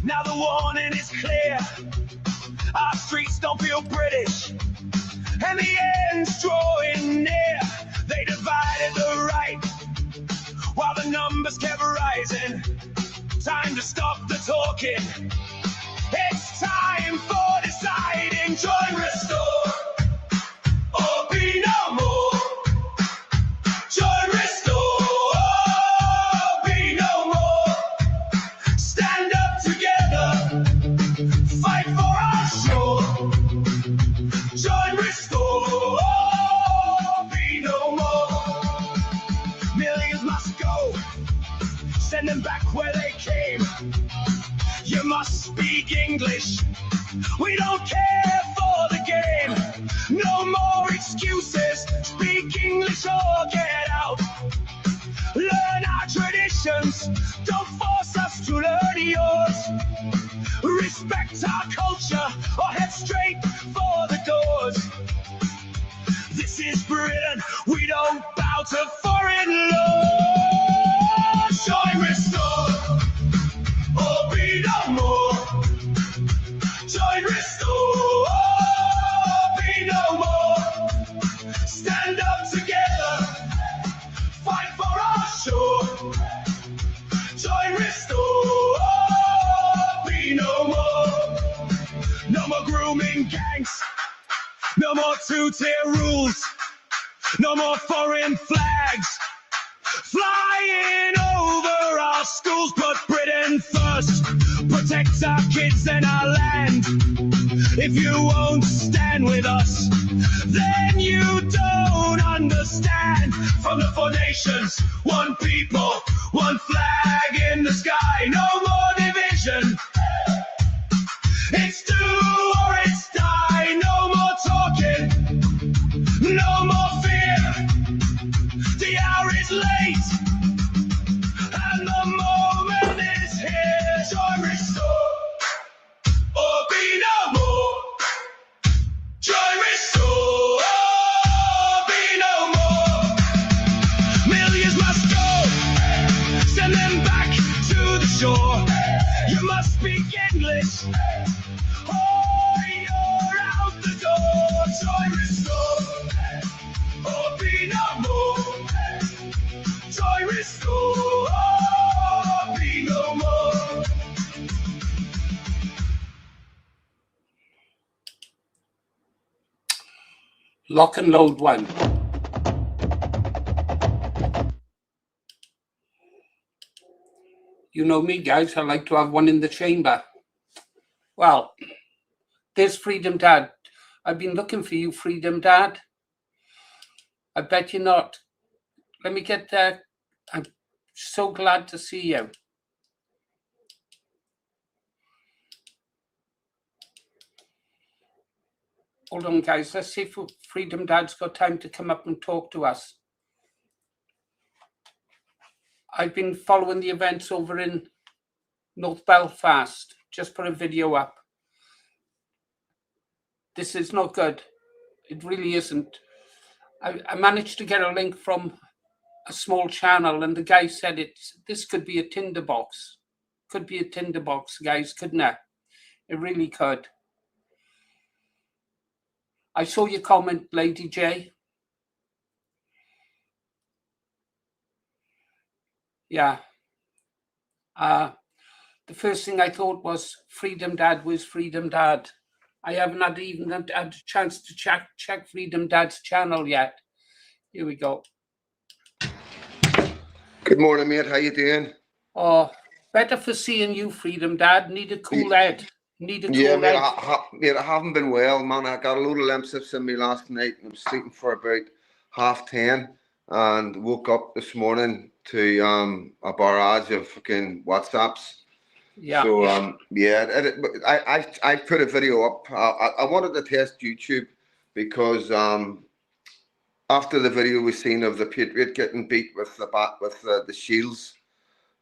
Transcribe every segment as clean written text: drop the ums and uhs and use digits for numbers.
Now the warning is clear. Our streets don't feel British, and the end's drawing near. They divided the right while the numbers kept rising. Time to stop the talking. It's time for deciding. Join, restore, or be no more. Join, restore, or be no more. Stand up together, fight for our shore. Join, restore, or be no more. Millions must go, send them back where they came. You must speak English, we don't care for the game. No more excuses, speak English or get out. Learn our traditions, don't force us to learn yours. Respect our culture or head straight for the doors. This is Britain, we don't bow to foreign laws. Join, restore, or be no more. Join, restore, or be no more. Stand up together, fight for our shore. Join, restore, or be no more. No more grooming gangs, no more two-tier rules, no more foreign flags flying over our schools. Put Britain first, protect our kids and our land. If you won't stand with us, then you don't understand. From the 4 nations, one people, one flag in the sky. No more division, it's do or it's die. No more talking, no more fear. The hour is late, and the moment is here. Join, restore, or be no more. Join, restore, or be no more. Millions must go, send them back to the shore. You must speak English, or you're out the door. Join, restore, or be no more. Join, restore, or be no more. Lock and load one. You know me, guys, I like to have one in the chamber. Well, there's Freedom Dad. I've been looking for you, Freedom Dad. I bet you're not. Let me get there. I'm so glad to see you. Hold on, guys. Let's see if Freedom Dad's got time to come up and talk to us. I've been following the events over in North Belfast. Just put a video up. This is not good. It really isn't. I managed to get a link from a small channel, and the guy said this could be a tinderbox. Could be a tinderbox, guys, couldn't it? It really could. I saw your comment, Lady J. Yeah. The first thing I thought was Freedom Dad was Freedom Dad. I haven't even had a chance to check Freedom Dad's channel yet. Here we go. Good morning, mate. How you doing? Oh, better for seeing you, Freedom Dad. Need a cool head. Need a cool head. Mate, I haven't been well, man. I got a load of lymphocytes in me last night, and I was sleeping for about 10:30, and woke up this morning to a barrage of fucking WhatsApps. Yeah. So I put a video up. I wanted to test YouTube because after the video we seen of the Patriot getting beat with the shields,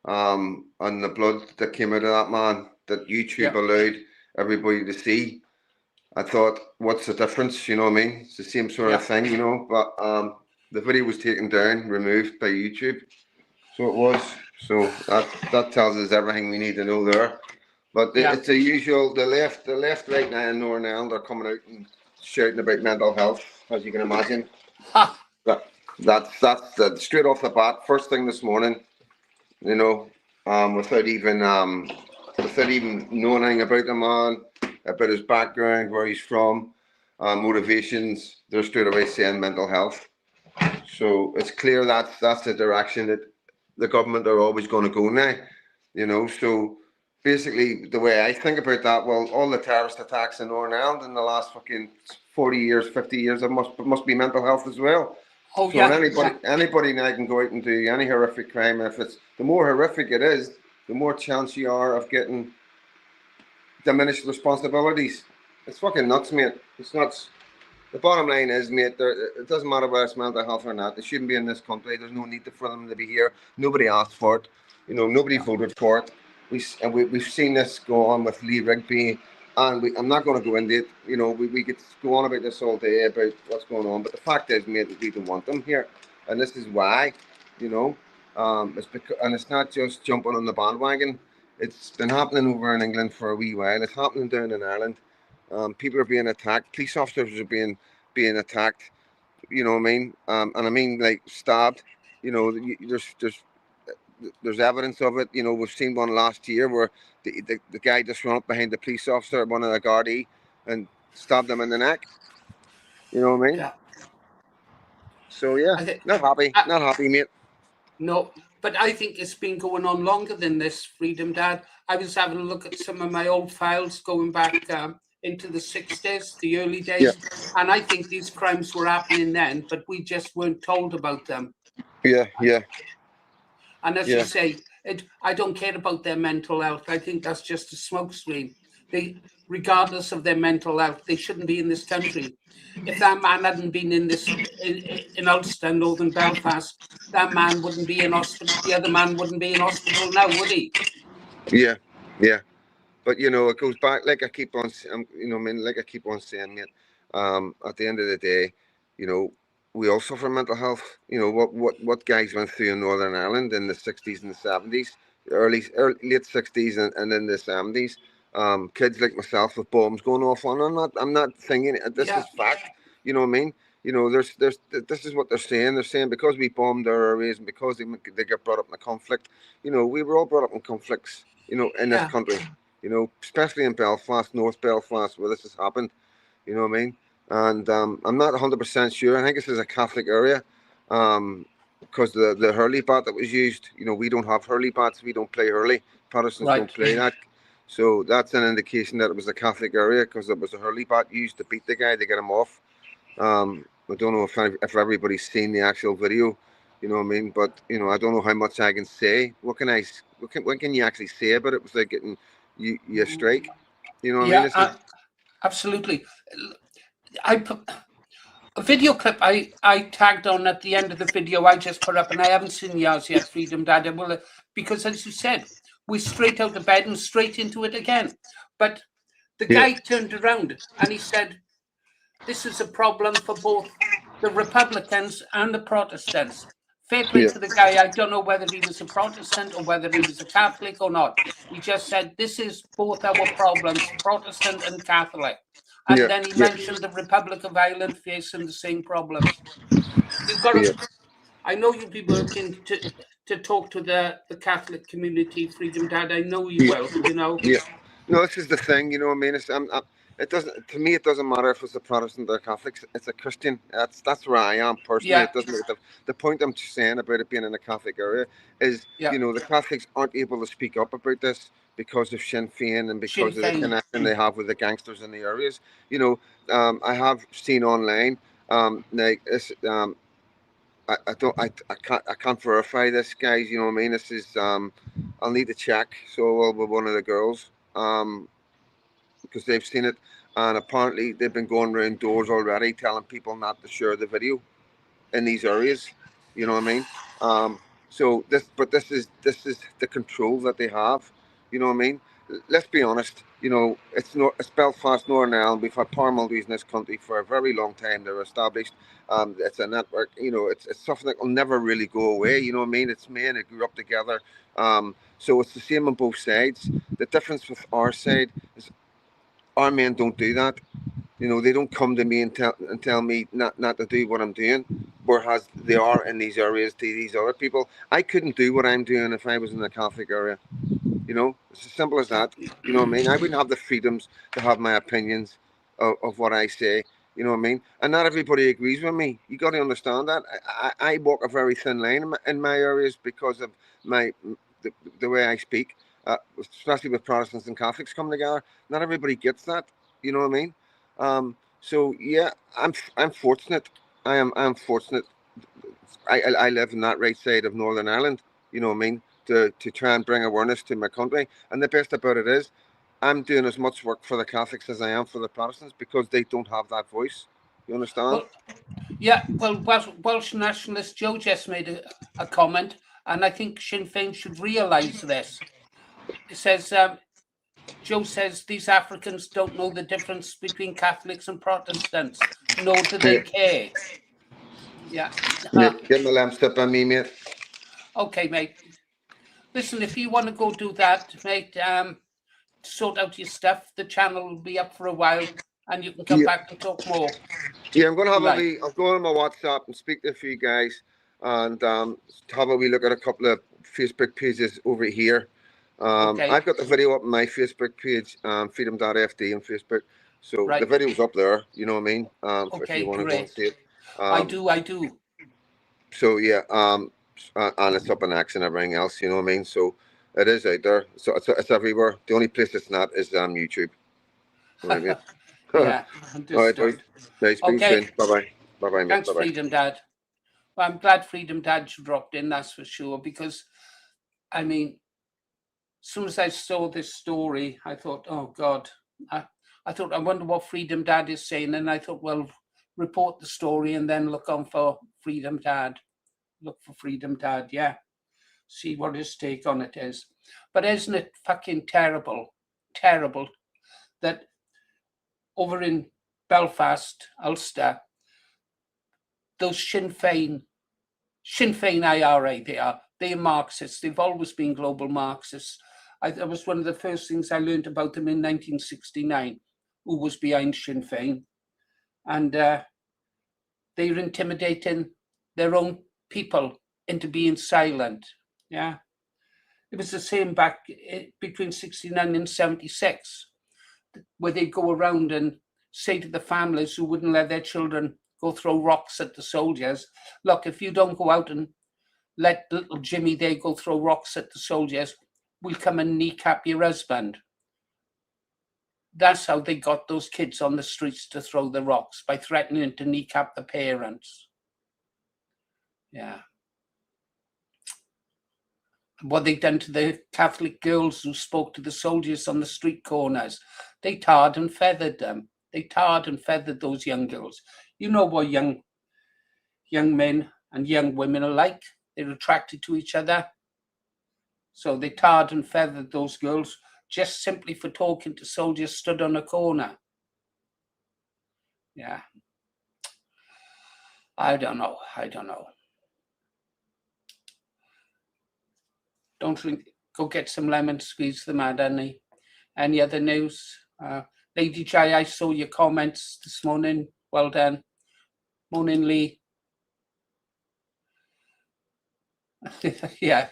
and the blood that came out of that man, that YouTube allowed everybody to see, I thought, what's the difference? You know what I mean? It's the same sort of thing, you know. But the video was taken down, removed by YouTube. So it was. So that tells us everything we need to know there. But it's the usual. The left right now in Northern Ireland are coming out and shouting about mental health, as you can imagine. Ha. That's straight off the bat, first thing this morning. You know, without even knowing anything about the man, about his background, where he's from, motivations. They're straight away saying mental health. So it's clear that's the direction that the government are always going to go now. You know, so basically the way I think about that, well, all the terrorist attacks in Northern Ireland in the last fucking 40 years, 50 years, it must be mental health as well. Oh, so anybody now can go out and do any horrific crime, and if it's the more horrific it is, the more chance you are of getting diminished responsibilities. It's fucking nuts, mate. It's nuts. The bottom line is, mate, it doesn't matter whether it's mental health or not. They shouldn't be in this country. There's no need for them to be here. Nobody asked for it. You know, nobody voted for it. We've seen this go on with Lee Rigby, and I'm not going to go into it. You know, we could go on about this all day about what's going on, but the fact is, mate, that we don't want them here, and this is why. You know, it's because, and it's not just jumping on the bandwagon. It's been happening over in England for a wee while. It's happening down in Ireland. People are being attacked. Police officers are being attacked. You know what I mean? And I mean like stabbed. You know, there's evidence of it. You know, we've seen one last year where the guy just ran up behind the police officer, one of the Gardaí, and stabbed him in the neck. You know what I mean? Yeah. So yeah, not happy, mate. No, but I think it's been going on longer than this, Freedom Dad. I was having a look at some of my old files going back into the 60s, the early days, and I think these crimes were happening then, but we just weren't told about them. Yeah. And as you say, I don't care about their mental health. I think that's just a smokescreen. Regardless of their mental health, they shouldn't be in this country. If that man hadn't been in Ulster, Northern Belfast, that man wouldn't be in hospital. The other man wouldn't be in hospital now, would he? Yeah. But you know, it goes back, like I keep on, you know, like I keep on saying, mate. At the end of the day, you know, we all suffer mental health. You know what guys went through in Northern Ireland in the 60s and the 70s, late 60s and in the 70s. Kids like myself with bombs going off on. I'm not thinking this is fact. You know what I mean? You know, this is what they're saying. They're saying because we bombed our areas and because they get brought up in a conflict. You know, we were all brought up in conflicts. You know, in this country. You know, especially in Belfast, North Belfast, where this has happened. You know what I mean? And I'm not 100% sure. I think this is a Catholic area, because the hurley bat that was used. You know, we don't have hurley bats. We don't play hurley. Protestants don't play that. So that's an indication that it was a Catholic area because there was a hurley bat used to beat the guy to get him off. I don't know if everybody's seen the actual video. You know what I mean? But you know, I don't know how much I can say. What can you actually say about it without getting you a strike? You know what I mean? Absolutely. I put a video clip I tagged on at the end of the video I just put up, and I haven't seen yours yet, Freedom Dad. Because as you said, we're straight out of bed and straight into it again. But the guy turned around and he said, "This is a problem for both the Republicans and the Protestants." Fair play to the guy. I don't know whether he was a Protestant or whether he was a Catholic or not. He just said, "This is both our problems, Protestant and Catholic." And then he mentioned the Republic of Ireland facing the same problems. You've got to, I know you'll be working to talk to the Catholic community, Freedom Dad. I know you will, you know. Yeah. No, this is the thing, you know what I mean? It doesn't, to me, it doesn't matter if it's a Protestant or Catholic. It's a Christian. That's where I am personally. It doesn't. The point I'm saying about it being in a Catholic area is, you know, the Catholics aren't able to speak up about this because of Sinn Féin and because of the connection they have with the gangsters in the areas. You know, I have seen online, like this. I can't verify this, guys. You know what I mean? This is I'll need to check. So with one of the girls, because they've seen it, and apparently they've been going around doors already telling people not to share the video in these areas. You know what I mean? So this is the control that they have. You know what I mean? let's be honest. It's Belfast, Northern Ireland. We've had paramilitaries in this country for a very long time. They're established. It's a network. It's something that will never really go away. You know what I mean? It's men that grew up together. So it's the same on both sides. The difference with our side is our men don't do that. They don't come to me and tell me not to do what I'm doing, whereas they are in these areas to these other people. I couldn't do what I'm doing if I was in the Catholic area. It's as simple as that. You know what I mean? I wouldn't have the freedoms to have my opinions of what I say. You know what I mean? And not everybody agrees with me. You got to understand that. I walk a very thin line in my areas because of the way I speak, especially with Protestants and Catholics coming together. Not everybody gets that. You know what I mean? So yeah, I'm fortunate. I'm fortunate. I live in that right side of Northern Ireland. You know what I mean? To try and bring awareness to my country. And the best about it is, I'm doing as much work for the Catholics as I am for the Protestants because they don't have that voice. You understand? Well, yeah, well, Welsh nationalist Joe just made a comment, and I think Sinn Féin should realise this. It says, Joe says these Africans don't know the difference between Catholics and Protestants, nor do they care. Yeah. Get my lamp step on me, mate. Okay, mate. Listen, if you want to go do that, mate, sort out your stuff, the channel will be up for a while, and you can come back and talk more. Yeah, I'm going to have I'll go on my WhatsApp and speak to a few guys and have a wee look at a couple of Facebook pages over here. Okay. I've got the video up on my Facebook page, freedom.fd on Facebook. So Right. the video's up there, you know what I mean? Okay, if you want to go and see it. I do. So yeah, and it's up on X and everything else, you know what I mean? So it is out there. So it's everywhere. The only place it's not is YouTube. All right, Yeah, all right, boys. Nice being soon. Bye-bye. Bye-bye, mate. Thanks, Bye-bye. Freedom Dad. Well, I'm glad Freedom Dad dropped in, that's for sure, because, I mean, as soon as I saw this story, I thought, oh, God. I thought, I wonder what Freedom Dad is saying, and I thought, well, report the story and then look on for Freedom Dad. Look for Freedom Dad, yeah. See what his take on it is. But isn't it fucking terrible that over in Belfast, Ulster, those Sinn Féin IRA, they're Marxists. They've always been global Marxists. That was one of the first things I learned about them in 1969, who was behind Sinn Féin. And they're intimidating their own people into being silent. Yeah. It was the same back between 69 and 76, where they go around and say to the families who wouldn't let their children go throw rocks at the soldiers, look, if you don't go out and let little Jimmy there go throw rocks at the soldiers, we'll come and kneecap your husband. That's how they got those kids on the streets to throw the rocks, by threatening to kneecap the parents. Yeah. What they done to the Catholic girls who spoke to the soldiers on the street corners. They tarred and feathered them. They tarred and feathered those young girls. You know what young men and young women are like. They're attracted to each other. So they tarred and feathered those girls just simply for talking to soldiers stood on a corner. Yeah. I don't know. Don't drink. Go get some lemon, squeeze them out, Annie. Any other news? Lady J, I saw your comments this morning. Well done. Morning, Lee. Yeah,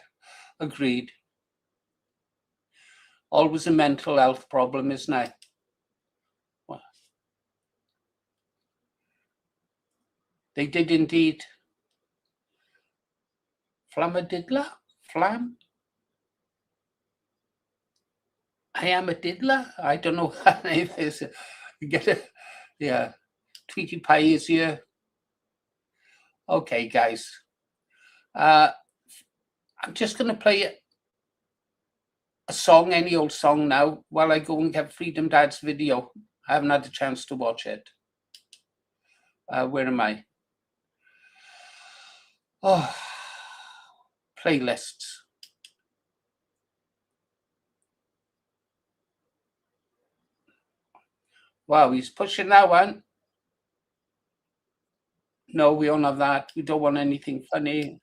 agreed. Always a mental health problem, isn't it? Well, they did indeed. Flamadidla? Flam? I am a diddler? I don't know what that name is. Get it? Yeah. Tweety Pie is here. Okay, guys. I'm just going to play a song, any old song now, while I go and get Freedom Dad's video. I haven't had a chance to watch it. Where am I? Oh, playlists. Wow, he's pushing that one. No, we don't have that. We don't want anything funny.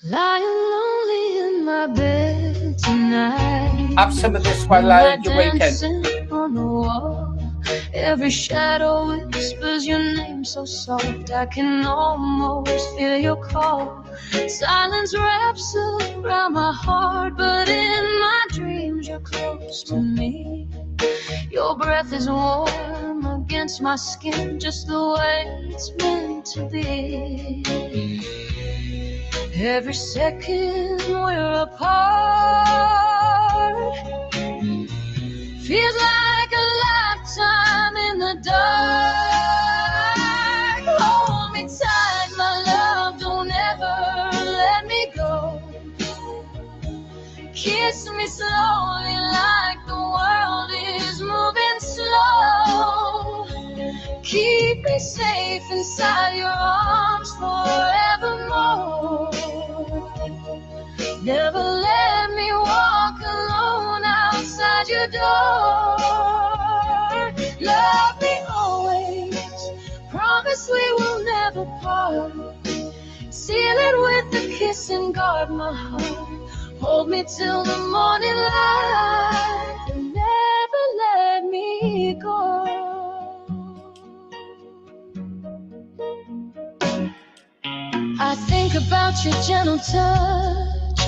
Lying lonely in my bed tonight. Have some of this while you're waiting. Dancing on the wall. Every shadow whispers your name so soft. I can almost feel your call. Silence wraps around my heart, but in my dreams you're close to me. Your breath is warm against my skin, just the way it's meant to be. Every second we're apart feels like a lifetime in the dark. Hold me tight, my love, don't ever let me go. Kiss me slowly like the world is moving slow. Keep me safe inside your arms forevermore. Never let me walk alone outside your door. Love me always, promise we will never part. Seal it with a kiss and guard my heart. Hold me till the morning light and never let me go. I think about your gentle touch,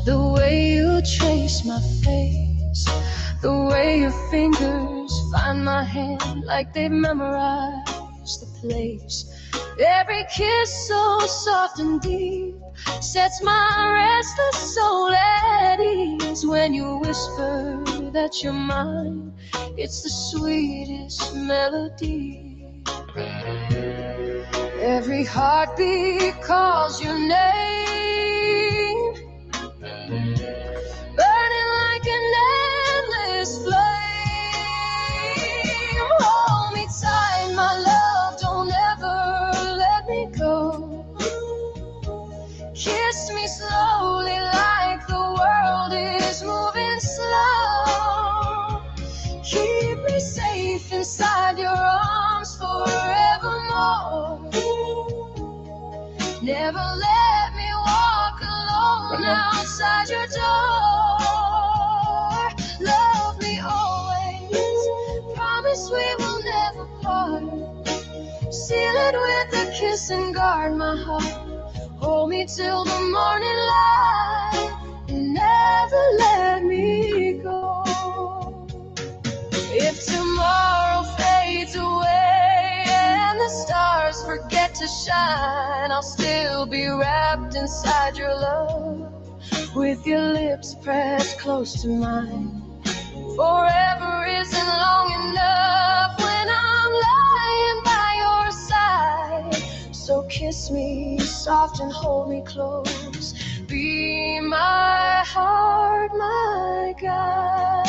the way you trace my face, the way your fingers find my hand like they've memorized the place. Every kiss so soft and deep sets my restless soul at ease. When you whisper that you're mine, it's the sweetest melody. Every heartbeat calls your name, burning like an endless flame. Hold me tight, my love, don't ever let me go. Kiss me slowly like the world is moving slow. Keep me safe inside your arms forevermore. Never let me walk alone outside your door. Love me always, promise we will never part. Seal it with a kiss and guard my heart. Hold me till the morning light and never let me go. If tomorrow fades away and the stars forget to shine, I'll still be wrapped inside your love, with your lips pressed close to mine. Forever isn't long enough when I'm lying by your side. So kiss me soft and hold me close. Be my heart, my guide.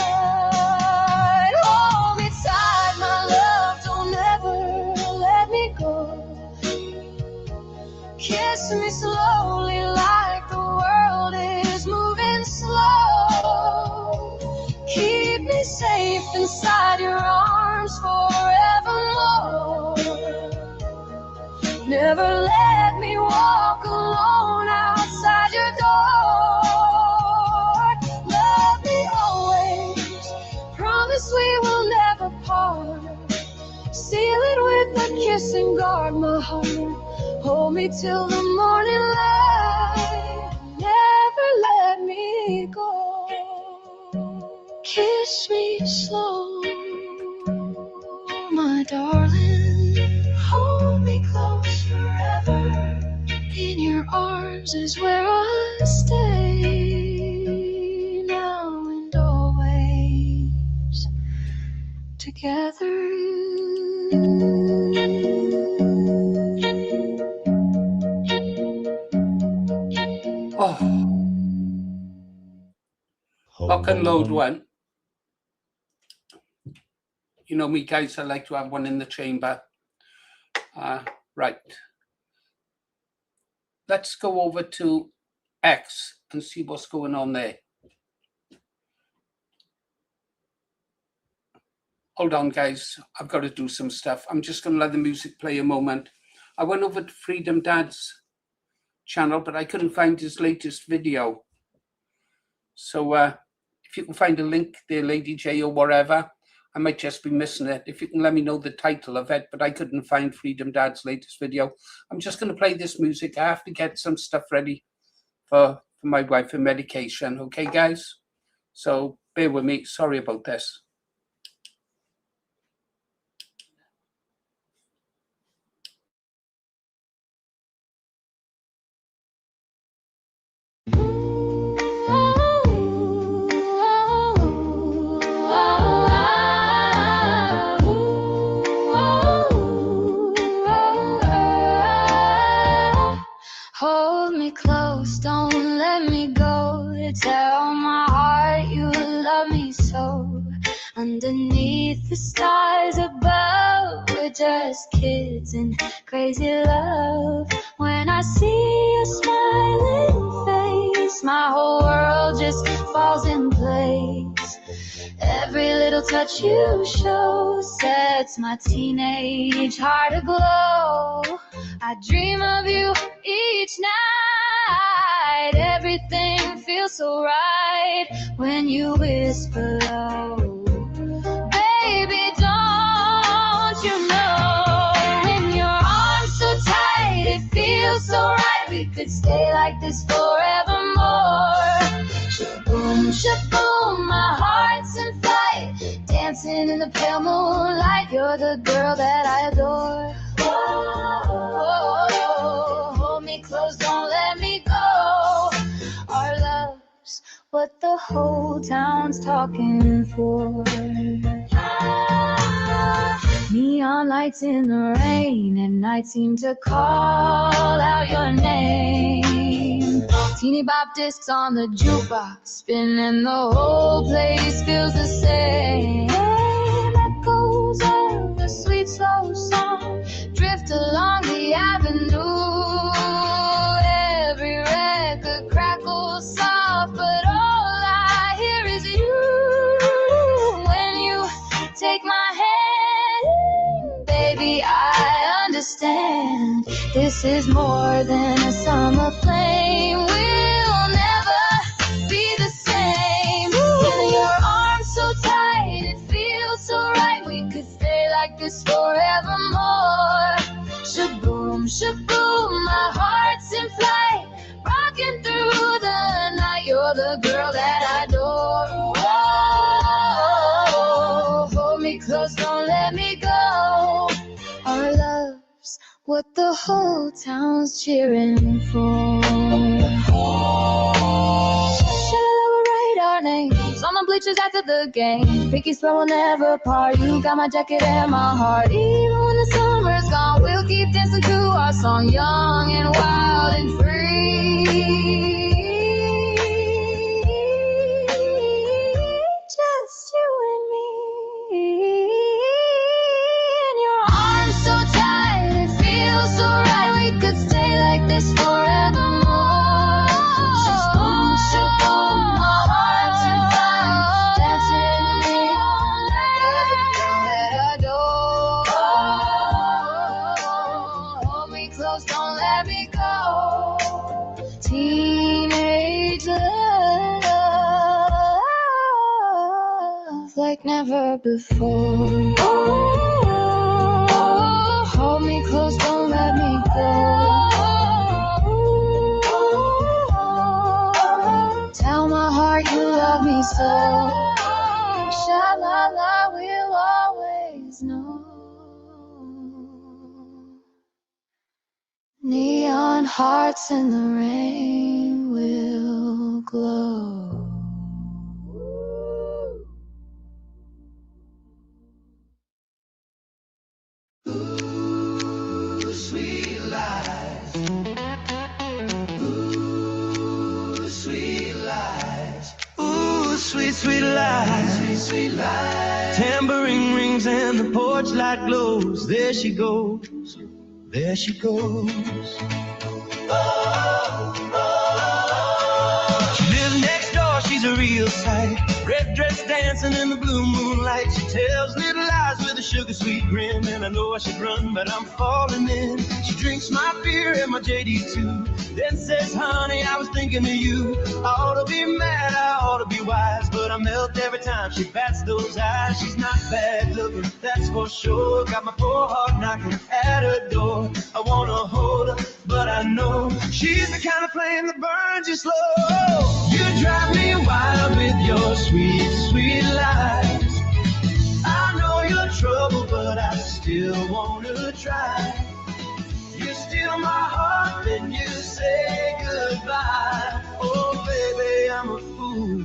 Hold me tight, my love, don't ever let me go. Kiss me slowly like the world is moving slow. Keep me safe inside your arms forevermore. Never let me walk alone outside your door. Love me always, promise we will never part. Seal it with a kiss and guard my heart. Hold me till the morning light, never let me go. Kiss me slow, my darling. Hold me close forever. In your arms is where I stay, now and always, together. Oh, lock and load one. You know me, guys, I like to have one in the chamber. Right. Let's go over to X, and see what's going on there. Hold on, guys. I've got to do some stuff. I'm just going to let the music play a moment. I went over to Freedom Dad's channel, but I couldn't find his latest video. So if you can find a link there, Lady J or whatever, I might just be missing it. If you can let me know the title of it, but I couldn't find Freedom Dad's latest video. I'm just going to play this music. I have to get some stuff ready for my wife and medication. Okay, guys? So bear with me. Sorry about this. Hold me close, don't let me go. Tell my heart you love me so. Underneath the stars above, we're just kids in crazy love. When I see your smiling face, my whole world just falls in place. Every little touch you show sets my teenage heart aglow. I dream of you each night. Everything feels so right when you whisper low. Baby, don't you know, in your arms so tight, it feels so right. We could stay like this forevermore. Shaboom, shaboom, my heart's in flight, dancing in the pale moonlight. You're the girl that I adore. Oh, hold me close, don't let me go. Our love's what the whole town's talking for. Neon lights in the rain at night seem to call out your name. Teeny bop discs on the jukebox spinning, the whole place feels the same. Echoes of a sweet slow song drift along the avenue. Every record crackles soft, but all I hear is you. When you take my hand, baby, I understand. This is more than a summer flame. We'll never be the same. In your arms so tight, it feels so right. We could stay like this forevermore. Shaboom, shaboom, my heart's in flight, rocking through the night. You're the girl that I adore. Oh, hold me close, don't let me go. Our love's what the whole town's cheering for. Celebrate our names on the bleachers after the game. Pinky swear we'll never part. You got my jacket and my heart. Even when the summer's gone, we'll keep dancing to our song, young and wild and free. Just you and me. In your arms so tight, it feels so right. We could stay like this forevermore. Shaboom, shaboom, my heart's in flight, dancing in the moonlight. Every girl that I adore. Hold me close, don't let me go. Teenage love like never before. Oh, hold me close, don't let me go. Tell my heart you love me so. Sha-la-la, we'll always know. Neon hearts in the rain will glow. Ooh, sweet lies. Ooh, sweet lies. Ooh, sweet, sweet lies. Sweet, sweet lies. Tambourine rings and the porch light glows. There she goes. There she goes. Oh, oh, oh. real sight. Red dress dancing in the blue moonlight. She tells little lies with a sugar sweet grin. And I know I should run, but I'm falling in. She drinks my beer and my JD too. Then says, honey, I was thinking of you. I ought to be mad, I ought to be wise, but I melt every time she bats those eyes. She's not bad looking, that's for sure. Got my poor heart knocking at her door. I wanna hold her, but I know she's the kind of flame that burns you slow. You drive me wild with your sweet, sweet lies. I know you're trouble, but I still wanna try. You steal my heart, then you say goodbye. Oh, baby, I'm a fool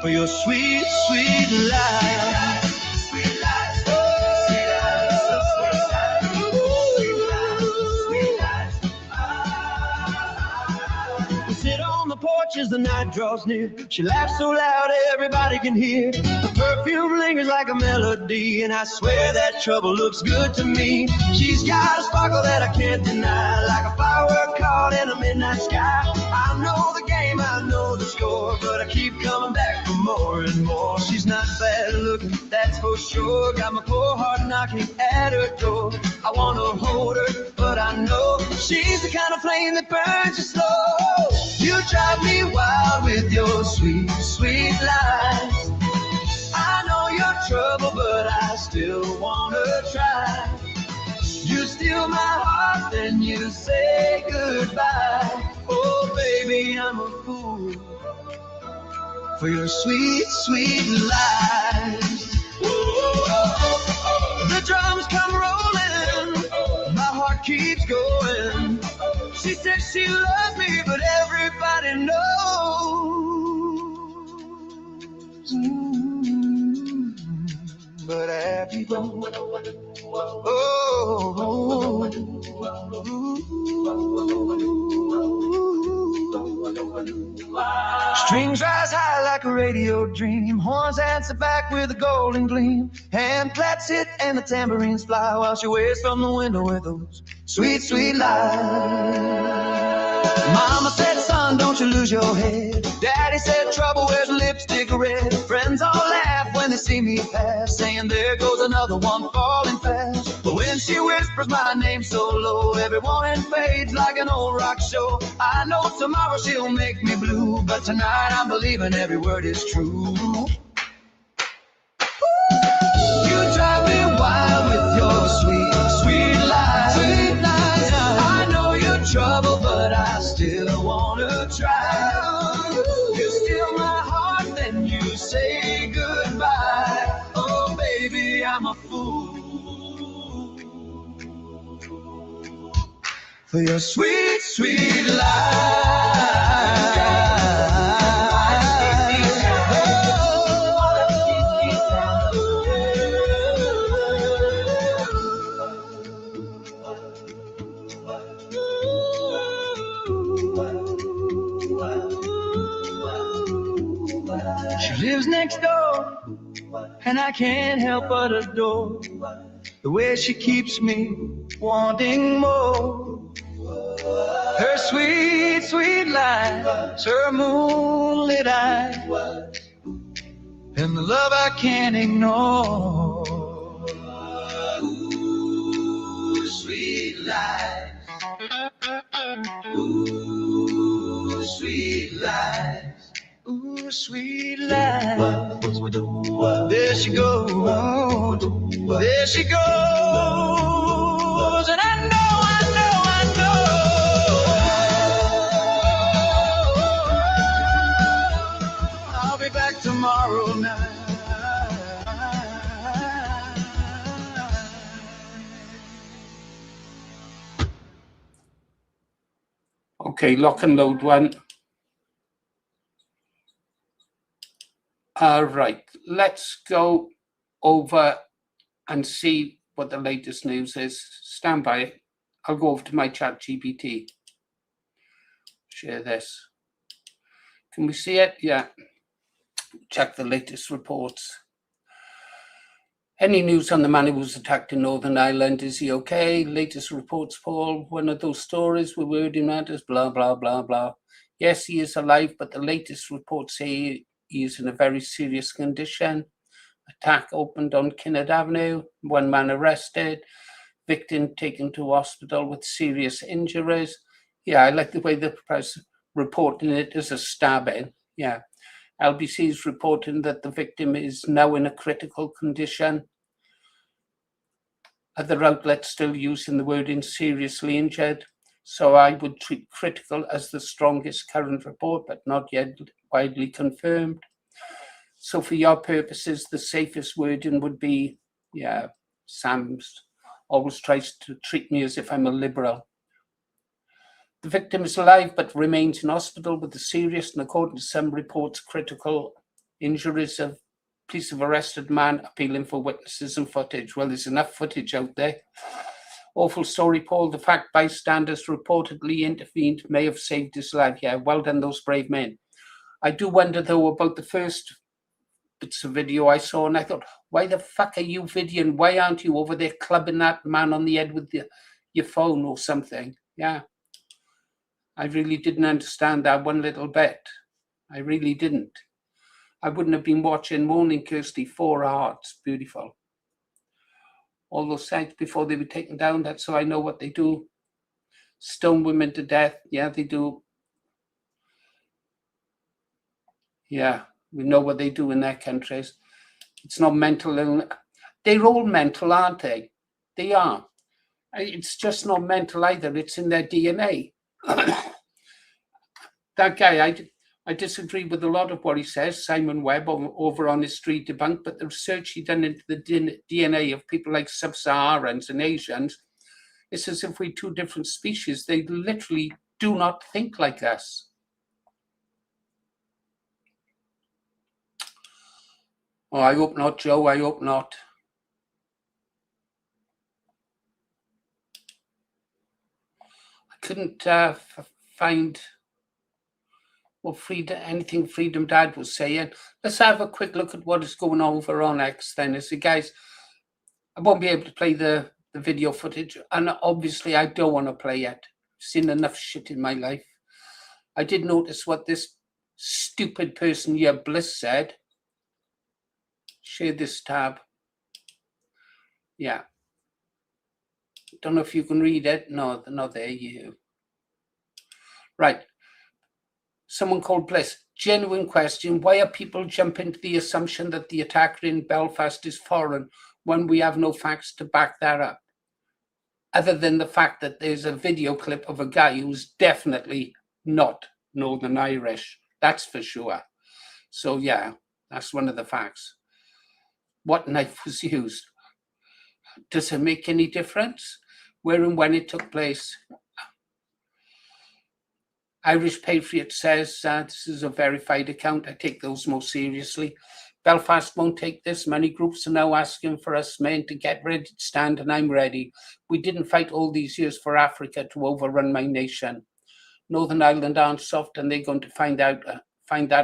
for your sweet, sweet lies. Sweet lies, sweet lies, sweet lies, sweet lies, sweet lies. We sit on the porch as the night draws near. She laughs so loud everybody can hear. The perfume lingers like a melody, and I swear that trouble looks good to me. She's got a sparkle that I can't deny, like a firework caught in a midnight sky. I know the game, I know the score, but I keep coming back for more and more. She's not bad looking, that's for sure. Got my poor heart knocking at her door. I wanna hold her, but I know she's the kind of flame that burns you slow. You drive me wild with your sweet, sweet lies. I know you're trouble, but I still wanna try. You steal my heart, then you say goodbye. Oh, baby, I'm a fool for your sweet, sweet lies. The drums come rolling, my heart keeps going. She says she loves me, but everybody knows. But happy go. Strings rise high like a radio dream. Horns answer back with a golden gleam. Hand plats it and the tambourines fly while she waves from the window with those sweet, sweet lies. Mama said, son, don't you lose your head. Daddy said, trouble wears lipstick red. Friends all laugh when they see me pass, saying there goes another one falling fast. But when she whispers my name so low, every morning fades like an old rock show. I know tomorrow she'll make me blue, but tonight I'm believing every word is true. You drive me wild with your sweet, sweet lies. Sweet lies. I know you're trouble, but I still wanna try. You steal my heart, then you say goodbye. Oh, baby, I'm a fool for your sweet, sweet lies. She lives next door, and I can't help but adore the way she keeps me wanting more. Her sweet, sweet lies, her moonlit eyes, and the love I can't ignore. Ooh, sweet lies. Ooh, sweet lies. Ooh, sweet lies. There she goes. There she goes. And I know. I'll be back tomorrow night. Okay, lock and load one. Right, let's go over and see what the latest news is. Stand by. I'll go over to my chat GPT. Share this. Can we see it? Yeah. Check the latest reports. Any news on the man who was attacked in Northern Ireland? Is he okay? Latest reports, Paul. One of those stories with wording matters, blah, blah, blah, blah. Yes, he is alive, but the latest reports say he is in a very serious condition. Attack opened on Kinnard Avenue. One man arrested. Victim taken to hospital with serious injuries. Yeah, I like the way the press reporting it as a stabbing. Yeah. LBC is reporting that the victim is now in a critical condition. Other outlets still using the wording seriously injured. So I would treat critical as the strongest current report, but not yet widely confirmed. So for your purposes, the safest wording would be, yeah, Sam's always tries to treat me as if I'm a liberal. The victim is alive but remains in hospital with the serious and, according to some reports, critical injuries. Of police have arrested man appealing for witnesses and footage. Well, there's enough footage out there. Awful story, Paul. The fact bystanders reportedly intervened may have saved his life. Yeah, well done, those brave men. I do wonder, though, about the first bits of video I saw, and I thought, why the fuck are you videoing? Why aren't you over there clubbing that man on the head with your phone or something? Yeah. I really didn't understand that one little bit. I really didn't. I wouldn't have been watching Morning Kirsty 4 hours. Beautiful. All those sites before they were taken down, that's how I know what they do. Stone women to death. Yeah, they do. Yeah, we know what they do in their countries. It's not mental illness. They're all mental, aren't they? They are. It's just not mental either. It's in their DNA. That guy, I disagree with a lot of what he says, Simon Webb, over on his Street Debunk, but the research he done into the DNA of people like sub-Saharans and Asians, it's as if we're two different species. They literally do not think like us. Oh, I hope not, Joe. I hope not. I couldn't find anything Freedom Dad was saying. Let's have a quick look at what is going on over on X then. Is it, guys, I won't be able to play the video footage, and obviously I don't want to play it. I've seen enough shit in my life. I did notice what this stupid person here, Bliss, said. Share this tab. Yeah. Don't know if you can read it. No, they're not there. You. Right. Someone called Bliss. Genuine question. Why are people jumping to the assumption that the attacker in Belfast is foreign when we have no facts to back that up? Other than the fact that there's a video clip of a guy who's definitely not Northern Irish. That's for sure. So yeah, that's one of the facts. What knife was used? Does it make any difference? Where and when it took place? Irish Patriot says this is a verified account. I take those most seriously. Belfast won't take this. Many groups are now asking for us men to get ready to stand, and I'm ready. We didn't fight all these years for Africa to overrun my nation. Northern Ireland aren't soft, and they're going to find that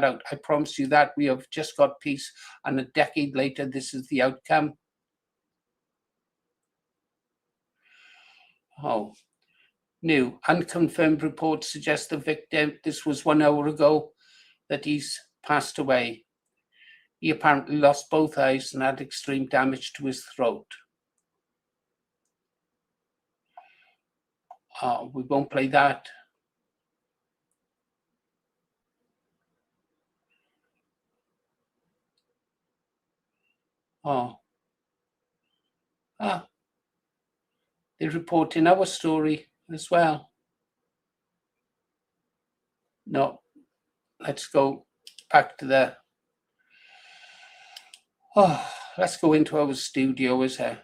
out. I promise you that. We have just got peace, and a decade later, this is the outcome. Oh. New unconfirmed reports suggest the victim, this was 1 hour ago, that he's passed away. He apparently lost both eyes and had extreme damage to his throat. We won't play that. They're reporting our story as well. No, let's go back to the. Let's go into our studio, is there?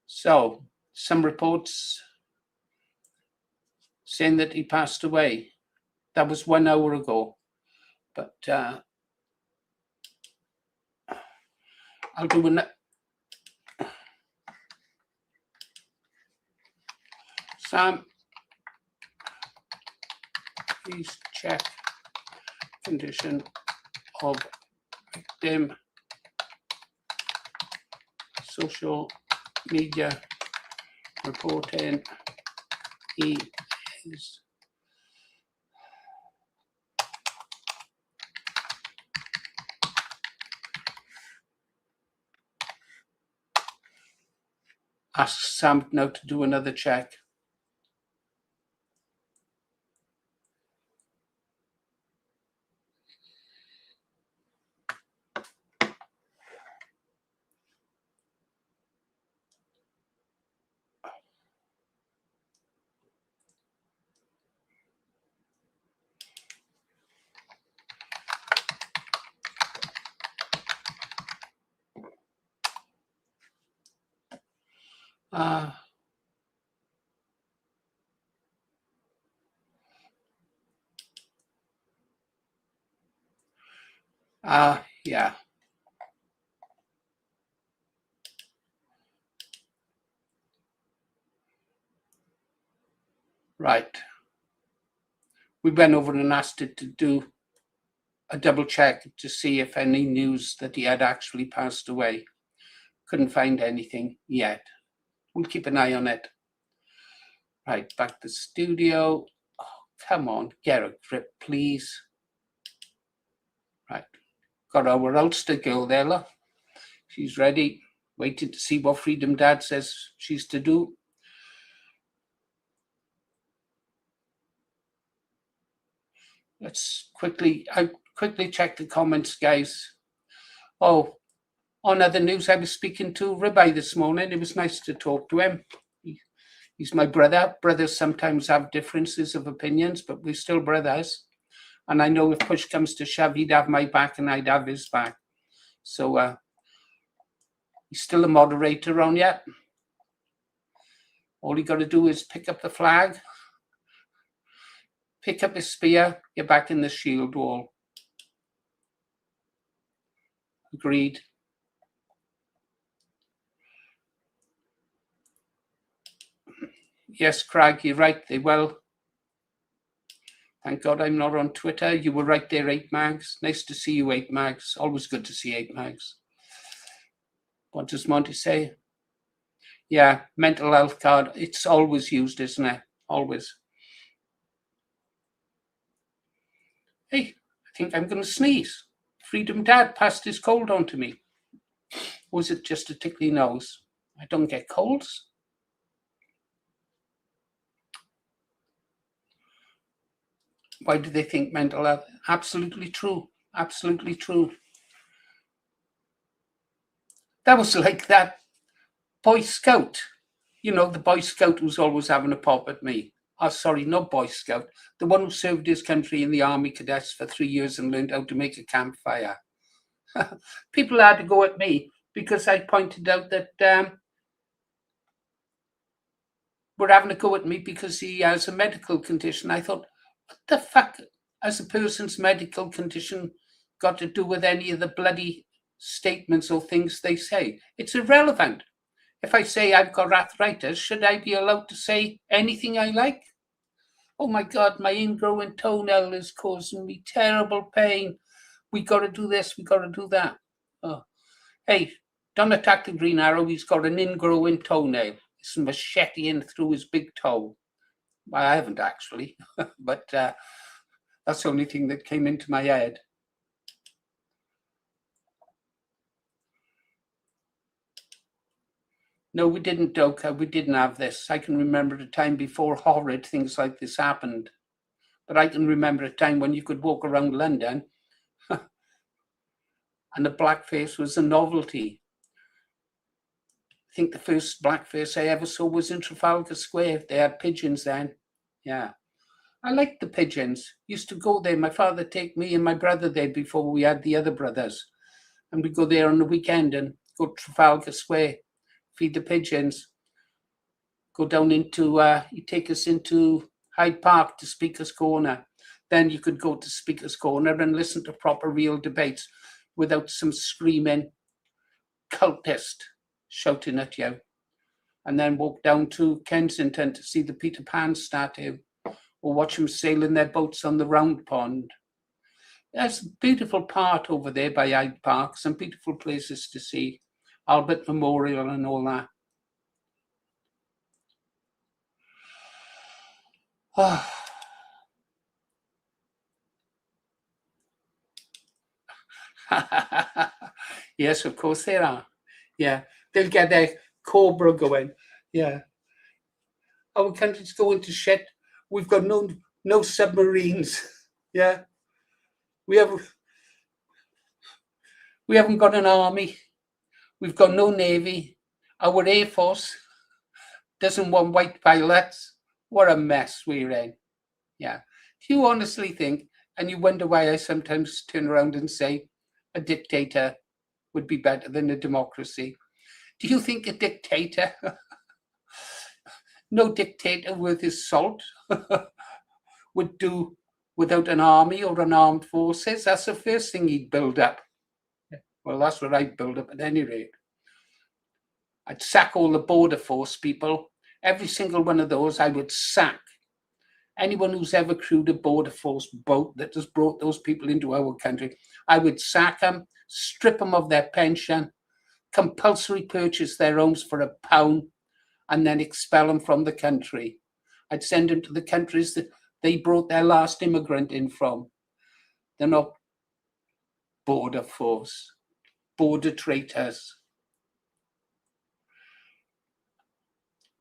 So, some reports saying that he passed away. That was 1 hour ago. But I'll do an. Sam, please check condition of victim social media reporting is ask Sam now to do another check. Yeah. Right. We went over and asked it to do a double check to see if any news that he had actually passed away. Couldn't find anything yet. We'll keep an eye on it. Right, back to the studio. Oh, come on, get a grip, please. Right, got our Ulster girl there, look. She's ready, waiting to see what Freedom Dad says she's to do. Let's quickly check the comments, guys. Oh, on other news, I was speaking to Rabbi this morning. It was nice to talk to him. He's my brother. Brothers sometimes have differences of opinions, but we're still brothers. And I know if push comes to shove, he'd have my back and I'd have his back. So he's still a moderator on yet. All you got to do is pick up the flag, pick up his spear, you're back in the shield wall. Agreed. Yes, Craig, you're right, they will. Thank God I'm not on Twitter. You were right there, 8 Mags. Nice to see you, 8 Mags. Always good to see 8 Mags. What does Monty say? Yeah, mental health card. It's always used, isn't it? Always. Hey, I think I'm going to sneeze. Freedom Dad passed his cold on to me. Or is it just a tickly nose? I don't get colds. Why do they think mental health? Absolutely true. Absolutely true. That was like that Boy Scout. You know, the Boy Scout who's always having a pop at me. Oh, sorry, not Boy Scout. The one who served his country in the Army Cadets for 3 years and learned how to make a campfire. People had to go at me because I pointed out that were having a go at me because he has a medical condition. I thought, what the fuck has a person's medical condition got to do with any of the bloody statements or things they say? It's irrelevant. If I say I've got arthritis, should I be allowed to say anything I like? Oh my God, my ingrowing toenail is causing me terrible pain. We got to do this, we got to do that. Oh. Hey, don't attack the Green Arrow. He's got an ingrowing toenail. It's macheteing through his big toe. Well, I haven't actually, but that's the only thing that came into my head. No, we didn't, Doka. We didn't have this. I can remember a time before horrid things like this happened. But I can remember a time when you could walk around London and the blackface was a novelty. I think the first blackface I ever saw was in Trafalgar Square. They had pigeons then. Yeah. I liked the pigeons. Used to go there. My father take me and my brother there before we had the other brothers. And we'd go there on the weekend and go to Trafalgar Square, feed the pigeons, go down into, he'd take us into Hyde Park to Speaker's Corner. Then you could go to Speaker's Corner and listen to proper real debates without some screaming cultist shouting at you. And then walk down to Kensington to see the Peter Pan statue or watch them sailing their boats on the Round Pond. There's a beautiful part over there by Hyde Park, some beautiful places to see. Albert Memorial and all that. Oh. Yes, of course there are. Yeah, they'll get their Cobra going. Yeah, our country's going to shit. We've got no submarines. Yeah, we haven't got an army. We've got no navy. Our air force doesn't want white pilots. What a mess we're in. Yeah. Do you honestly think, and you wonder why I sometimes turn around and say a dictator would be better than a democracy? Do you think a dictator, no dictator worth his salt, would do without an army or an armed forces? That's the first thing he'd build up. Well, that's what I'd build up at any rate. I'd sack all the border force people. Every single one of those I would sack. Anyone who's ever crewed a border force boat that has brought those people into our country, I would sack them, strip them of their pension, compulsory purchase their homes for £1, and then expel them from the country. I'd send them to the countries that they brought their last immigrant in from. They're not border force, border traitors.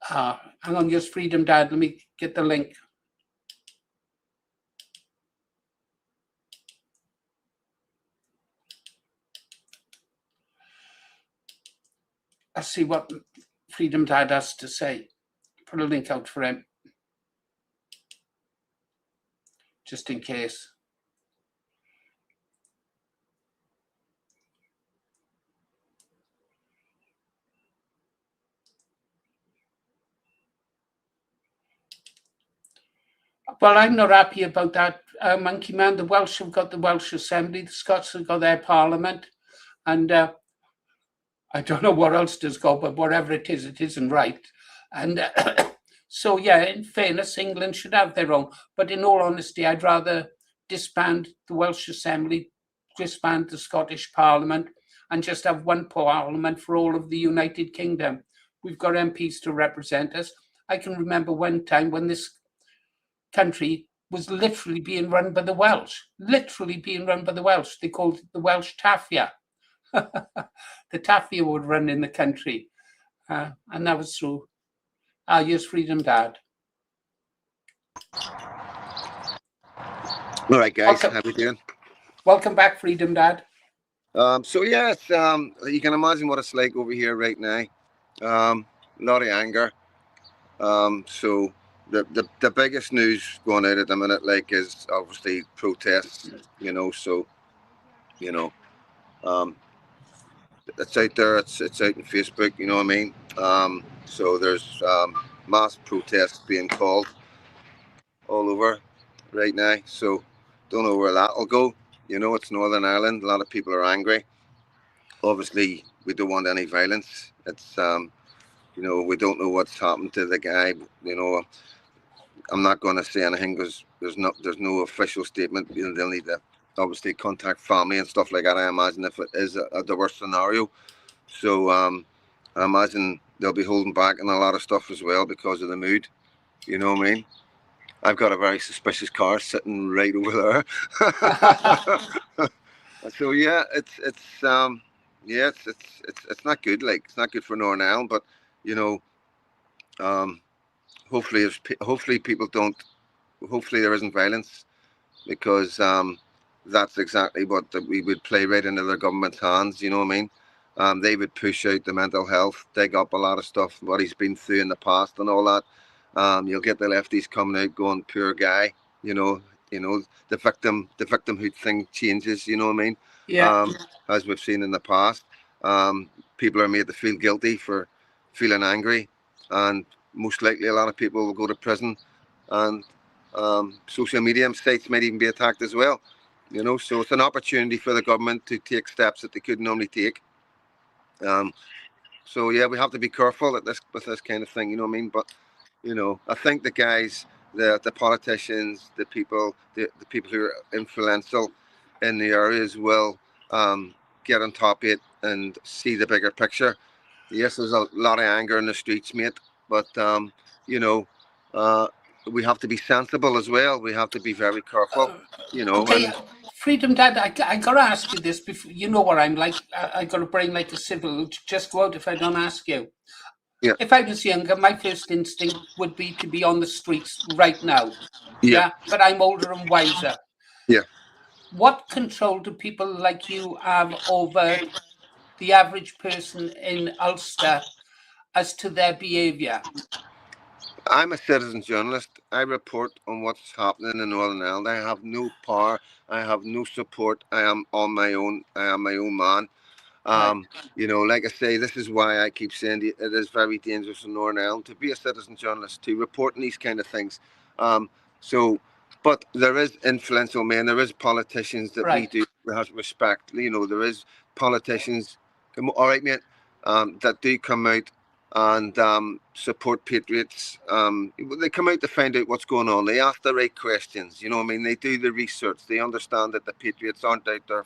Hang on, just Freedom Dad, let me get the link. I'll see what Freedom Dad has to say. Put a link out for him, just in case. Well, I'm not happy about that, Monkey Man. The Welsh have got the Welsh Assembly, the Scots have got their Parliament, and I don't know what else does go, but whatever it isn't right. And so, yeah, in fairness, England should have their own. But in all honesty, I'd rather disband the Welsh Assembly, disband the Scottish Parliament, and just have one Parliament for all of the United Kingdom. We've got MPs to represent us. I can remember one time when this country was literally being run by the Welsh. They called it the Welsh Tafia. The Tafia would run in the country. And that was through yes, Freedom Dad. All right, guys, how we doing? Welcome back, Freedom Dad. So yeah, you can imagine what it's like over here right now. A lot of anger. So the biggest news going out at the minute, like, is obviously protests. So it's out there. It's out on Facebook. You know what I mean? So there's mass protests being called all over right now. So don't know where that'll go. It's Northern Ireland. A lot of people are angry. Obviously, we don't want any violence. It's we don't know what's happened to the guy. I'm not going to say anything because there's no official statement. They'll need to obviously contact family and stuff like that, I imagine, if it is the worst scenario. So I imagine they'll be holding back on a lot of stuff as well because of the mood. You know what I mean? I've got a very suspicious car sitting right over there. So yeah, it's not good. Like, it's not good for Northern Ireland, but hopefully people don't. Hopefully there isn't violence, because that's exactly what we would play right into their government's hands. You know what I mean? They would push out the mental health, dig up a lot of stuff, what he's been through in the past and all that. You'll get the lefties coming out going, poor guy. The victimhood thing changes. You know what I mean? Yeah. As we've seen in the past, people are made to feel guilty for feeling angry, and most likely a lot of people will go to prison, and social media sites might even be attacked as well. So it's an opportunity for the government to take steps that they couldn't normally take. So yeah, we have to be careful with this kind of thing. You know what I mean? But I think the guys, the politicians, the people who are influential in the areas will get on top of it and see the bigger picture. Yes, there's a lot of anger in the streets, mate, but you know, uh, we have to be sensible as well. We have to be very careful, you know. Okay, And Freedom Dad, I gotta ask you this before. You know what I'm like. I got a brain like a sibyl. Just go out if I don't ask you. yeah, If I was younger, my first instinct would be to be on the streets right now. yeah, Yeah, but I'm older and wiser. yeah. What control do people like you have over the average person in Ulster as to their behaviour? I'm a citizen journalist. I report on what's happening in Northern Ireland. I have no power. I have no support. I am on my own. I am my own man. Right, You know, like I say, this is why I keep saying it is very dangerous in Northern Ireland to be a citizen journalist, to report on these kind of things. Um, so, but there is influential men, there is politicians that we right. do have to respect. You know, there is politicians, all right, mate, that do come out and support patriots. They come out to find out what's going on. They ask the right questions. You know what I mean? They do the research. They understand that the patriots aren't out there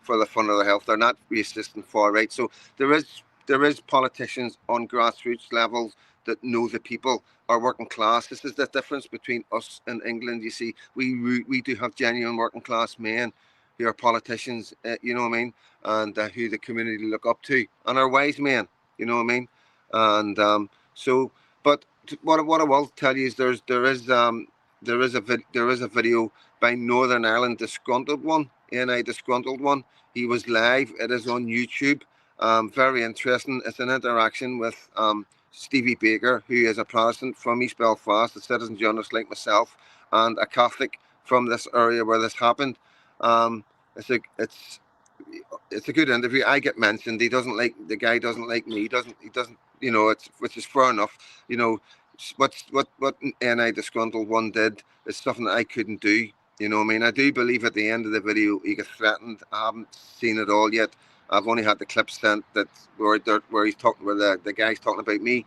for the fun of their health. They're not racist and far right. So there is politicians on grassroots levels that know the people, our working class. This is the difference between us and England. You see, we do have genuine working class men who are politicians. You know what I mean? And who the community look up to, and are wise men. You know what I mean? And so, but what I will tell you is there is a video by Northern Ireland disgruntled one, NI disgruntled one. He was live. It is on YouTube. Very interesting. It's an interaction with Stevie Baker, who is a Protestant from East Belfast, a citizen journalist like myself, and a Catholic from this area where this happened. Um, it's a good interview. I get mentioned. He doesn't like the guy. Doesn't like me. He doesn't. You know, it's which is fair enough. You know, what NI disgruntled one did is something that I couldn't do. You know what I mean? I do believe at the end of the video he gets threatened. I haven't seen it all yet. I've only had the clips sent that where he's talking, where the guy's talking about me.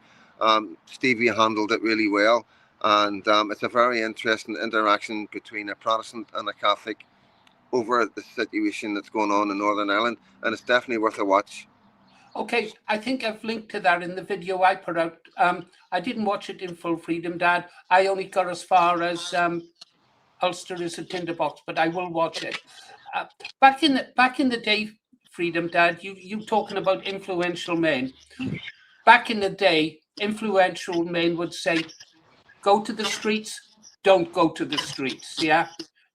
Stevie handled it really well, and it's a very interesting interaction between a Protestant and a Catholic over the situation that's going on in Northern Ireland, and it's definitely worth a watch. Okay, I think I've linked to that in the video I put out. I didn't watch it in full, Freedom Dad. I only got as far as Ulster is a tinderbox, but I will watch it. Back in the day, Freedom Dad, you talking about influential men. Back in the day, influential men would say, "Go to the streets, don't go to the streets." Yeah,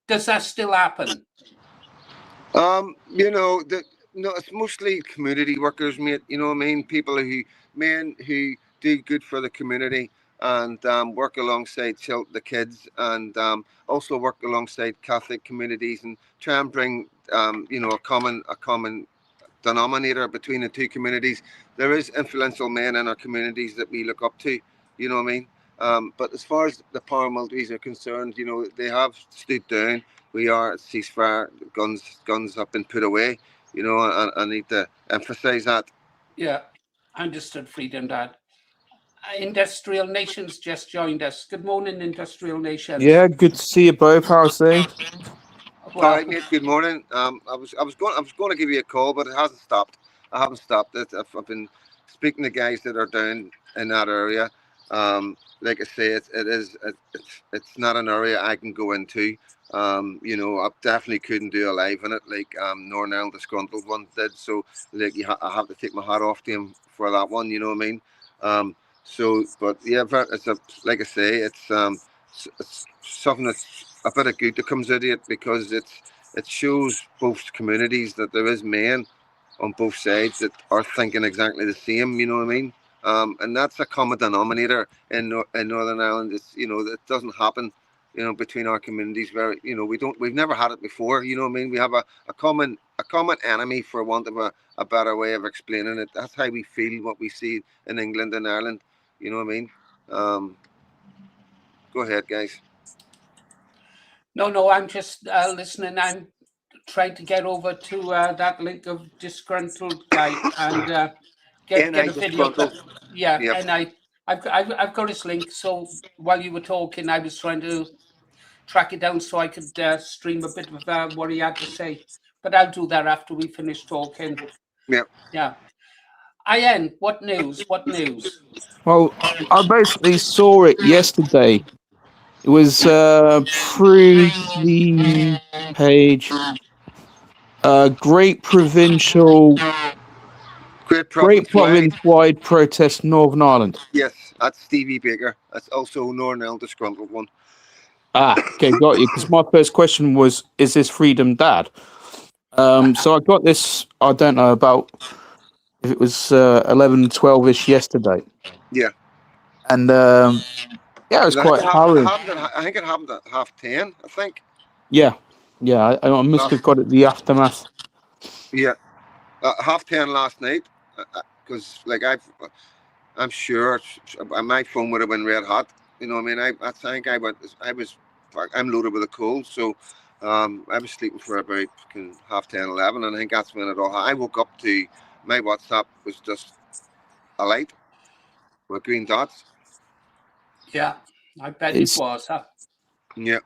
does that still happen? You know, no, it's mostly community workers, mate. You know what I mean? Men who do good for the community and work alongside the kids, and also work alongside Catholic communities and try and bring you know, a common denominator between the two communities. There is influential men in our communities that we look up to. You know what I mean? But as far as the paramilitaries are concerned, you know, they have stood down. We are at ceasefire. Guns have been put away. You know, I need to emphasise that. Yeah, understood, Freedom Dad. Industrial Nations just joined us. Good morning, Industrial Nations. Yeah, good to see you both. How's things? All right, mate. Good morning. I was going to give you a call, but it hasn't stopped. I haven't stopped it. I've been speaking to guys that are down in that area. Like I say, it's not an area I can go into. You know, I definitely couldn't do a live in it like Northern Ireland disgruntled one did. So like I have to take my hat off to him for that one. You know what I mean? So, but yeah, like I say, it's something that's a bit of good that comes out of it, because it shows both communities that there is men on both sides that are thinking exactly the same. You know what I mean? And that's a common denominator in Northern Ireland. It's, you know, that doesn't happen, you know, between our communities. Very, you know, we've never had it before. You know what I mean? We have a common enemy, for want of a better way of explaining it. That's how we feel what we see in England and Ireland. You know what I mean? Go ahead, guys. No, I'm just listening. I'm trying to get over to that link of disgruntled guy and get a video clip. Yeah, yep. And I've got his link. So while you were talking, I was trying to track it down so I could stream a bit of what he had to say. but I'll do that after we finish talking. Yeah. Yeah. Ian, what news? What news? Well, I basically saw it yesterday. It was through the page. Great Great province-wide. province-wide protest, Northern Ireland. Yes, that's Stevie Baker. That's also Northern Ireland disgruntled one. Ah, okay, got you. Because my first question was, is this Freedom Dad? So I got this, I don't know, about if it was 11, 12-ish yesterday. Yeah. And yeah, it was quite harrowing. I think it happened at 10:30, I think. Yeah, I must have got it the aftermath. Yeah. 10:30 last night. Because, like, I'm sure my phone would have been red hot. You know what I mean? I think I'm loaded with a cold, so I was sleeping for about 10:30, 11, and I think that's when it all happened. I woke up to my WhatsApp was just a light with green dots. Yeah, I bet it was. Huh? Yeah.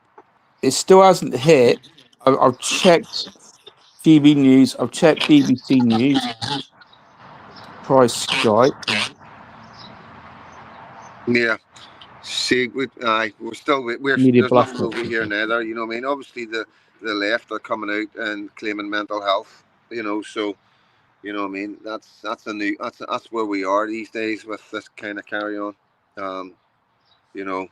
It still hasn't hit. I've checked GB News. I've checked BBC News. Try Skype. Yeah. See, we're still there's nothing over here neither. You know what I mean? Obviously, the left are coming out and claiming mental health. You know, so you know what I mean. That's where we are these days with this kind of carry on. You know,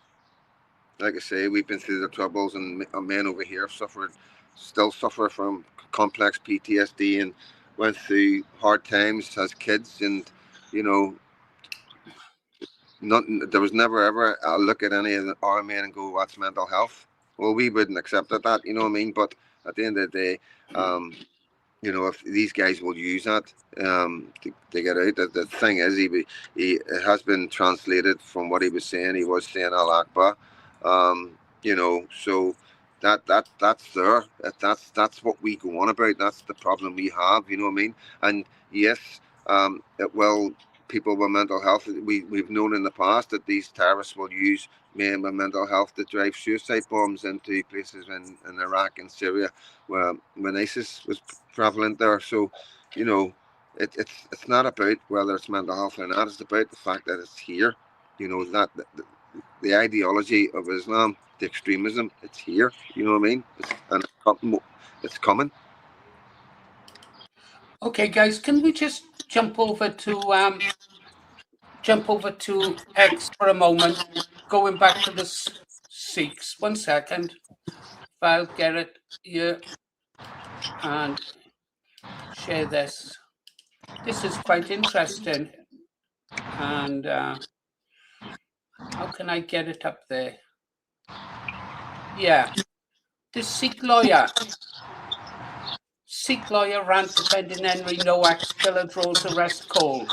like I say, we've been through the troubles, and men over here still suffer from complex PTSD, and went through hard times as kids, and you know. There was never ever a look at any of our men and go, "What's mental health?" Well, we wouldn't accept that, you know what I mean. But at the end of the day, you know, if these guys will use that to get out, the thing is, he it has been translated from what he was saying. He was saying Al Akbar, you know, so that's there. That's what we go on about. That's the problem we have, you know what I mean. And yes, it will. People with mental health, we've known in the past that these terrorists will use men with mental health to drive suicide bombs into places in Iraq and Syria when ISIS was prevalent there. So, you know, it's not about whether it's mental health or not. It's about the fact that it's here. You know, that the ideology of Islam, the extremism, it's here. You know what I mean? It's coming. Okay, guys, can we just jump over to X for a moment, going back to the Sikhs. 1 second. If I'll get it here and share this. This is quite interesting. And how can I get it up there? Yeah. The Sikh lawyer ran defending Henry Nowak's killer draws arrest call.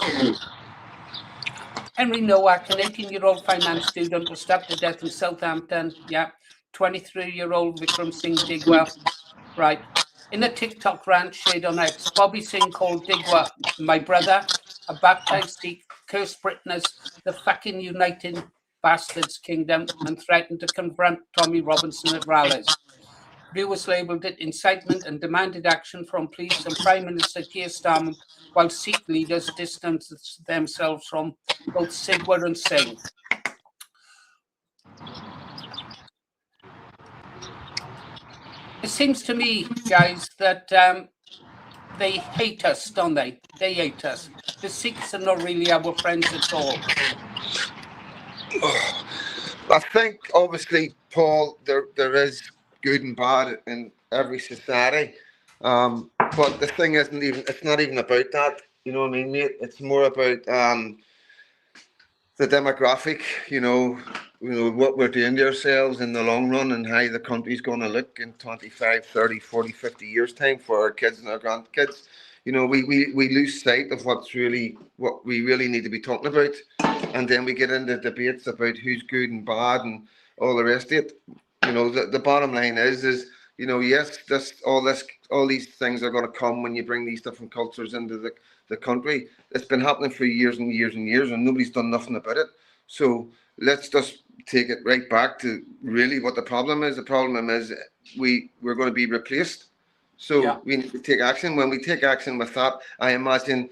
Henry Nowak, an 18-year-old finance student, was stabbed to death in Southampton. Yeah. 23-year-old Vikram Singh Digwa. Right. In a TikTok rant shared on X, Bobby Singh called Digwa my brother, a baptized Sikh, cursed Britain as the fucking United Bastards Kingdom, and threatened to confront Tommy Robinson at rallies. Viewers labelled it incitement and demanded action from police and Prime Minister Keir Starmer, while Sikh leaders distanced themselves from both Sigwar and Singh. It seems to me, guys, that they hate us, don't they? They hate us. The Sikhs are not really our friends at all. I think, obviously, Paul, there is good and bad in every society. But the thing it's not even about that. You know what I mean, mate? It's more about the demographic, you know, what we're doing to ourselves in the long run and how the country's going to look in 25, 30, 40, 50 years' time for our kids and our grandkids. You know, we lose sight of what we really need to be talking about. And then we get into debates about who's good and bad and all the rest of it. You know, the bottom line is, you know, yes, all these things are going to come when you bring these different cultures into the country. It's been happening for years and years and years, and nobody's done nothing about it. So let's just take it right back to really what the problem is. The problem is we're going to be replaced So Yeah. we need to take action. When we take action with that, I imagine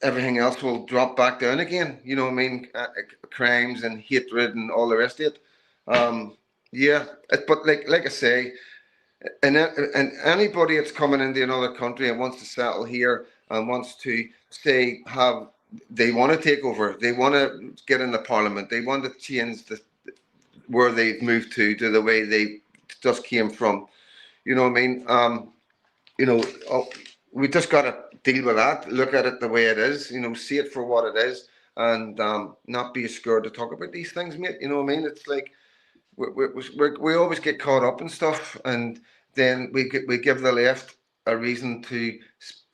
everything else will drop back down again. You know what I mean? Crimes and hatred and all the rest of it. Yeah, but like I say, and anybody that's coming into another country and wants to settle here and wants to say they want to take over, they want to get in the parliament, they want to change where they've moved to the way they just came from. You know what I mean? We just got to deal with that, look at it the way it is, see it for what it is, and not be scared to talk about these things, mate. You know what I mean? It's like we always get caught up in stuff, and then we give the left a reason to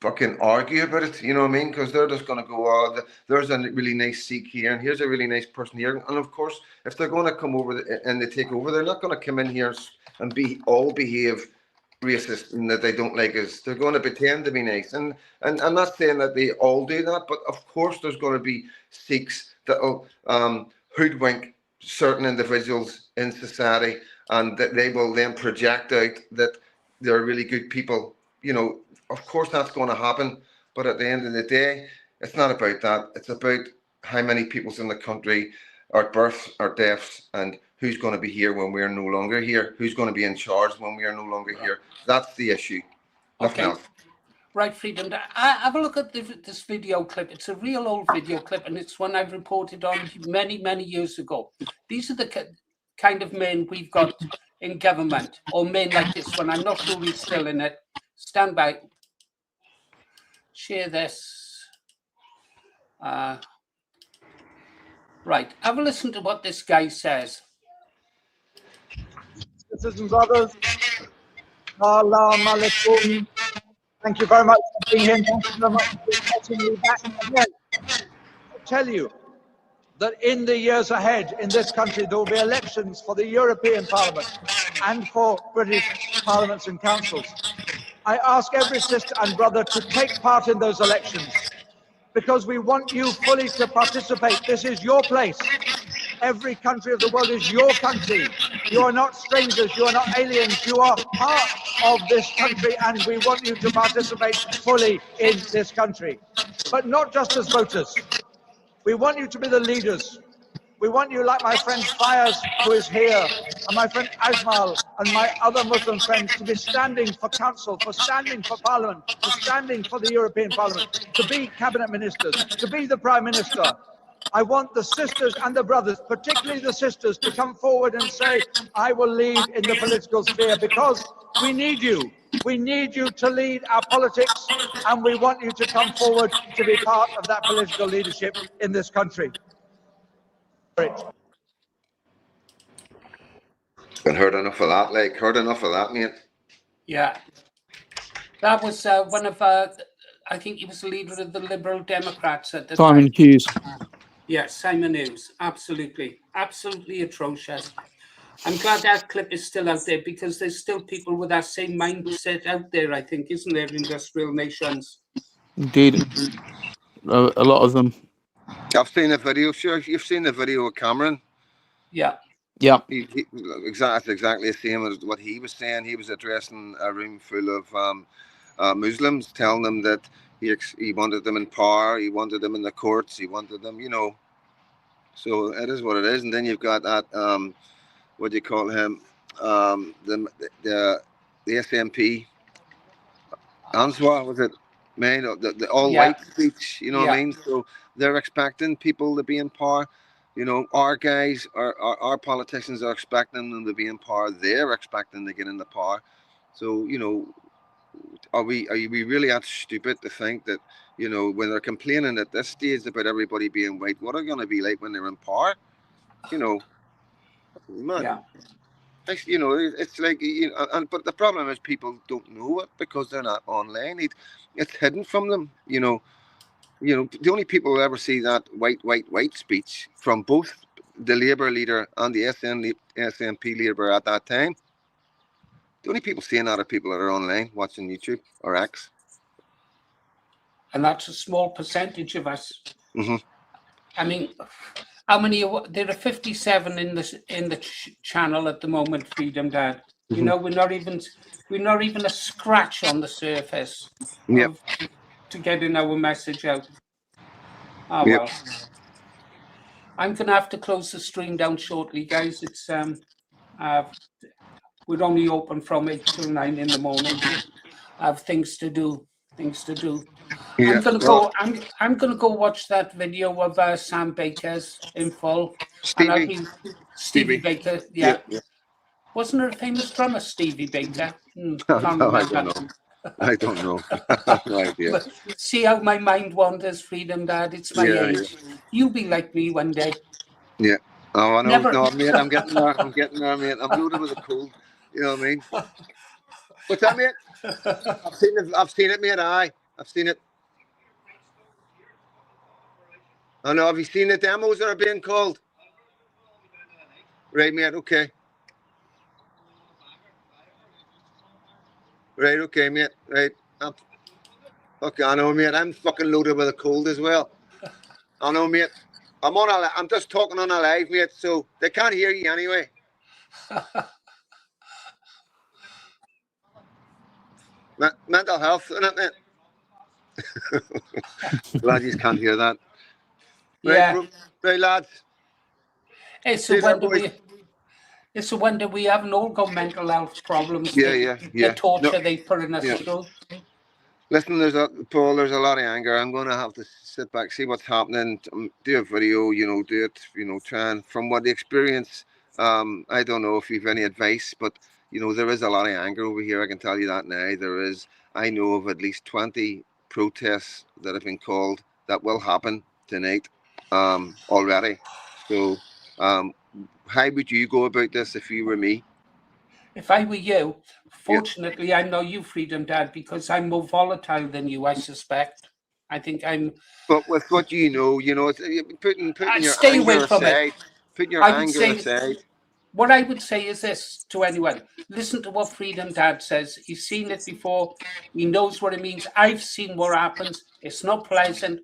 fucking argue about it. You know what I mean? Because they're just going to go, oh, there's a really nice Sikh here, and here's a really nice person here. And of course, if they're going to come over and they take over, they're not going to come in here and behave racist and that they don't like us. They're going to pretend to be nice, and I'm not saying that they all do that, but of course there's going to be Sikhs that'll hoodwink certain individuals in society, and that they will then project out that they're really good people. Of course that's going to happen, but at the end of the day, it's not about that. It's about how many people's in the country, our births, our deaths, and who's going to be here when we're no longer here, who's going to be in charge when we are no longer here. That's the issue. Nothing else. Right, Freedom. Have a look at this video clip. It's a real old video clip, and it's one I've reported on many, many years ago. These are the kind of men we've got in government, or men like this one. I'm not sure he's still in it. Stand by. Share this. Right, have a listen to what this guy says. Sisters and brothers, Assalamu alaikum. Thank you very much for being here. Thank you very much for getting me back again. I tell you that in the years ahead in this country, there will be elections for the European Parliament and for British parliaments and councils. I ask every sister and brother to take part in those elections because we want you fully to participate. This is your place. Every country of the world is your country. You are not strangers, you are not aliens, you are part of this country, and we want you to participate fully in this country. But not just as voters. We want you to be the leaders. We want you, like my friend Fayaz, who is here, and my friend Ajmal, and my other Muslim friends, to be standing for council, for standing for parliament, for standing for the European Parliament, to be cabinet ministers, to be the Prime Minister. I want the sisters and the brothers, particularly the sisters, to come forward and say, I will lead in the political sphere, because we need you. We need you to lead our politics, and we want you to come forward to be part of that political leadership in this country. Been heard enough of that, mate. Yeah. That was one of, I think he was the leader of the Liberal Democrats at the time. Simon Hughes. Yes, Simon Hughes. Absolutely. Absolutely atrocious. I'm glad that clip is still out there, because there's still people with that same mindset out there, I think, isn't there, industrial nations? Indeed. A lot of them. I've seen the video, sure. You've seen the video of Cameron. Yeah. Yeah. Exactly the same as what he was saying. He was addressing a room full of Muslims, telling them that he wanted them in power, he wanted them in the courts, he wanted them, So it is what it is. And then you've got that, what do you call him? The SNP, Answar, was it? Man, the all-white speech, what I mean? So they're expecting people to be in power. Our guys, our politicians are expecting them to be in power. They're expecting to get into power. So, are we really that stupid to think that, when they're complaining at this stage about everybody being white, what are they going to be like when they're in power? Man. Yeah. It's like, but the problem is people don't know it because they're not online. It's hidden from them, the only people who ever see that white speech from both the Labour leader and the SNP leader at that time, the only people seeing that are people that are online watching YouTube or X. And that's a small percentage of us. Mm-hmm. I mean, how many? There are 57 in the channel at the moment, Freedom Dad. You know, we're not even a scratch on the surface Yep. to getting our message out. Ah, Yep. well. I'm gonna have to close the stream down shortly, guys. It's we're only open from 8 till 9 in the morning. I have things to do. Yeah. I'm gonna Well, go. I'm gonna go watch that video of Sam Baker's in full. And I'll Stevie. be Stevie Baker. Yeah. Yeah. Wasn't there a famous drummer, Stevie Baker? Can't No, I remember. don't know. I don't know. No idea. But see how my mind wanders, Freedom Dad. It's my Yeah, age. You'll be like me one day. Yeah. Oh, I know. Never. No, mate, I'm getting there. Mate. I'm loaded with a cold. You know what I mean? What's that, mate? I've seen it, mate. I've seen it. I know. Have you seen the demos that are being called? Right, mate. Okay. Right. Okay, mate. Right. Okay. I know, mate. I'm fucking loaded with a cold as well. I know, mate. I'm just talking on a live, mate, so they can't hear you anyway. Mental health, isn't it, mate? Glad you can't hear that. Yeah. Right, lads. It's a wonder we haven't all got mental health problems. Yeah. The torture they're putting us through. Listen, Paul, there's a lot of anger. I'm going to have to sit back, see what's happening, do a video, do it, try and, from what the experience, I don't know if you've any advice, but, there is a lot of anger over here. I can tell you that now. There is, I know of at least 20 protests that have been called that will happen tonight already. So, how would you go about this if you were me? If I were you, fortunately, I'm not you, Freedom Dad, because I'm more volatile than you, I suspect. I think I'm. But with what putting your stay anger away from aside, it. putting your anger aside. What I would say is this to anyone: listen to what Freedom Dad says. He's seen it before. He knows what it means. I've seen what happens. It's not pleasant.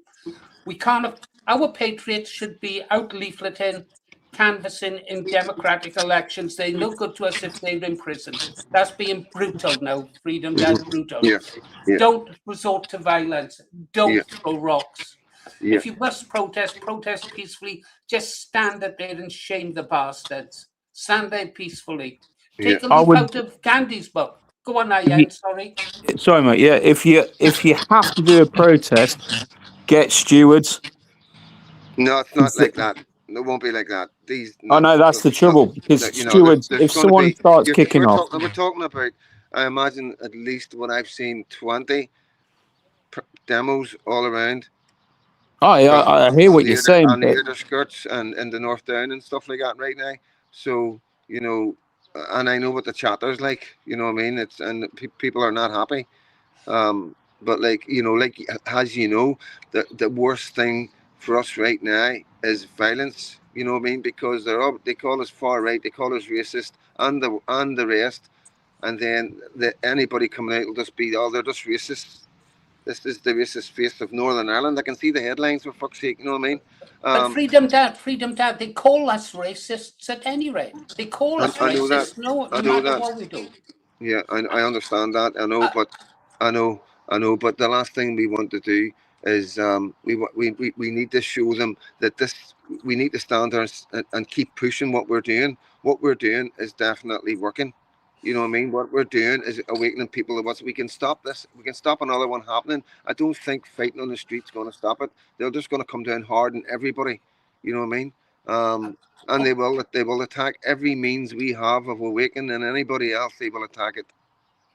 We can't. Our patriots should be out leafleting, canvassing in democratic elections. They're no good to us if they're in prison. That's being brutal now, Freedom Dad, brutal. Yeah. Don't resort to violence. Don't throw rocks. Yeah. If you must protest peacefully. Just stand there and shame the bastards. Stand there peacefully. Take a leaf out of Gandhi's book. Go on, Ian, sorry. Sorry, mate. Yeah, if you have to do a protest, get stewards. No, it's not like that. It won't be like that. I know that's the trouble, because stewards, if someone starts kicking off. We're talking about, I imagine, at least what I've seen, 20 demos all around. Oh, yeah, I hear what you're saying. On the skirts and in the North Down and stuff like that right now. So, and I know what the chatter's like, you know what I mean? People are not happy. But as the worst thing for us right now is violence, you know what I mean? Because they call us far right, they call us racist and the rest. And then anybody coming out will just be, they're just racist. This is the racist face of Northern Ireland. I can see the headlines, for fuck's sake, you know what I mean? But Freedom Dad, they call us racists at any rate. They call us racists, no matter what we do. Yeah, I understand that. I know, but I know. But the last thing we want to do is we need to show them that we need to stand there and keep pushing what we're doing. What we're doing is definitely working. You know what I mean? What we're doing is awakening people to what we can stop this. We can stop another one happening. I don't think fighting on the street's going to stop it. They're just going to come down hard on everybody. You know what I mean? And they will attack every means we have of awakening, and anybody else they will attack it.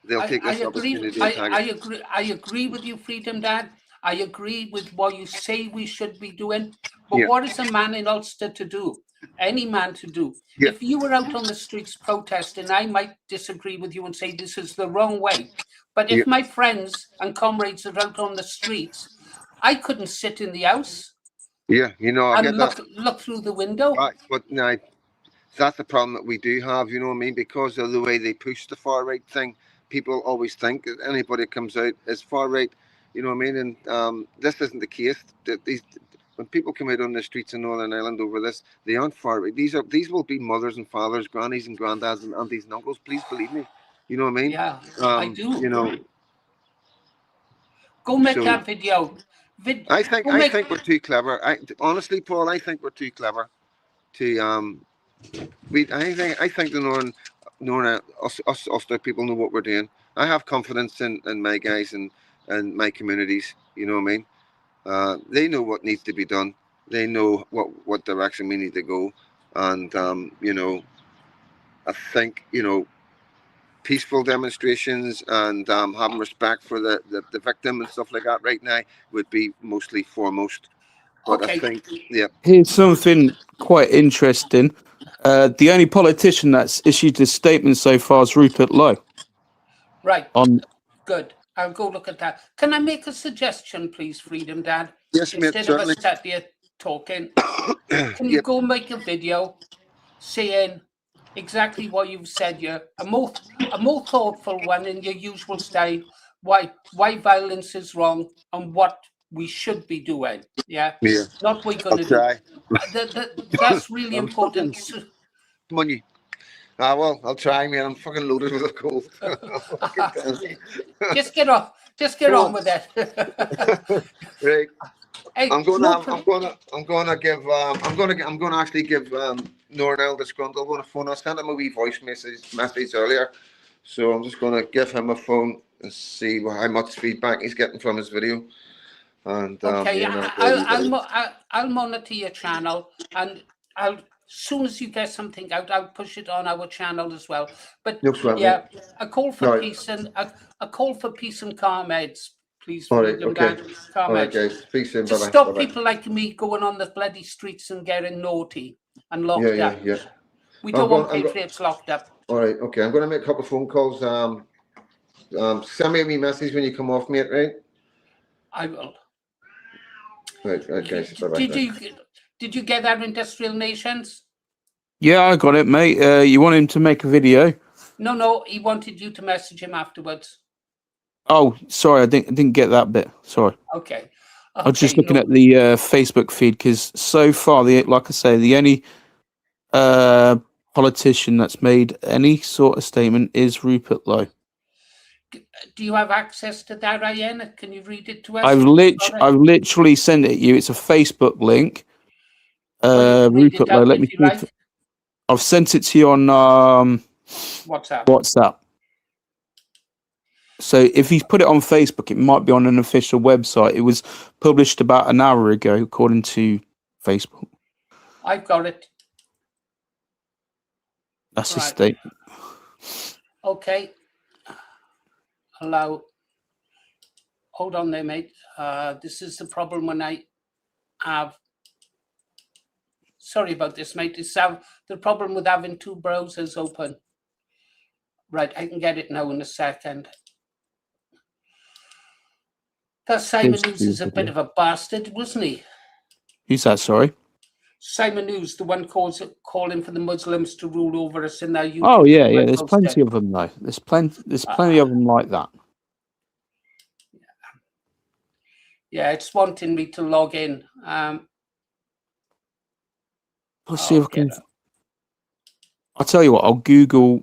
They'll take this opportunity to attack it. I agree with you, Freedom Dad. I agree with what you say we should be doing. But what is a man in Ulster to do? Any man to do? Yeah. If you were out on the streets protesting, I might disagree with you and say this is the wrong way. But if my friends and comrades are out on the streets, I couldn't sit in the house. Yeah, I and look through the window. Right, but no, that's the problem that we do have. You know what I mean? Because of the way they push the far right thing, people always think that anybody comes out is far right. You know what I mean? And this isn't the case. when people come out on the streets in Northern Ireland over this, they aren't far away. These will be mothers and fathers, grannies and granddads and aunties and uncles. Please believe me. You know what I mean? Yeah, I do. You know. Go make that video. I think we're too clever. Honestly, Paul, I think we're too clever to I think the Northern us Ulster people know what we're doing. I have confidence in my guys and my communities. You know what I mean? They know what needs to be done. They know what direction we need to go, and you know, I think, you know, peaceful demonstrations and having respect for the victim and stuff like that right now would be mostly foremost. But okay. I think, yeah. Here's something quite interesting. The only politician that's issued a statement so far is Rupert Lowe. Right. Good. I'll go look at that. Can I make a suggestion, please, Freedom Dad? Yes, mate, instead of us sat here talking, can you go make a video saying exactly what you've said here, a more thoughtful one in your usual style, why violence is wrong and what we should be doing. Yeah. Not what we're going to do. That's really important. Money. Well, I'll try, man. I'm fucking loaded with a cold. Just get on with it. Right. Hey, I'm gonna actually give Nornell Disgruntled. I'm gonna phone. I sent him a wee voice message earlier, so I'm just gonna give him a phone and see how much feedback he's getting from his video. And okay, I'll monitor your channel, and as soon as you get something out, I'll push it on our channel as well. But yeah, a call for peace and a call for peace and calm heads, please. All right, okay. Calm all right, guys. Peace soon. To stop people like me going on the bloody streets and getting naughty and locked up. Yeah. We don't want patriots locked up. All right, okay. I'm going to make a couple of phone calls. Send me a wee message when you come off, mate. Right? I will. Right, guys. Bye-bye. Did you get that Industrial Nations? Yeah, I got it, mate. You want him to make a video? No, he wanted you to message him afterwards. Oh, sorry, I didn't get that bit. Sorry. Okay. I was just looking at the Facebook feed because so far, like I say, the only politician that's made any sort of statement is Rupert Lowe. Do you have access to that, Ian? Can you read it to us? I've literally sent it you. It's a Facebook link. Rupert Lowe. Let me see. Like. I've sent it to you on WhatsApp. So if he's put it on Facebook, it might be on an official website. It was published about an hour ago, according to Facebook. I've got it. That's his statement. Okay. Allow. Hold on there, mate. This is the problem when I have. Sorry about this, mate. It's the problem with having two browsers open. Right, I can get it now in a second. That Simon News is a bit of a bastard, wasn't he? Who's that, sorry? Simon News, the one calling for the Muslims to rule over us in their YouTube. Oh, yeah. There's plenty of them, though. There's plenty of them like that. Yeah, it's wanting me to log in. Let's see if I can. I'll tell you what, I'll Google.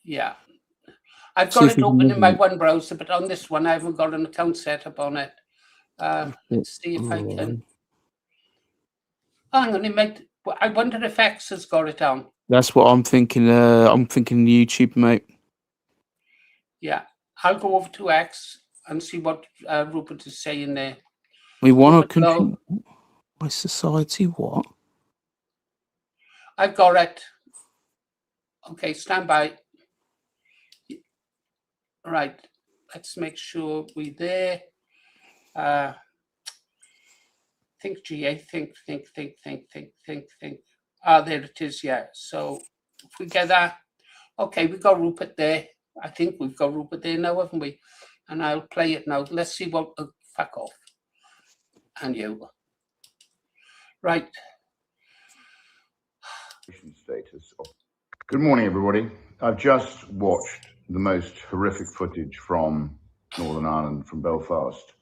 Yeah. I've got it open in my one browser, but on this one, I haven't got an account set up on it. Let's see if I can. Hang on, I wonder if X has got it on. That's what I'm thinking. I'm thinking YouTube, mate. Yeah, I'll go over to X and see what Rupert is saying there. We want to control my society. What? I've got it. Okay, stand by. Right, let's make sure we're there. Think, GA, think. There it is, yeah. So if we get that, okay, we got Rupert there. I think we've got Rupert there now, haven't we? And I'll play it now. Let's see what, fuck off. And you. Right. Good morning, everybody. I've just watched the most horrific footage from Northern Ireland, from Belfast,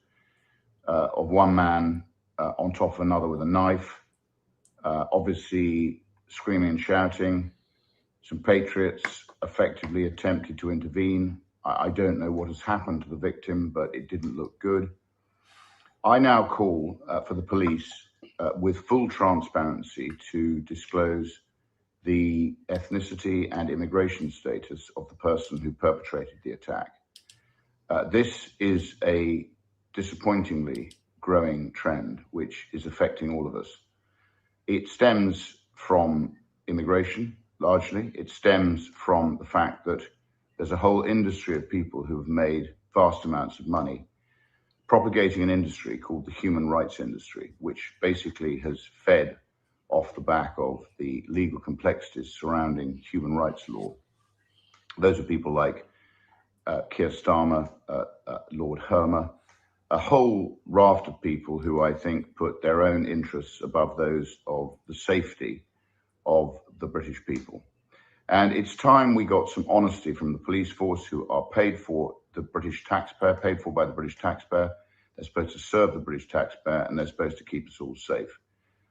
of one man on top of another with a knife, obviously screaming and shouting. Some patriots effectively attempted to intervene. I don't know what has happened to the victim, but it didn't look good. I now call for the police with full transparency to disclose the ethnicity and immigration status of the person who perpetrated the attack. This is a disappointingly growing trend which is affecting all of us. It stems from immigration, largely. It stems from the fact that there's a whole industry of people who have made vast amounts of money propagating an industry called the human rights industry, which basically has fed off the back of the legal complexities surrounding human rights law. Those are people like Keir Starmer, Lord Hermer, a whole raft of people who I think put their own interests above those of the safety of the British people. And it's time we got some honesty from the police force, who are paid for the British taxpayer, paid for by the British taxpayer. They're supposed to serve the British taxpayer, and they're supposed to keep us all safe.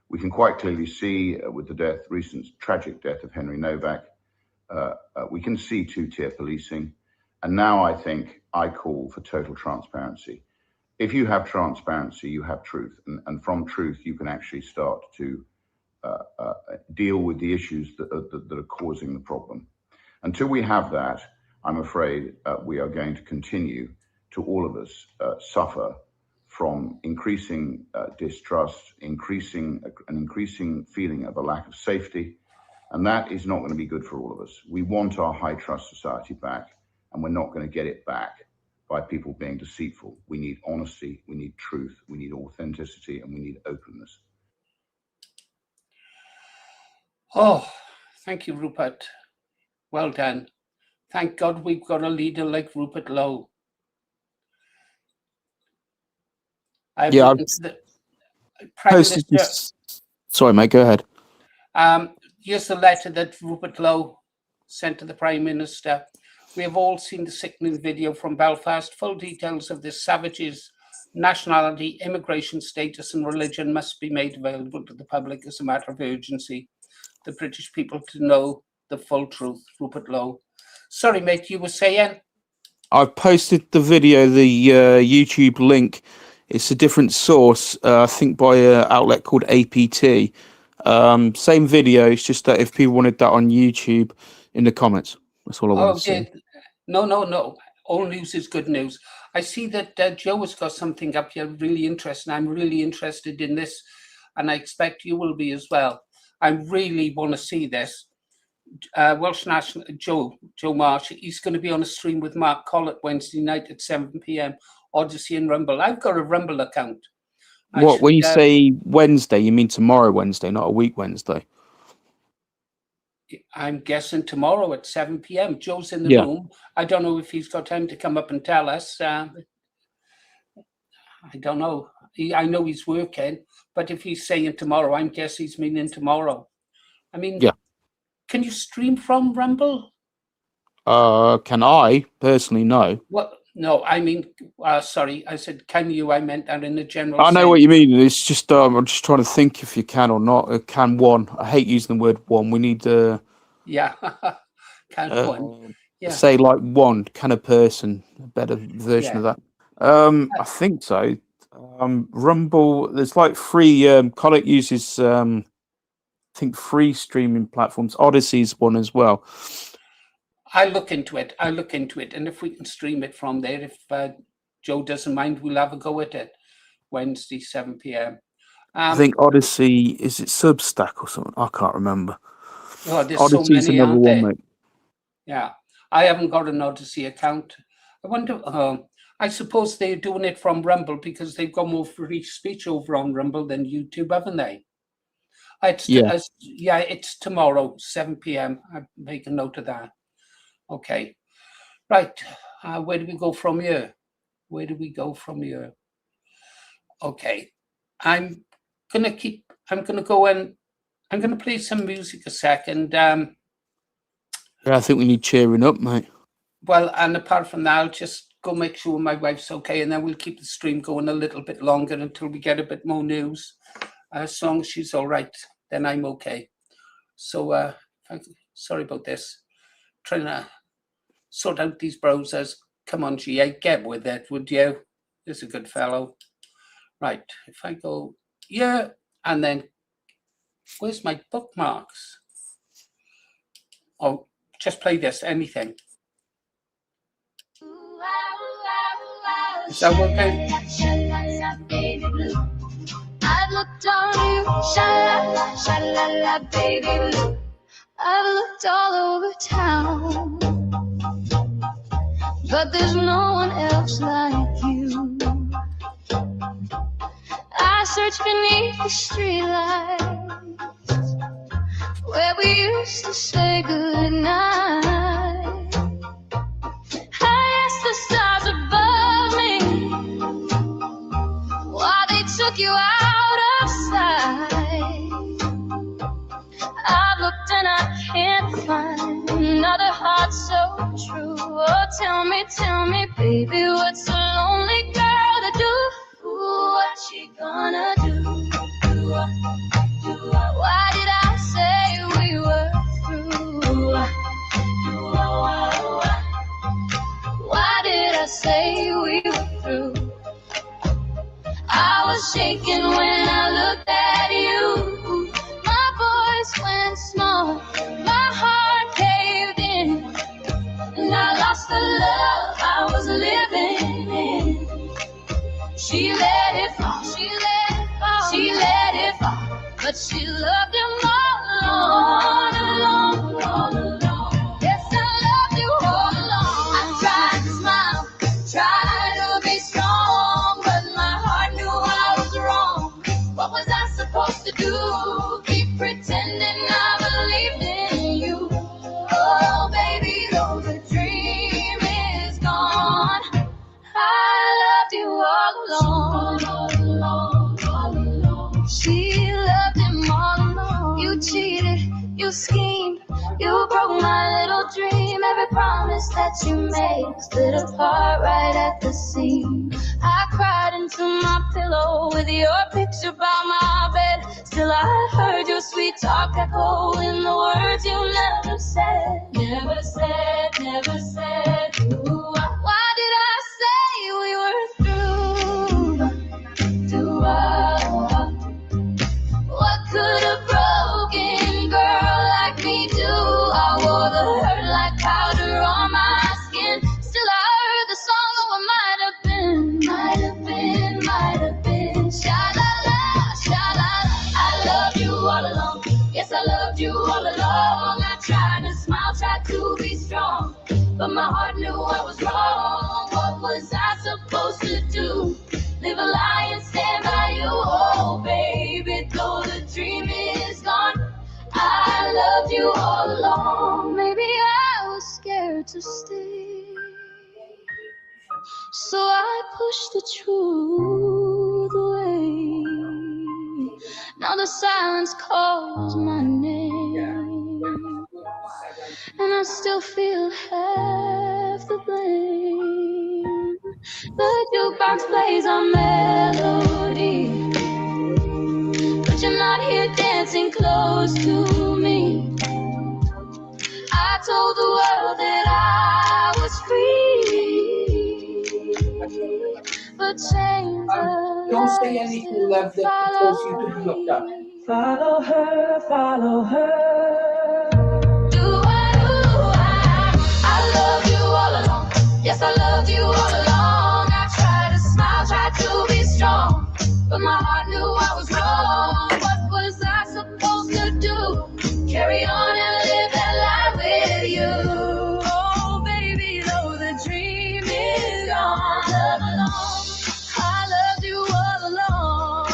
We can quite clearly see with the recent tragic death of Henry Novak, we can see two-tier policing. And now I think I call for total transparency. If you have transparency, you have truth. And from truth, you can actually start to deal with the issues that are causing the problem. Until we have that, I'm afraid we are going to continue to, all of us, suffer from increasing distrust, an increasing feeling of a lack of safety. And that is not going to be good for all of us. We want our high trust society back, and we're not going to get it back by people being deceitful. We need honesty, we need truth, we need authenticity, and we need openness. Oh, thank you, Rupert. Well done. Thank God we've got a leader like Rupert Lowe. Yeah, sorry, mate, go ahead. Here's the letter that Rupert Lowe sent to the Prime Minister. We have all seen the sickening video from Belfast. Full details of this savage's nationality, immigration status, and religion must be made available to the public as a matter of urgency. The British people to know the full truth. Rupert Lowe. Sorry, mate, you were saying? I've posted the video, the YouTube link. It's a different source, I think by an outlet called APT. Same video, it's just that if people wanted that on YouTube, in the comments. That's all I want to say. No. All news is good news. I see that Joe has got something up here really interesting. I'm really interested in this, and I expect you will be as well. I really want to see this. Welsh National Joe Marsh, he's going to be on a stream with Mark Collett Wednesday night at 7 p.m. Odyssey and Rumble. I've got a Rumble account. When you say Wednesday, you mean tomorrow Wednesday, not a week Wednesday? I'm guessing tomorrow at 7 p.m. Joe's in the room. I don't know if he's got time to come up and tell us. I don't know. I know he's working, but if he's saying tomorrow, I'm guessing he's meaning tomorrow. I mean, can you stream from Rumble? Can I personally? No. Well, no. I mean, sorry. I said, can you? I meant that in a general. I know what you mean. It's just I'm just trying to think if you can or not. Can one? I hate using the word one. We need can one. Yeah. Say like one. Can a person? A better version of that. I think so. Rumble. There's like free. Collett uses. I think free streaming platforms. Odyssey's one as well. I'll look into it. And if we can stream it from there, if Joe doesn't mind, we'll have a go at it. Wednesday, 7 p.m. I think Odyssey, is it Substack or something? I can't remember. Oh, there's Odyssey's so many another out one, there. mate. Yeah, I haven't got an Odyssey account. I wonder. I suppose they're doing it from Rumble because they've got more free speech over on Rumble than YouTube, haven't they? It's tomorrow, 7 p.m. I make a note of that. Okay, right. Where do we go from here? Okay, I'm gonna play some music a second. I think we need cheering up, mate. Well, and apart from that, I'll just go make sure my wife's okay, and then we'll keep the stream going a little bit longer until we get a bit more news. As long as she's all right, then I'm okay. So sorry about this. Trying to sort out these browsers. Come on, GA, get with it, would you? There's a good fellow. Right, if I go here, and then where's my bookmarks? Oh, just play this, anything. Is that okay? I've looked on you, sha-la-la, sha-la-la, baby blue. I've looked all over town, but there's no one else like you. I searched beneath the streetlights where we used to say goodnight. I asked the stars above me why they took you out of sight. I've looked and I can't find another heart so true. Oh, tell me, baby, what's a lonely girl to do? What's she gonna do? Why did I say we were through? Why did I say we were through? I was shaking when I looked at you. My voice went small, my heart caved in, and I lost the love I was living in. She let it fall, she let it fall, she let it fall, but she loved him all alone, all alone. Yes, I loved you all along. I tried to smile, tried to be strong, but my heart knew I was wrong. What was I supposed to do? Keep pretending I believed in you. Oh, baby, though the dream is gone, I loved you all along. She loved him all along. You cheated, you schemed, you broke my little dream. Every promise that you made split apart right at the seam. I cried into my pillow with your picture by my bed. Still I heard your sweet talk echo in the words you never said. Never said, never said. Ooh, why did I say we were through? What could a broken girl like me do? I wore the hurt like powder on my skin. Still I heard the song of what might have been. Might have been, might have been. Sha-la-la, sha-la-la. I loved you all along. Yes, I loved you all along. I tried to smile, tried to be strong, but my heart knew I was wrong. What was I supposed to do? Live a lie and stand by you, oh baby, though the dream is gone, I loved you all along. Maybe I was scared to stay, so I pushed the truth away. Now the silence calls my name, and I still feel half the blame. The jukebox plays a melody, but you're not here dancing close to me. I told the world that I was free, but change Don't say anything, love, that cause you to be looked up. Follow her, follow her. I love you all along. Yes, I love you all along. I tried to smile, tried to be strong, but my heart knew I was wrong. What was I supposed to do? Carry on and live that life with you. Oh, baby, though the dream is gone, love alone. I loved you all along. I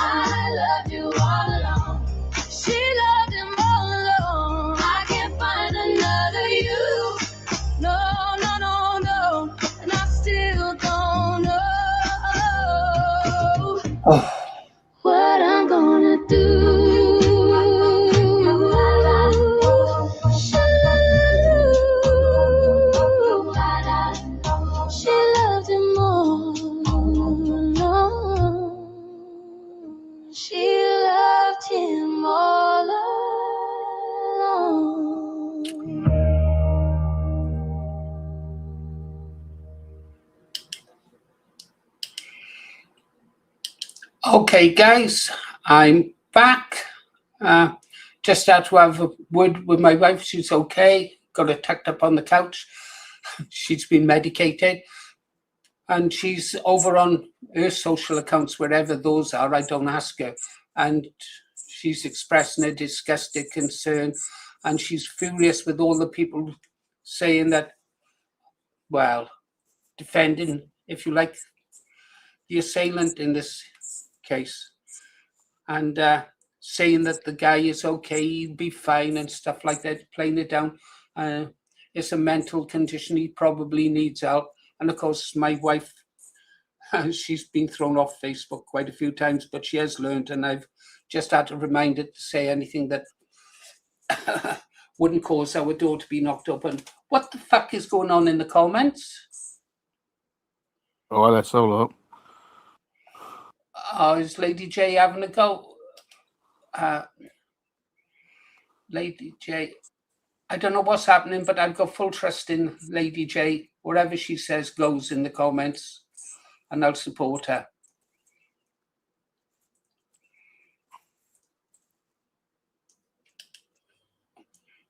loved you all along. She loved him all along. Okay, guys, I'm back. Just had to have a word with my wife. She's okay. Got her tucked up on the couch. She's been medicated. And she's over on her social accounts, wherever those are. I don't ask her. And she's expressing her disgust, her concern. And she's furious with all the people saying that, well, defending, if you like, the assailant in this case. And saying that the guy is okay, he'll be fine and stuff like that, playing it down. It's a mental condition, he probably needs help. And of course, my wife, she's been thrown off Facebook quite a few times, but she has learned, and I've just had to remind her to say anything that wouldn't cause our door to be knocked open. What the fuck is going on in the comments? Oh, let's have a look. Is Lady J having a go? Lady J, I don't know what's happening, but I've got full trust in Lady J. Whatever she says goes in the comments, and I'll support her.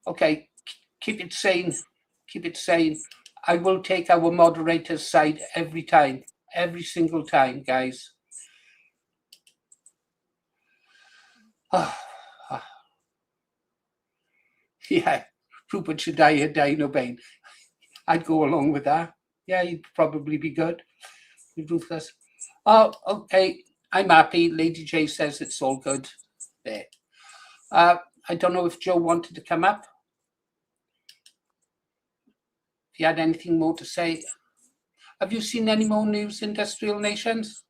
Okay, keep it sane. Keep it sane. I will take our moderator's side every time, every single time, guys. Yeah, Rupert should die no pain. I'd go along with that. Yeah, he'd probably be good. Ruthless. Oh, okay. I'm happy. Lady J says it's all good. There. I don't know if Joe wanted to come up. If you had anything more to say. Have you seen any more news, Industrial Nations?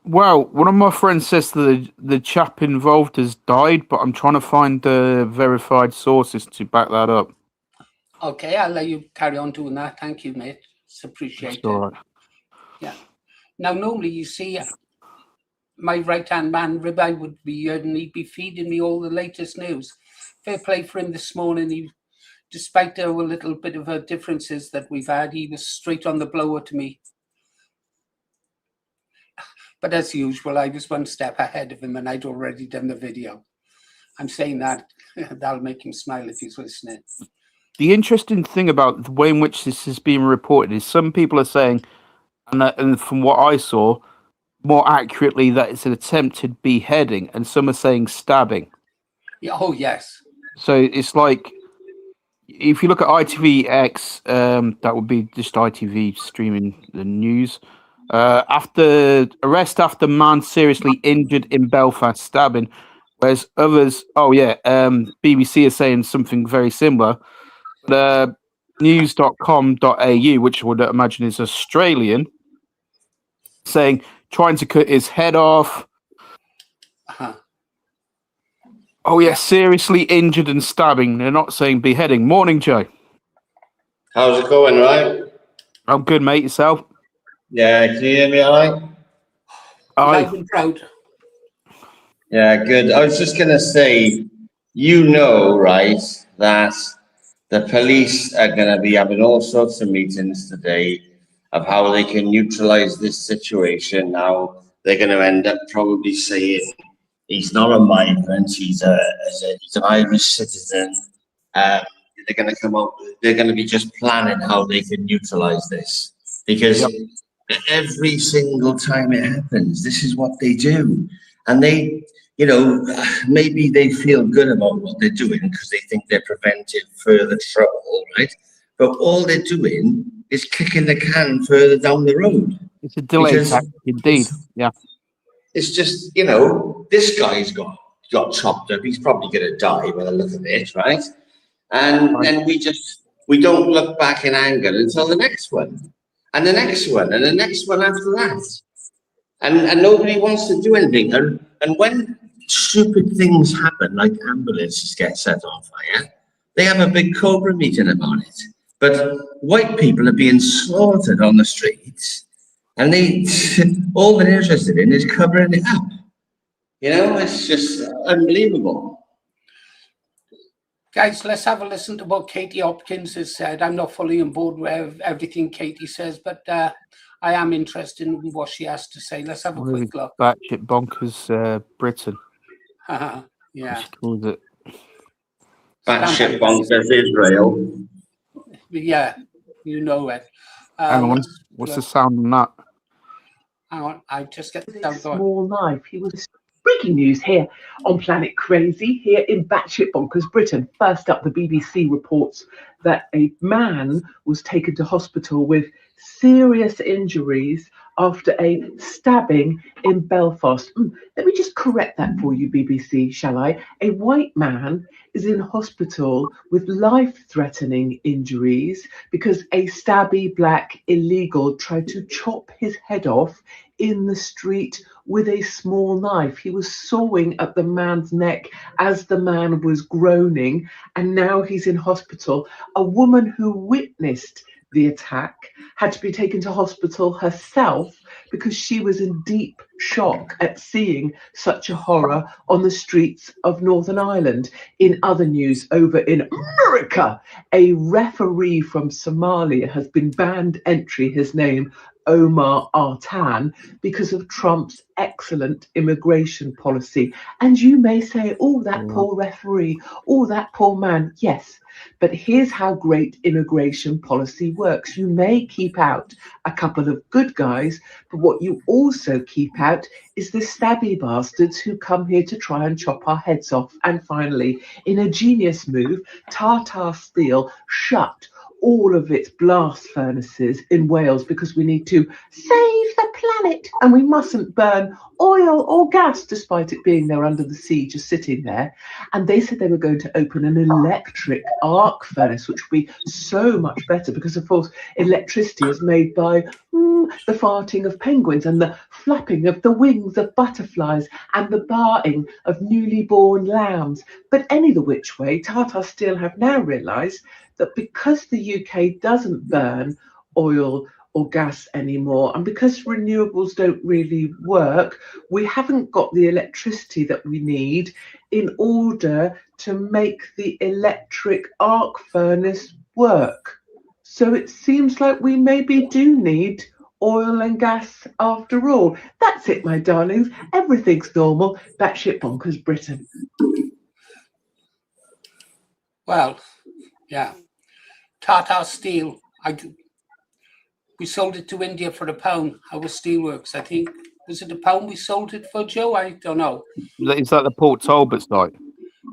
Well, one of my friends says the chap involved has died, but I'm trying to find the verified sources to back that up. Okay, I'll let you carry on doing that. Thank you, mate. It's appreciated. All right. Yeah. Now, normally you see my right-hand man, Ribeye, would be here and he'd be feeding me all the latest news. Fair play for him this morning. Despite our little bit of differences that we've had, he was straight on the blower to me. But as usual, I was one step ahead of him and I'd already done the video. I'm saying that, that'll make him smile if he's listening. The interesting thing about the way in which this is being reported is some people are saying, and from what I saw, more accurately, that it's an attempted beheading, and some are saying stabbing. Yeah, oh, yes. So it's like, if you look at ITVX, that would be just ITV streaming the news. After arrest after man seriously injured in Belfast stabbing, whereas others, BBC is saying something very similar. News.com.au, which I would imagine is Australian, saying trying to cut his head off. Uh-huh. Oh yeah, seriously injured and stabbing. They're not saying beheading. Morning, Joe. How's it going, right? I'm good, mate. Yourself? Yeah, can you hear me all right? Loud and proud. Yeah, good. I was just going to say, you know, right, that the police are going to be having all sorts of meetings today of how they can neutralize this situation. Now, they're going to end up probably saying he's not a migrant, he's an Irish citizen. They're going to come up, they're going to be just planning how they can neutralize this. Because every single time it happens, this is what they do. And they, you know, maybe they feel good about what they're doing because they think they're preventing further trouble, right? But all they're doing is kicking the can further down the road. It's a delay tactic, indeed. Yeah. It's just, you know, this guy's got chopped up. He's probably going to die by the look of it, right? And then we don't look back in anger until the next one. And the next one, and the next one after that. And nobody wants to do anything. And when stupid things happen, like ambulances get set on fire, they have a big Cobra meeting about it. But white people are being slaughtered on the streets, and they all they're interested in is covering it up. You know, it's just unbelievable. Guys, let's have a listen to what Katie Hopkins has said. I'm not fully on board with everything Katie says, but I am interested in what she has to say. Let's have a quick look. Batshit bonkers Britain. Yeah. She calls it. Batshit bonkers Israel. Yeah, you know it. Hang on, what's the sound on that? Hang on, I just get the small knife. He was breaking news here on Planet Crazy, here in Batshit Bonkers Britain. First up, the BBC reports that a man was taken to hospital with serious injuries after a stabbing in Belfast. Let me just correct that for you, BBC, shall I? A white man is in hospital with life-threatening injuries because a stabby black illegal tried to chop his head off in the street with a small knife. He was sawing at the man's neck as the man was groaning, and now he's in hospital. A woman who witnessed the attack had to be taken to hospital herself because she was in deep shock at seeing such a horror on the streets of Northern Ireland. In other news, over in America, a referee from Somalia has been banned entry, his name Omar Artan, because of Trump's excellent immigration policy. And you may say, oh, that poor referee, oh, that poor man. Yes, but here's how great immigration policy works. You may keep out a couple of good guys, but what you also keep out is the stabby bastards who come here to try and chop our heads off. And finally, in a genius move, Tata Steel shut all of its blast furnaces in Wales because we need to save the planet and we mustn't burn oil or gas despite it being there under the sea just sitting there. And they said they were going to open an electric arc furnace, which would be so much better because, of course, electricity is made by the farting of penguins and the flapping of the wings of butterflies and the baaing of newly born lambs. But any the which way, Tata Steel have now realised that because the UK doesn't burn oil or gas anymore, and because renewables don't really work, we haven't got the electricity that we need in order to make the electric arc furnace work. So it seems like we maybe do need oil and gas after all. That's it, my darlings. Everything's normal. Batshit bonkers Britain. Well, yeah. Tata Steel. We sold it to India for £1. How was Steelworks? I think, was it £1 we sold it for, Joe? I don't know. Is that the Port Talbot site?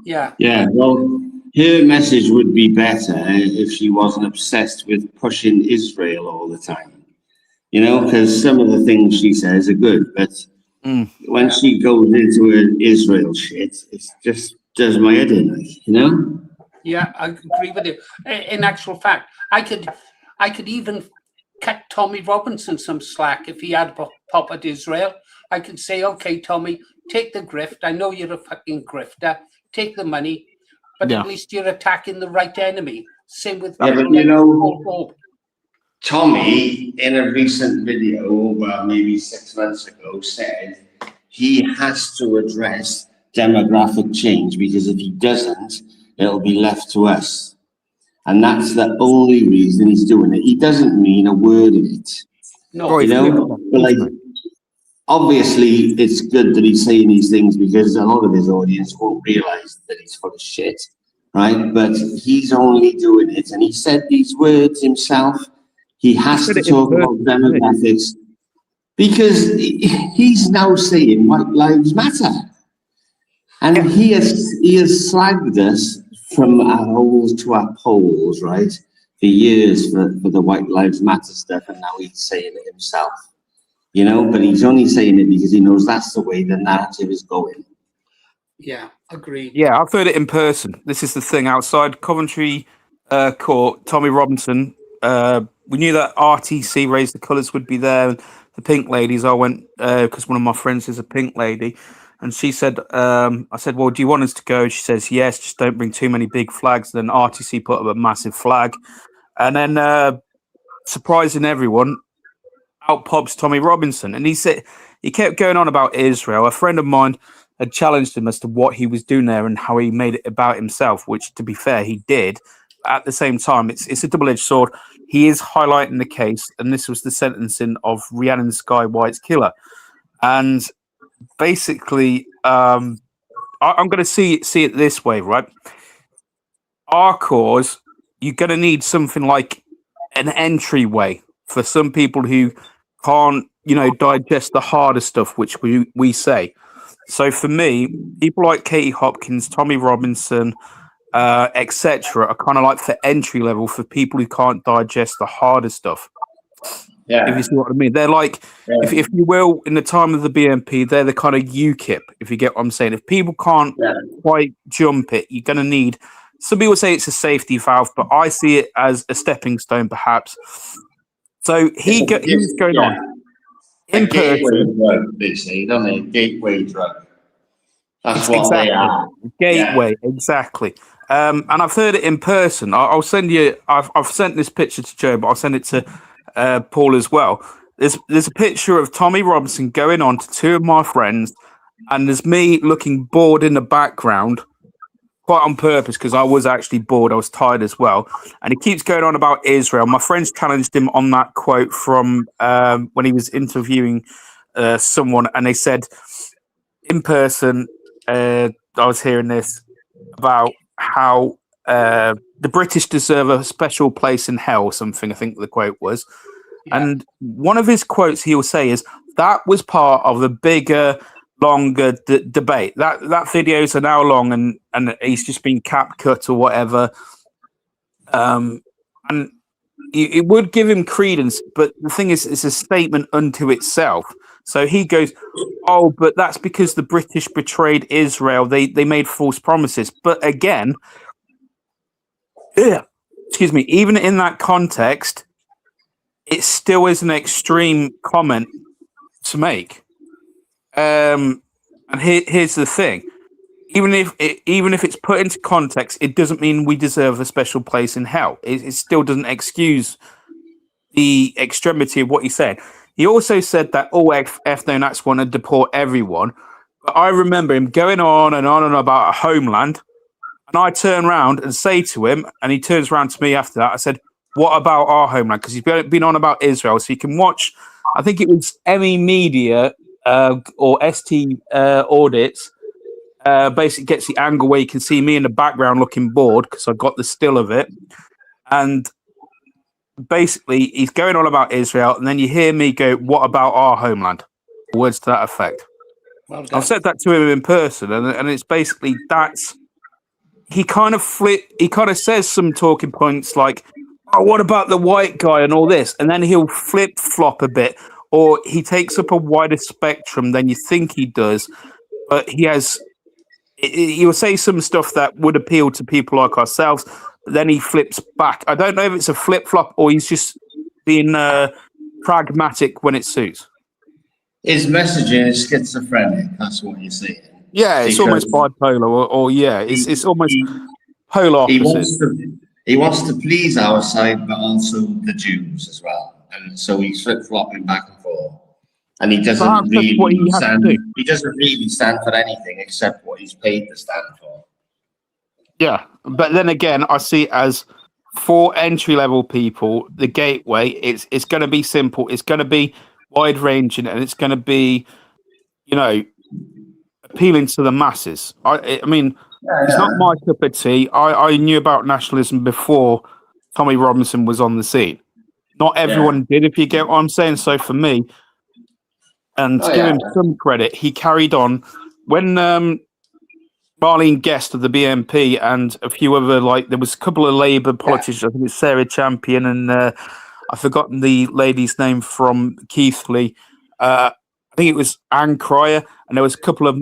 Yeah. Yeah, well, her message would be better if she wasn't obsessed with pushing Israel all the time. You know, because some of the things she says are good, but when she goes into an Israel shit, it just does my head in, you know? Yeah, I agree with you. In actual fact, I could even cut Tommy Robinson some slack if he had pop at Israel. I could say, okay, Tommy, take the grift. I know you're a fucking grifter. Take the money, but at least you're attacking the right enemy. Same with but you know, Tommy, in a recent video, well, maybe 6 months ago, said he has to address demographic change because if he doesn't, it'll be left to us. And that's the only reason he's doing it. He doesn't mean a word of it. No, you know, but like, obviously it's good that he's saying these things because a lot of his audience won't realize that he's full of shit, right? But he's only doing it, and he said these words himself. He has to talk about demographics because he's now saying white lives matter, and he has slagged us from our holes to our poles, right, for years for the white lives matter stuff, and now he's saying it himself, you know, but he's only saying it because he knows that's the way the narrative is going. Yeah, agreed. Yeah, I've heard it in person. This is the thing. Outside Coventry Court, Tommy Robinson, we knew that RTC Raise the Colours would be there. The Pink Ladies, I went because one of my friends is a Pink Lady. And she said, I said, well, do you want us to go? She says, yes, just don't bring too many big flags. Then RTC put up a massive flag. And then, surprising everyone, out pops Tommy Robinson. And he kept going on about Israel. A friend of mine had challenged him as to what he was doing there and how he made it about himself, which, to be fair, he did. At the same time, it's a double-edged sword. He is highlighting the case, and this was the sentencing of Rhiannon Sky White's killer. And basically, I'm going to see it this way, right? Our cause, you're going to need something like an entryway for some people who can't, digest the harder stuff, which we say. So for me, people like Katie Hopkins, Tommy Robinson, etc., are kind of like for entry level for people who can't digest the harder stuff. Yeah. If you see what I mean, they're like, if you will, in the time of the BNP, they're the kind of UKIP. If you get what I'm saying, if people can't quite jump it, you're going to need. Some people say it's a safety valve, but I see it as a stepping stone, perhaps. So he was going on in gateway person. drug, they say, don't they? Gateway drug. That's what Exactly. they are. Gateway, exactly. And I've heard it in person. I'll send you. I've sent this picture to Joe, but I'll send it to Paul as well. There's a picture of Tommy Robinson going on to two of my friends, and there's me looking bored in the background, quite on purpose because I was actually bored. I was tired as well, and he keeps going on about Israel. My friends challenged him on that quote from when he was interviewing someone, and they said in person. I was hearing this about how the British deserve a special place in hell or something, I think the quote was. Yeah. And one of his quotes he will say is, that was part of the bigger, longer debate. That video is an hour long and he's just been cut or whatever. And it would give him credence, but the thing is, it's a statement unto itself. So he goes, oh, but that's because the British betrayed Israel. They made false promises. But again, excuse me, even in that context, it still is an extreme comment to make. And here's the thing. Even if it's put into context, it doesn't mean we deserve a special place in hell. It still doesn't excuse the extremity of what he said. He also said that all ethno-nats want to deport everyone. But I remember him going on and on about a homeland. And I turn around and say to him, and he turns around to me after that, I said, what about our homeland? Because he's been on about Israel. So you can watch, I think it was Emmy Media or ST Audits, basically gets the angle where you can see me in the background looking bored because I got the still of it. And basically, he's going on about Israel, and then you hear me go, what about our homeland? Words to that effect. Well, I've said that to him in person, and it's basically he kind of says some talking points like, oh, what about the white guy and all this? And then he'll flip-flop a bit, or he takes up a wider spectrum than you think he does, but he'll say some stuff that would appeal to people like ourselves, but then he flips back. I don't know if it's a flip-flop or he's just being pragmatic when it suits. His messaging is schizophrenic, that's what you're saying. Yeah, it's almost bipolar, or it's almost polar opposite. He wants to please our side, but also the Jews as well. And so he's flip-flopping back and forth. And he doesn't really stand for anything except what he's paid to stand for. Yeah, but then again, I see it as for entry-level people, the gateway, it's going to be simple. It's going to be wide-ranging, and it's going to be, appealing to the masses. I mean, it's not my cup of tea. I knew about nationalism before Tommy Robinson was on the scene. Not everyone did, if you get what I'm saying. So for me, and to give him some credit, he carried on when Marlene Guest of the BNP and a few other, there was a couple of Labour politicians. I think it's Sarah Champion and I've forgotten the lady's name from Keighley. I think it was Anne Cryer, and there was a couple of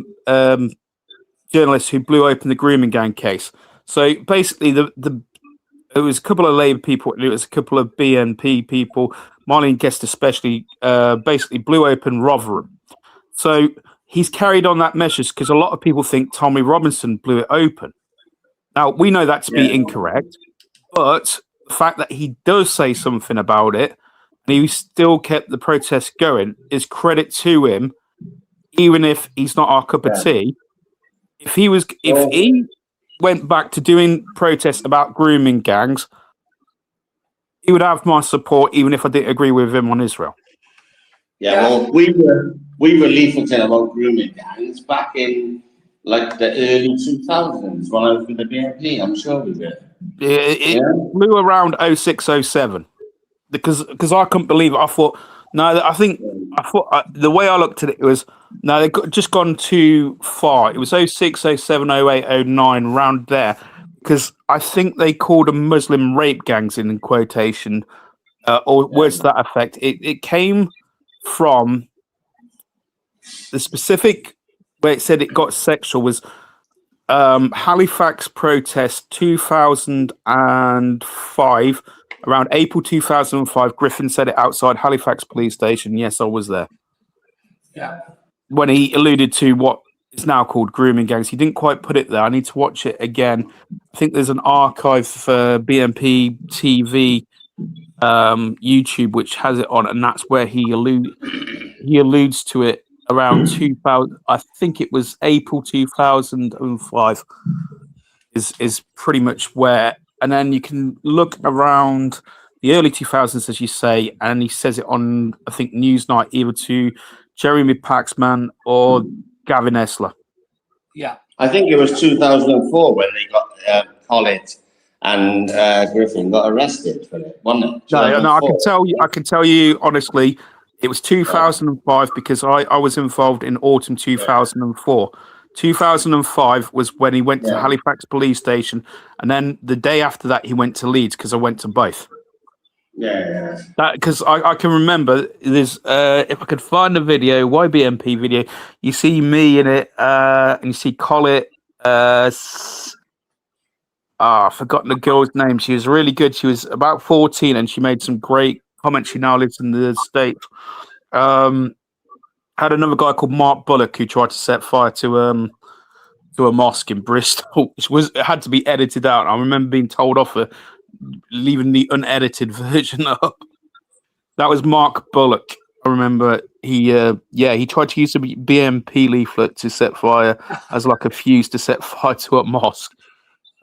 journalists who blew open the grooming gang case. So basically, it was a couple of Labour people, and it was a couple of BNP people. Marlene Guest especially basically blew open Rotherham. So he's carried on that measures because a lot of people think Tommy Robinson blew it open. Now, we know that to be incorrect, but the fact that he does say something about it, and he still kept the protest going, is credit to him, even if he's not our cup of tea. if he went back to doing protests about grooming gangs, he would have my support, even if I didn't agree with him on Israel. Yeah, well, we were leafleting about grooming gangs back in like the early 2000s when I was with the BNP. I'm sure we were. It flew around 06, 07 because I couldn't believe it. I thought the way I looked at it was they've just gone too far. It was 06, 07, 08, 09 around there, because I think they called them Muslim rape gangs in quotation, or words to that effect. It came from the specific where it said it got sexual was Halifax protest 2005. Around April 2005, Griffin said it outside Halifax police station. Yes, I was there. Yeah. When he alluded to what is now called grooming gangs, he didn't quite put it there. I need to watch it again. I think there's an archive for BNP TV YouTube which has it on, and that's where he alludes to it around 2000. I think it was April 2005 is pretty much where. And then you can look around the early 2000s, as you say, and he says it on, I think, Newsnight, either to Jeremy Paxman or Gavin Esler. Yeah. I think it was 2004 when they got Collett and Griffin got arrested for it, wasn't it? No, I can tell you honestly, it was 2005 because I was involved in autumn 2004. 2005 was when he went to Halifax police station, and then the day after that he went to Leeds because I went to both. Yeah. That because I can remember there's if I could find the video, YBMP video, you see me in it, and you see Collett. I've forgotten the girl's name. She was really good. She was about 14, and she made some great comments. She now lives in the States. Had another guy called Mark Bullock who tried to set fire to a mosque in Bristol, which had to be edited out. I remember being told off for leaving the unedited version up. That was Mark Bullock. I remember he tried to use a BNP leaflet to set fire as like a fuse to set fire to a mosque.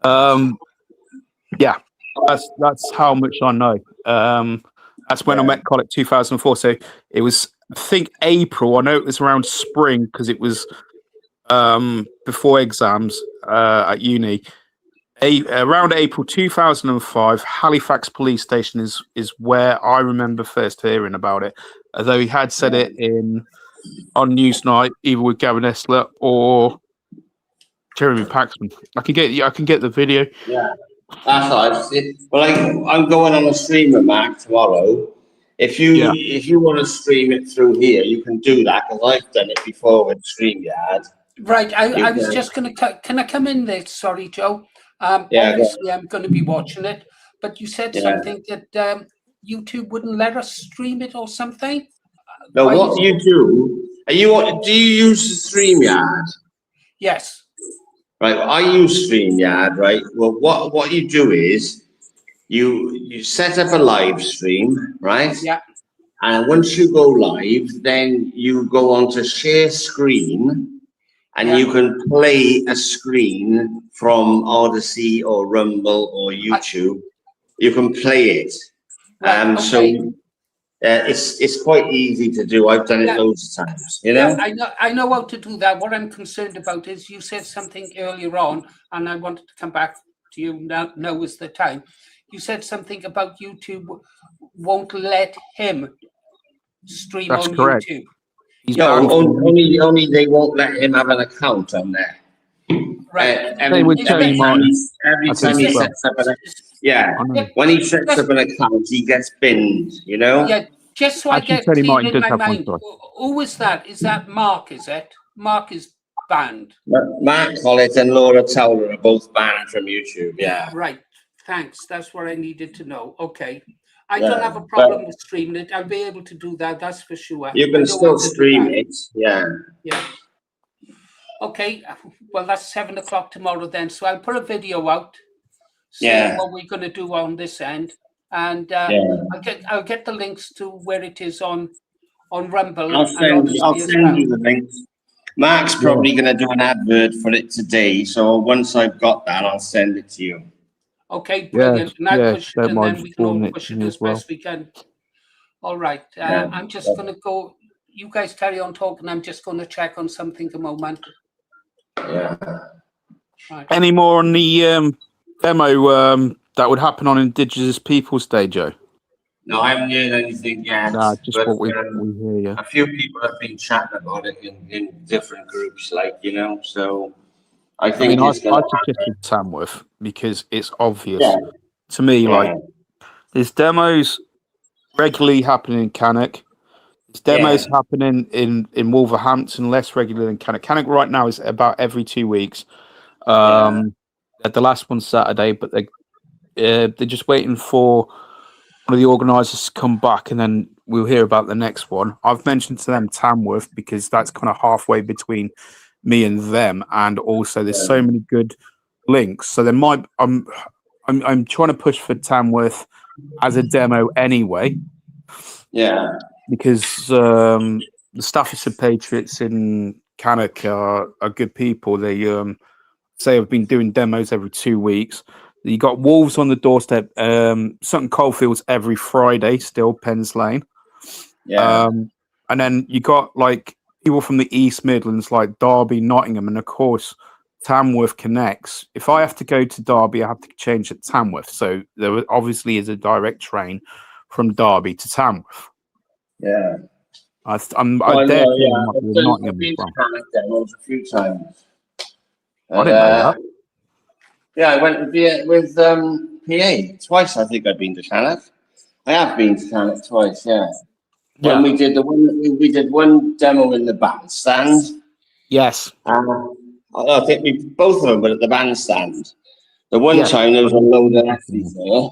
That's how much I know. That's when I met Collett 2004. So it was, I think, April. I know it was around spring because it was before exams at uni. Around April 2005, Halifax police station is where I remember first hearing about it. Although he had said it on Newsnight, either with Gavin Esler or Jeremy Paxman. I can get the video. Yeah, that's all. Well, I'm going on a stream with Mark tomorrow. If you want to stream it through here, you can do that because I've done it before with StreamYard. Right. I was just going to. Can I come in there? Sorry, Joe. Obviously, I'm going to be watching it, but you said something that YouTube wouldn't let us stream it or something. No, what you do? Do you use StreamYard? Yes. Right. Well, I use StreamYard. Right. Well, what you do is you set up a live stream, right? Yeah. And once you go live, then you go on to share screen, and you can play a screen from Odyssey or Rumble or YouTube. You can play it. So it's quite easy to do. I've done it loads of times. You know. Yeah, I know how to do that. What I'm concerned about is you said something earlier on, and I wanted to come back to you. Now is the time. You said something about YouTube won't let him stream on YouTube. No, only they won't let him have an account on there. Right. Every time he sets up when he sets up an account, he gets binned, you know? Yeah, just so I get clear in my mind, who is that? Is that Mark, is it? Mark is banned. Mark Collett and Laura Towler are both banned from YouTube, yeah. Right, thanks. That's what I needed to know. Okay. I don't have a problem with streaming it. I'll be able to do that, that's for sure. You can still stream it, yeah. Yeah. Okay, well, that's 7 o'clock tomorrow then. So I'll put a video out, see what we're going to do on this end. And I'll get the links to where it is on Rumble. I'll send you the links. Mark's probably going to do an advert for it today. So once I've got that, I'll send it to you. Okay, brilliant. And I'll push it, don't and mind then we can all forwarding it push to it me as as well. best we can. All right. Yeah. I'm just going to go. You guys carry on talking. I'm just going to check on something a moment. Yeah. Right. Any more on the demo that would happen on Indigenous Peoples Day, Joe? No, I haven't heard anything yet. Nah, just but, what we hear, yeah. A few people have been chatting about it in different groups, like, you know, so I think I it's going to suggested Tamworth because it's obvious Yeah. to me, Yeah. like, there's demos regularly happening in Cannock. There's demos happening in Wolverhampton less regularly than Cannock. Cannock right now is about every 2 weeks. At the last one Saturday, but they're just waiting for one of the organisers to come back, and then we'll hear about the next one. I've mentioned to them Tamworth because that's kind of halfway between me and them, and also there's so many good links. So there might I'm trying to push for Tamworth as a demo anyway. Yeah. Because the Staffordshire Patriots in Cannock are good people. They say I've been doing demos every 2 weeks. You got Wolves on the doorstep. Sutton Coldfields every Friday, still Pens Lane. Yeah. And then you got like people from the East Midlands, like Derby, Nottingham, and of course Tamworth connects. If I have to go to Derby, I have to change at Tamworth. So there obviously is a direct train from Derby to Tamworth. Yeah. I dare say there might be a Nottingham I've been as well. to Cannock demos a few times. I didn't know that. Yeah, I went with PA twice. I think I've been to Cannock. I have been to Cannock twice. Yeah. When we did we did one demo in the bandstand. Yes. I think both of them were at the bandstand. The one time there was a load of lefties there,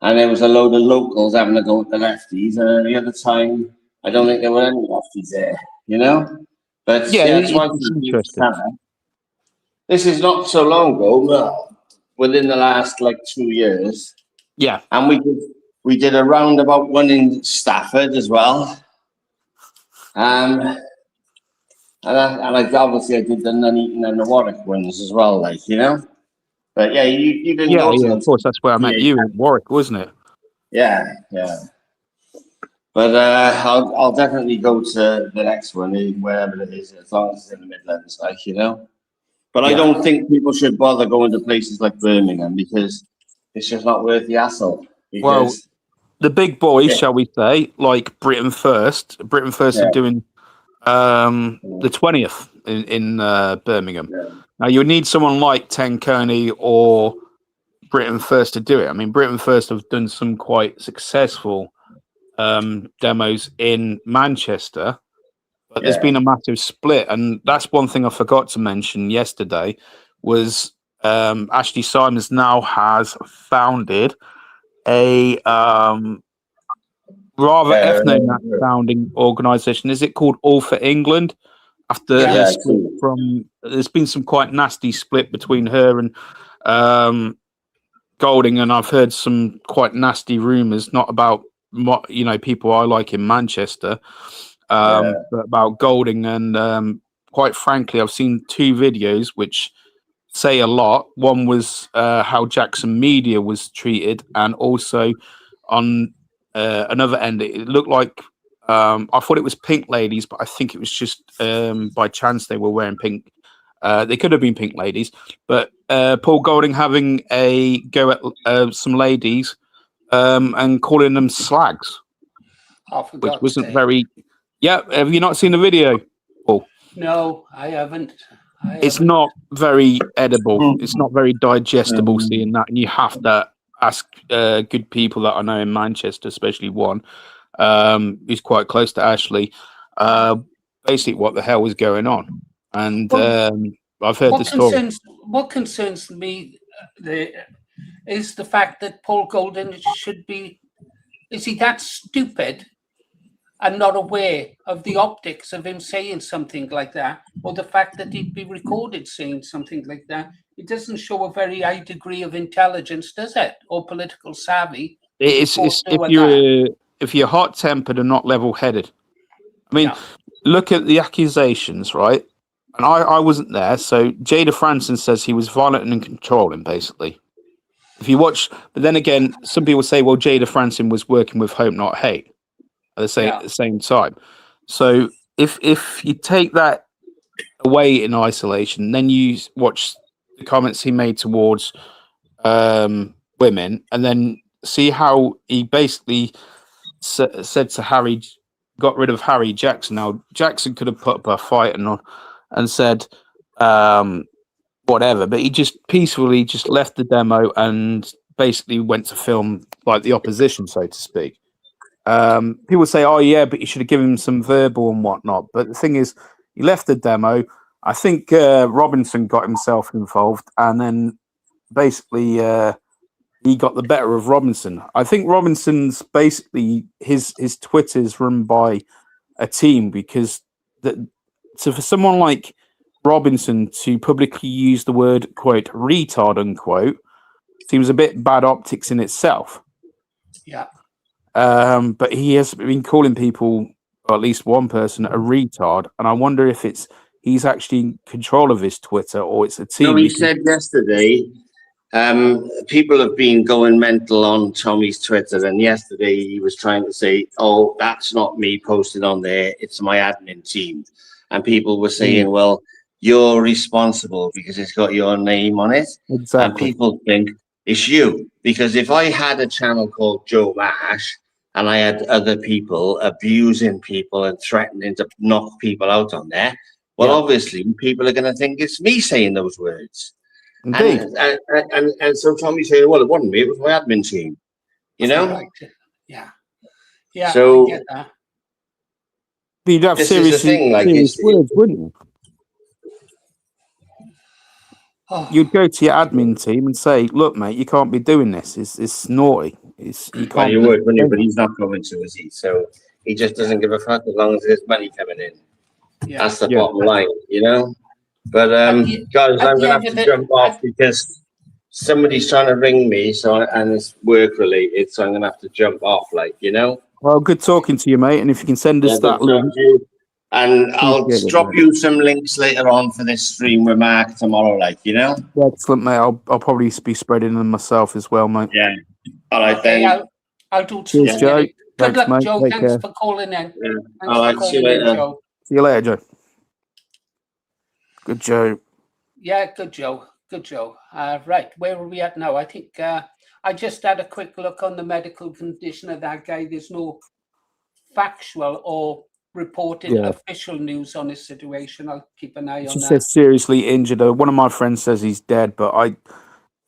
and there was a load of locals having a go at the lefties, and the other time I don't think there were any lefties there. You know, but it's twice interesting. This is not so long ago, but within the last 2 years. Yeah. And we did a roundabout one in Stafford as well. And I obviously I did the Nuneaton and the Warwick ones as well, you know. But yeah, you didn't go to of course, that's where I met you in Warwick, wasn't it? Yeah. But I'll definitely go to the next one, wherever it is, as long as it's in the Midlands, you know. But I don't think people should bother going to places like Birmingham because it's just not worth the hassle. Well, the big boys, shall we say, like Britain First are doing the 20th in Birmingham. Yeah. Now, you need someone like Tenkoni or Britain First to do it. I mean, Britain First have done some quite successful demos in Manchester. But there's been a massive split, and that's one thing I forgot to mention yesterday was Ashley Simons now has founded a rather ethno-sounding organisation. Is it called All for England? After her split there's been some quite nasty split between her and Golding, and I've heard some quite nasty rumours, not about people I like in Manchester. But about Golding, and quite frankly, I've seen 2 videos which say a lot. One was how Jackson Media was treated, and also on another end, it looked like I thought it was Pink Ladies, but I think it was just by chance they were wearing pink. They could have been Pink Ladies, but Paul Golding having a go at some ladies and calling them slags, which wasn't very. Yeah, have you not seen the video, Paul? No, I haven't. It's not very edible. It's not very digestible seeing that. And you have to ask good people that I know in Manchester, especially one who's quite close to Ashley, basically what the hell was going on. And I've heard the story. What concerns me is the fact that Paul Golding is he that stupid and not aware of the optics of him saying something like that, or the fact that he'd be recorded saying something like that? It doesn't show a very high degree of intelligence, does it, or political savvy? It's if you're hot-tempered and not level-headed. I mean, look at the accusations, right? And I wasn't there, so Jada Franson says he was violent and controlling, basically. If you watch, but then again, some people say, well, Jada Franson was working with Hope Not Hate at the same time. So if you take that away in isolation, then you watch the comments he made towards women, and then see how he basically said to Harry, got rid of Harry Jackson. Now Jackson could have put up a fight and said whatever, but he just peacefully just left the demo and basically went to film like the opposition, so to speak. People say, oh yeah, but you should have given him some verbal and whatnot. But the thing is, he left the demo. I think Robinson got himself involved, and then basically he got the better of Robinson. I think Robinson's basically his Twitter's run by a team, because so for someone like Robinson to publicly use the word quote retard unquote seems a bit bad optics in itself. Yeah. But he has been calling people, or at least one person, a retard, and I wonder if he's actually in control of his Twitter or it's a team. No, he said yesterday, people have been going mental on Tommy's Twitter, and yesterday he was trying to say, oh, that's not me posting on there, it's my admin team. And people were saying, well, you're responsible because it's got your name on it. Exactly. And people think it's you. Because if I had a channel called Joe Mash and I had other people abusing people and threatening to knock people out on there, well, obviously people are going to think it's me saying those words. Indeed. And so Tommy said, well, it wasn't me, it was my admin team. You know? Right. Yeah. Yeah, so, I get that. But you'd have serious words, wouldn't you? Oh. You'd go to your admin team and say, look, mate, you can't be doing this. It's naughty. You can't. Well, you would, wouldn't you? But he's not going to, is he? So he just doesn't give a fuck as long as there's money coming in. Yeah. That's the bottom line, you know? But, guys, I'm going to have to jump off because somebody's trying to ring me, and it's work-related, so I'm going to have to jump off, like, you know? Well, good talking to you, mate. And if you can send us that link. And I'll drop you some links later on for this stream with Mark tomorrow, like, you know? Excellent, mate. I'll probably be spreading them myself as well, mate. Yeah. All right, then. I'll do Cheers, too. Joe. Good luck, mate. Joe. Take Thanks care. for calling in. Yeah. All right, see you later. Joe. See you later, Joe. Good Joe. Yeah, good Joe. Good Joe. Right, where are we at now? I think I just had a quick look on the medical condition of that guy. There's no factual or reported official news on his situation. I'll keep an eye on that. She says seriously injured. One of my friends says he's dead, but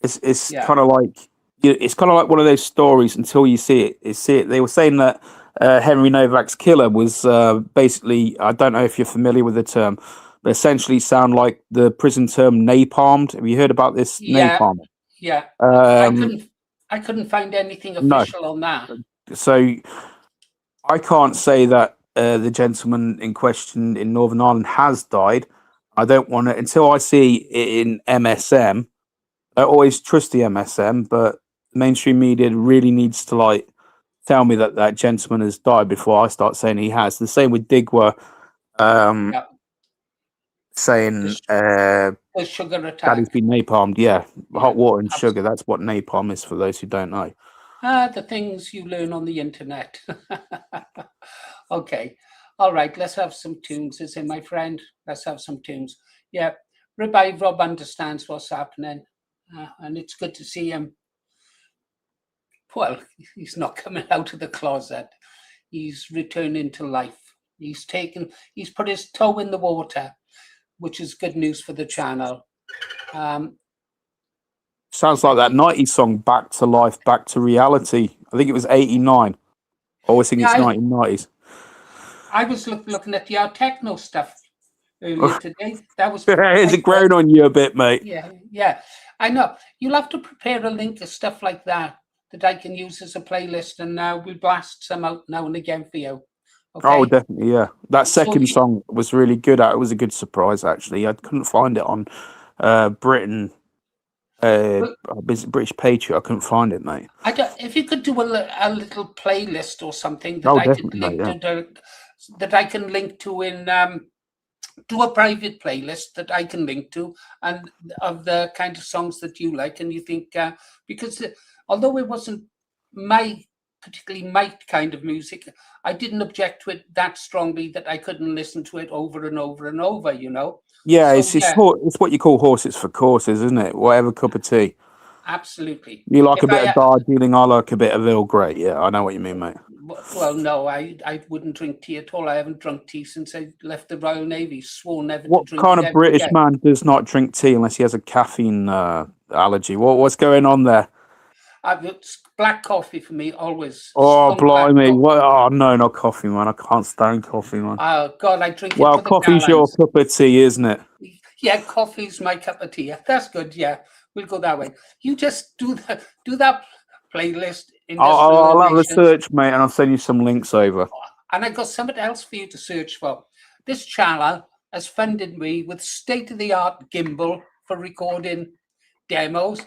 it's kind of like one of those stories until you see it. They were saying that Henry Novak's killer was basically, I don't know if you're familiar with the term, but essentially sound like the prison term napalmed. Have you heard about this napalm? Yeah. I couldn't find anything official on that. So I can't say that the gentleman in question in Northern Ireland has died. I don't want to, until I see it in MSM. I always trust the MSM, but mainstream media really needs to tell me that that gentleman has died before I start saying he has. The same with Digwa saying the sugar attack. that he's been napalmed. Yeah, hot water and sugar. That's what napalm is for those who don't know. The things you learn on the internet. Okay. All right. Let's have some tunes. Is it, my friend? Let's have some tunes. Yeah. Revive Rob understands what's happening. And it's good to see him. Well, he's not coming out of the closet. He's returning to life. He's put his toe in the water, which is good news for the channel. Sounds like that 90s song, Back to Life, Back to Reality. I think it was 89. I always think it's 1990s. I was looking at the techno stuff earlier today. That was is it growing on you a bit, mate? Yeah. I know. You'll have to prepare a link of stuff like that I can use as a playlist, and we'll blast some out now and again for you. Okay? Oh, definitely, yeah. That second song was really good. It was a good surprise, actually. I couldn't find it on British Patriot. I couldn't find it, mate. If you could do a little playlist or something that I could link to that I can link to in do a private playlist that I can link to, and of the kind of songs that you like, and you think because although it wasn't particularly my kind of music, I didn't object to it that strongly that I couldn't listen to it over and over and over, you know. Yeah, So it's what you call horses for courses, isn't it? Whatever cup of tea. absolutely. You like If a bit of Darjeeling, I like a bit of Earl Grey. Yeah, I know what you mean, mate. Well, no, I wouldn't drink tea at all. I haven't drunk tea since I left the Royal Navy. Swore never to What drink kind it of ever British again. man does not drink tea unless he has a caffeine allergy? What's going on there? It's black coffee for me always. Oh, Strong black blimey! coffee. What? Oh no, not coffee, man. I can't stand coffee, man. Oh God, I drink it Well, for the coffee's your gallons. cup of tea, isn't it? Yeah, coffee's my cup of tea. That's good. Yeah, we'll go that way. You just do that playlist. I'll have a search, mate, and I'll send you some links over. And I got something else for you to search for. This channel has funded me with state-of-the-art gimbal for recording demos.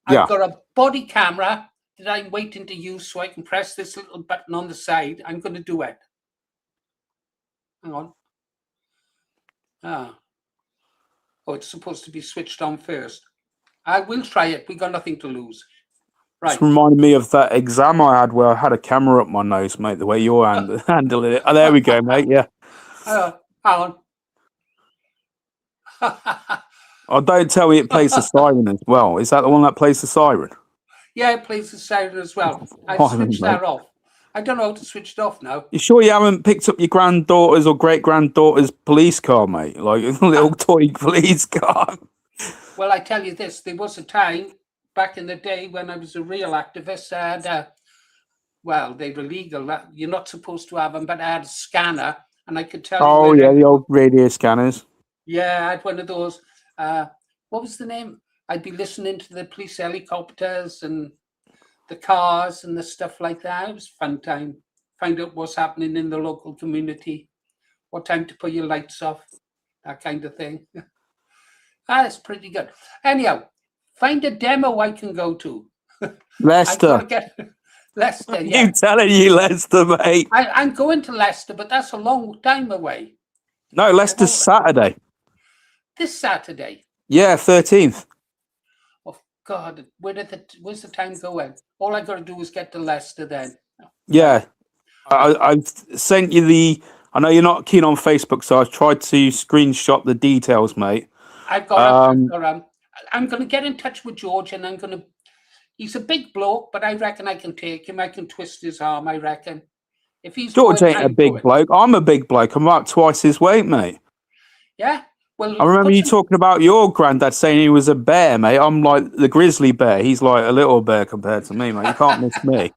Yeah. I've got a body camera that I'm waiting to use so I can press this little button on the side. I'm going to do it. Hang on. Oh, it's supposed to be switched on first. I will try it. We got nothing to lose. Right. It's reminded me of that exam I had where I had a camera up my nose, mate, the way you're handling it. Oh, there we go, mate. Yeah. Hang on. Oh, don't tell me it plays the siren as well. Is that the one that plays the siren? Yeah, it plays the siren as well. I switched that off. I don't know how to switch it off now. You sure you haven't picked up your granddaughter's or great-granddaughter's police car, mate? Like a little toy police car? Well, I tell you this, there was a time back in the day when I was a real activist. I had well, they were legal. You're not supposed to have them, but I had a scanner and I could tell you. Oh, yeah, the old radio scanners. Yeah, I had one of those. What was the name? I'd be listening to the police helicopters and the cars and the stuff like that. It was a fun time. Find out what's happening in the local community, what time to put your lights off, that kind of thing. That's pretty good. Anyhow, find a demo I can go to. Leicester. Leicester, yeah. You telling you Leicester, mate? I'm going to Leicester, but that's a long time away. No, Leicester's Saturday. This Saturday? Yeah, 13th. Oh, God, where's the time going? All I got to do is get to Leicester then. Yeah. I've sent you I know you're not keen on Facebook, so I've tried to screenshot the details, mate. I've got I'm going to get in touch with George, and he's a big bloke, but I reckon I can take him. I can twist his arm, I reckon. If he's George ain't a big bloke. I'm a big bloke. I'm about twice his weight, mate. Yeah? Well, I remember you talking about your granddad saying he was a bear, mate. I'm like the grizzly bear. He's like a little bear compared to me, mate. You can't miss me.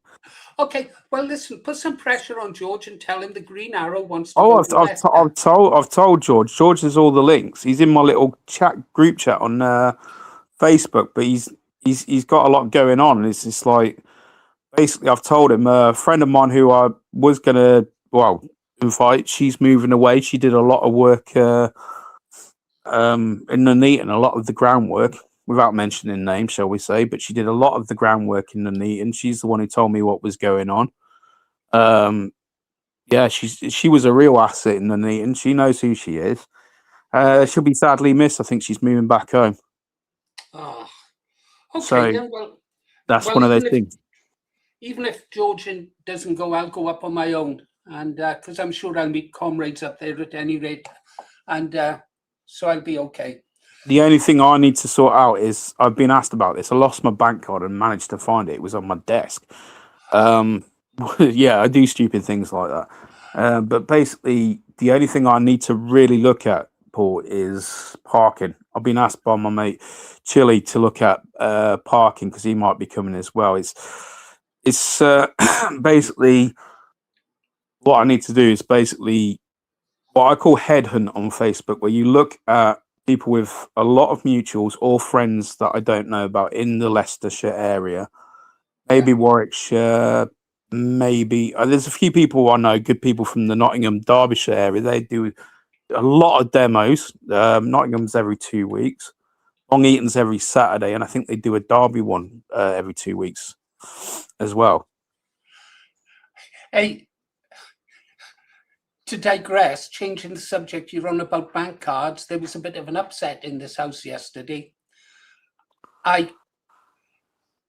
Okay, well, listen, put some pressure on George and tell him the Green Arrow wants to go I've told George. George has all the links. He's in my little group chat on Facebook, but he's got a lot going on. It's just like, basically, I've told him, a friend of mine who I was going to, invite, she's moving away. She did a lot of work in Nuneaton, a lot of the groundwork, without mentioning names, shall we say, but she did a lot of the groundwork in Nuneaton. She's the one who told me what was going on. Yeah, she was a real asset in Nuneaton. She knows who she is. She'll be sadly missed. I think she's moving back home. Oh, okay, so then, well, that's one of those things. Even if George doesn't go, I'll go up on my own, and because I'm sure I'll meet comrades up there at any rate, and so I'll be okay. The only thing I need to sort out is, I've been asked about this. I lost my bank card and managed to find it. It was on my desk. Yeah, I do stupid things like that. But basically, the only thing I need to really look at, Paul, is parking. I've been asked by my mate Chili to look at parking because he might be coming as well. It's basically what I need to do is basically what I call headhunt on Facebook, where you look at people with a lot of mutuals or friends that I don't know about in the Leicestershire area, maybe Warwickshire, maybe there's a few people I know, good people from the Nottingham, Derbyshire area. They do a lot of demos. Nottingham's every 2 weeks, Long Eaton's every Saturday, and I think they do a Derby one every 2 weeks as well. Hey, to digress, changing the subject, you're on about bank cards. There was a bit of an upset in this house yesterday. I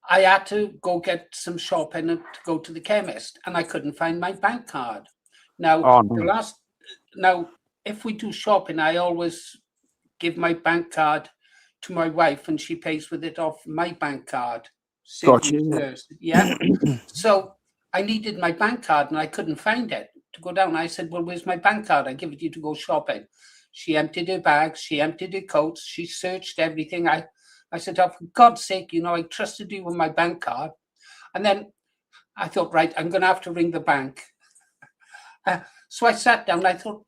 had to go get some shopping and to go to the chemist, and I couldn't find my bank card. Now, if we do shopping, I always give my bank card to my wife, and she pays with it off my bank card. Gotcha. Yeah. So I needed my bank card, and I couldn't find it to go down. I said, "Well, where's my bank card? I give it you to go shopping." She emptied her bags. She emptied her coats. She searched everything. I said, "Oh, for God's sake, I trusted you with my bank card." And then I thought, right, I'm going to have to ring the bank. So I sat down. I thought,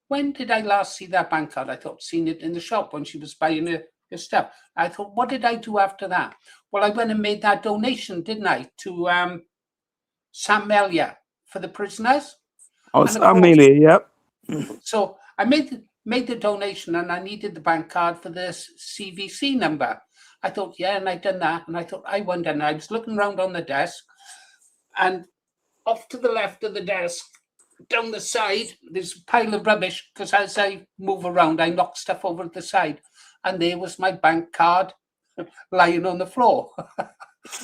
when did I last see that bank card? I thought, seen it in the shop when she was buying her stuff. I thought, what did I do after that? Well, I went and made that donation, didn't I, to Sam Melia for the prisoners. Oh, Sam Melia, yep. So I made the donation, and I needed the bank card for this CVC number. I thought, yeah, and I'd done that, and I thought, I wonder, and I was looking around on the desk, and off to the left of the desk, down the side, there's a pile of rubbish, because as I move around, I knock stuff over to the side, and there was my bank card lying on the floor.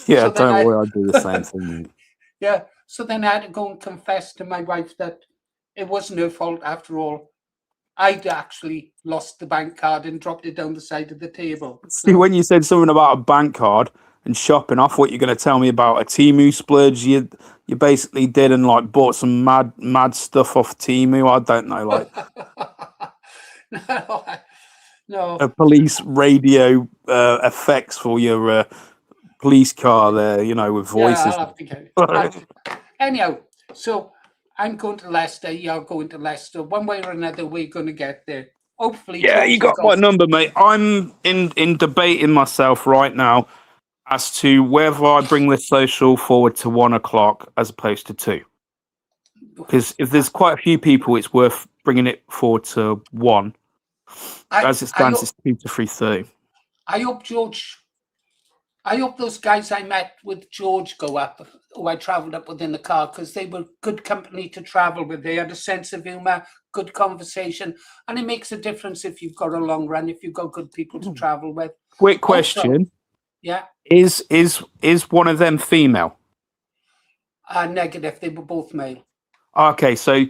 Yeah, so don't worry, I do the same thing. Yeah, so then I had to go and confess to my wife that it wasn't her fault after all. I'd actually lost the bank card and dropped it down the side of the table. See, when you said something about a bank card and shopping, I thought you were going to tell me about a Temu splurge you basically did and like bought some mad stuff off Temu. I don't know, like no. A police radio effects for your police car there, with voices. Yeah, I'll have to get it. Anyhow, so I'm going to Leicester. You're going to Leicester. One way or another, we're going to get there. Hopefully. Yeah, you got my number, mate. I'm in debating myself right now as to whether I bring this social forward to 1 o'clock as opposed to 2. Because if there's quite a few people, it's worth bringing it forward to 1. As it stands, it's 2 to 3:30. I hope those guys I met with George go up, who I travelled up with in the car, because they were good company to travel with. They had a sense of humour, good conversation, and it makes a difference if you've got a long run, if you've got good people to travel with. Quick question. Also, yeah. Is one of them female? Negative. They were both male. Okay, so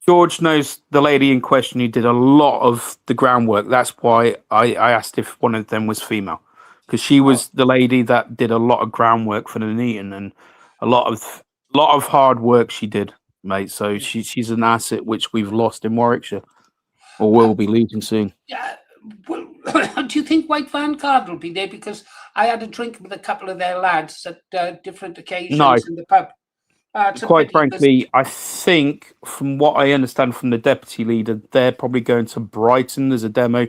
George knows the lady in question who did a lot of the groundwork. That's why I asked if one of them was female. Because she was the lady that did a lot of groundwork for the meeting and a lot of hard work she did, mate. So she's an asset which we've lost in Warwickshire, or will be losing soon. Yeah. Well, do you think White Vanguard will be there? Because I had a drink with a couple of their lads at different occasions in the pub. Quite frankly, I think from what I understand from the deputy leader, they're probably going to Brighton. There's a demo.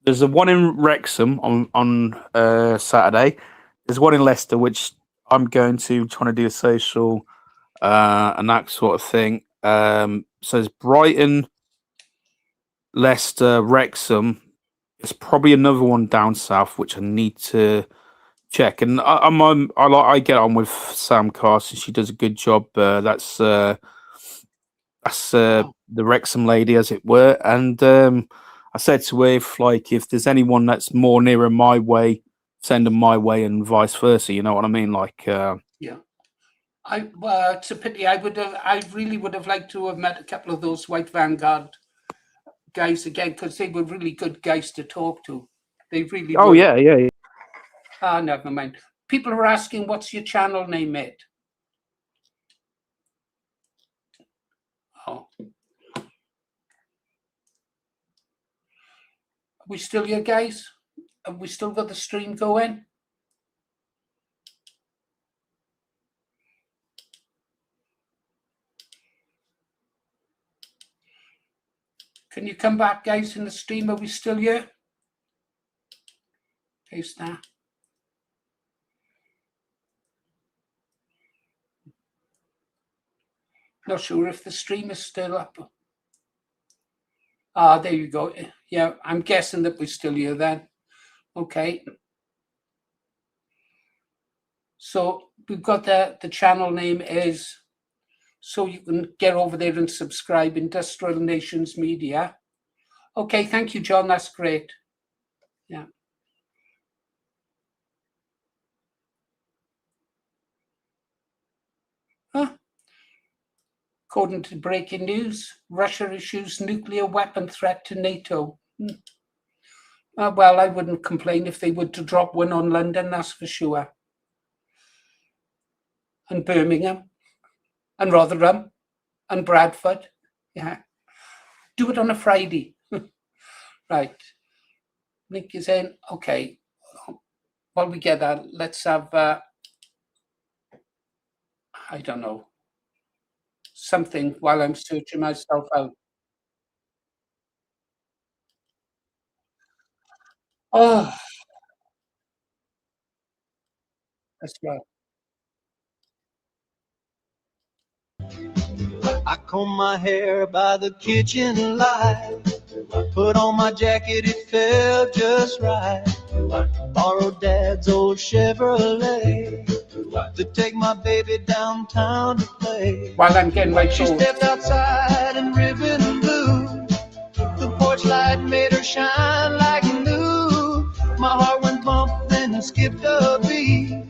There's a one in Wrexham on Saturday. There's one in Leicester, which I'm going to trying to do a social and that sort of thing. So there's Brighton, Leicester, Wrexham. There's probably another one down south, which I need to check. And I get on with Sam Carson. She does a good job. That's the Wrexham lady, as it were. And I said to her, if there's anyone that's more nearer my way, send them my way, and vice versa. You know what I mean? Yeah. It's a pity. I really would have liked to have met a couple of those White Vanguard guys again, because they were really good guys to talk to. They really. Oh, were. Yeah. Never mind. People are asking, what's your channel name, mate? Oh. Are we still here, guys? Have we still got the stream going? Can you come back, guys, in the stream? Are we still here? Paste that. Not sure if the stream is still up. There you go. Yeah, I'm guessing that we're still here then. Okay. So we've got the channel name is so you can get over there and subscribe. Industrial Nations Media. Okay, thank you, John. That's great. Yeah. Huh? According to breaking news, Russia issues nuclear weapon threat to NATO. Well, I wouldn't complain if they were to drop one on London, that's for sure. And Birmingham, and Rotherham, and Bradford. Yeah. Do it on a Friday. Right. Link is in. Okay. While we get that, let's have, I don't know, something while I'm searching myself out. Oh, that's right. I comb my hair by the kitchen light. Put on my jacket, it felt just right. Borrowed Dad's old Chevrolet to take my baby downtown to play. While I'm getting my She stepped outside in ribbon blue. The porch light made her shine like new. My heart went bump, then skipped a beat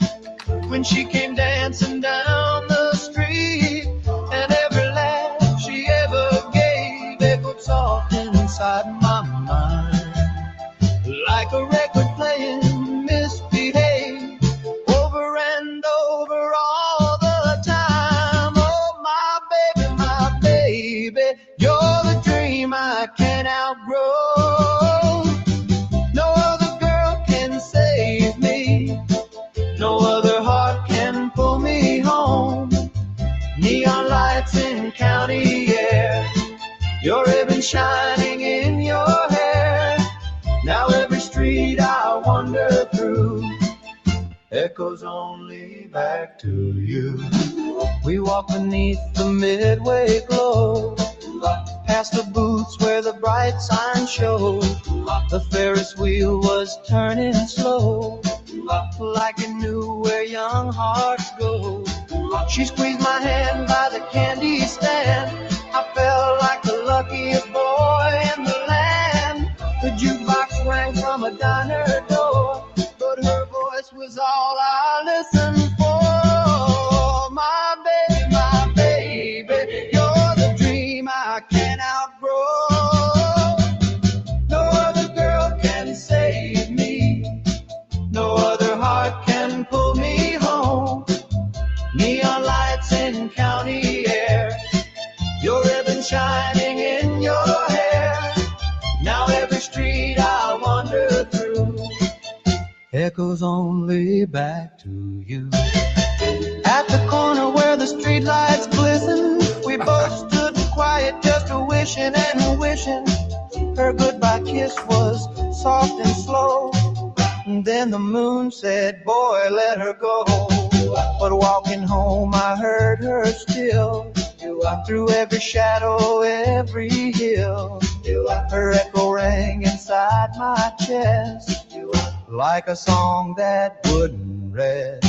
when she came dancing down the street. And every laugh she ever gave echoed soft inside my mind, like a record playing Misbehave over and over all the time. Oh, my baby, you're the dream I can't outgrow. No other girl can save me, no other heart can pull me home. Neon lights in county air, your ribbon shining in your hair. Now every street I wander through echoes only back to you. We walk beneath the midway glow, past the booths where the bright sign showed. The Ferris wheel was turning slow, like it knew where young hearts go. She squeezed my hand by the candy stand. I felt like the luckiest boy in the land. The jukebox rang from a diner door, but her voice was all I listened for. My baby, you're the dream I can't outgrow. No other girl can save me, no other heart can pull me home. Neon lights in county air, your ribbon shining in your hair. Now every street I wander through echoes only back to you. At the corner where the street lights glisten, we both stood quiet, just a wishing and wishing. Her goodbye kiss was soft and slow, and then the moon said, boy, let her go. But walking home I heard her still, through every shadow, every hill. Her echo rang inside my chest, like a song that wouldn't rest.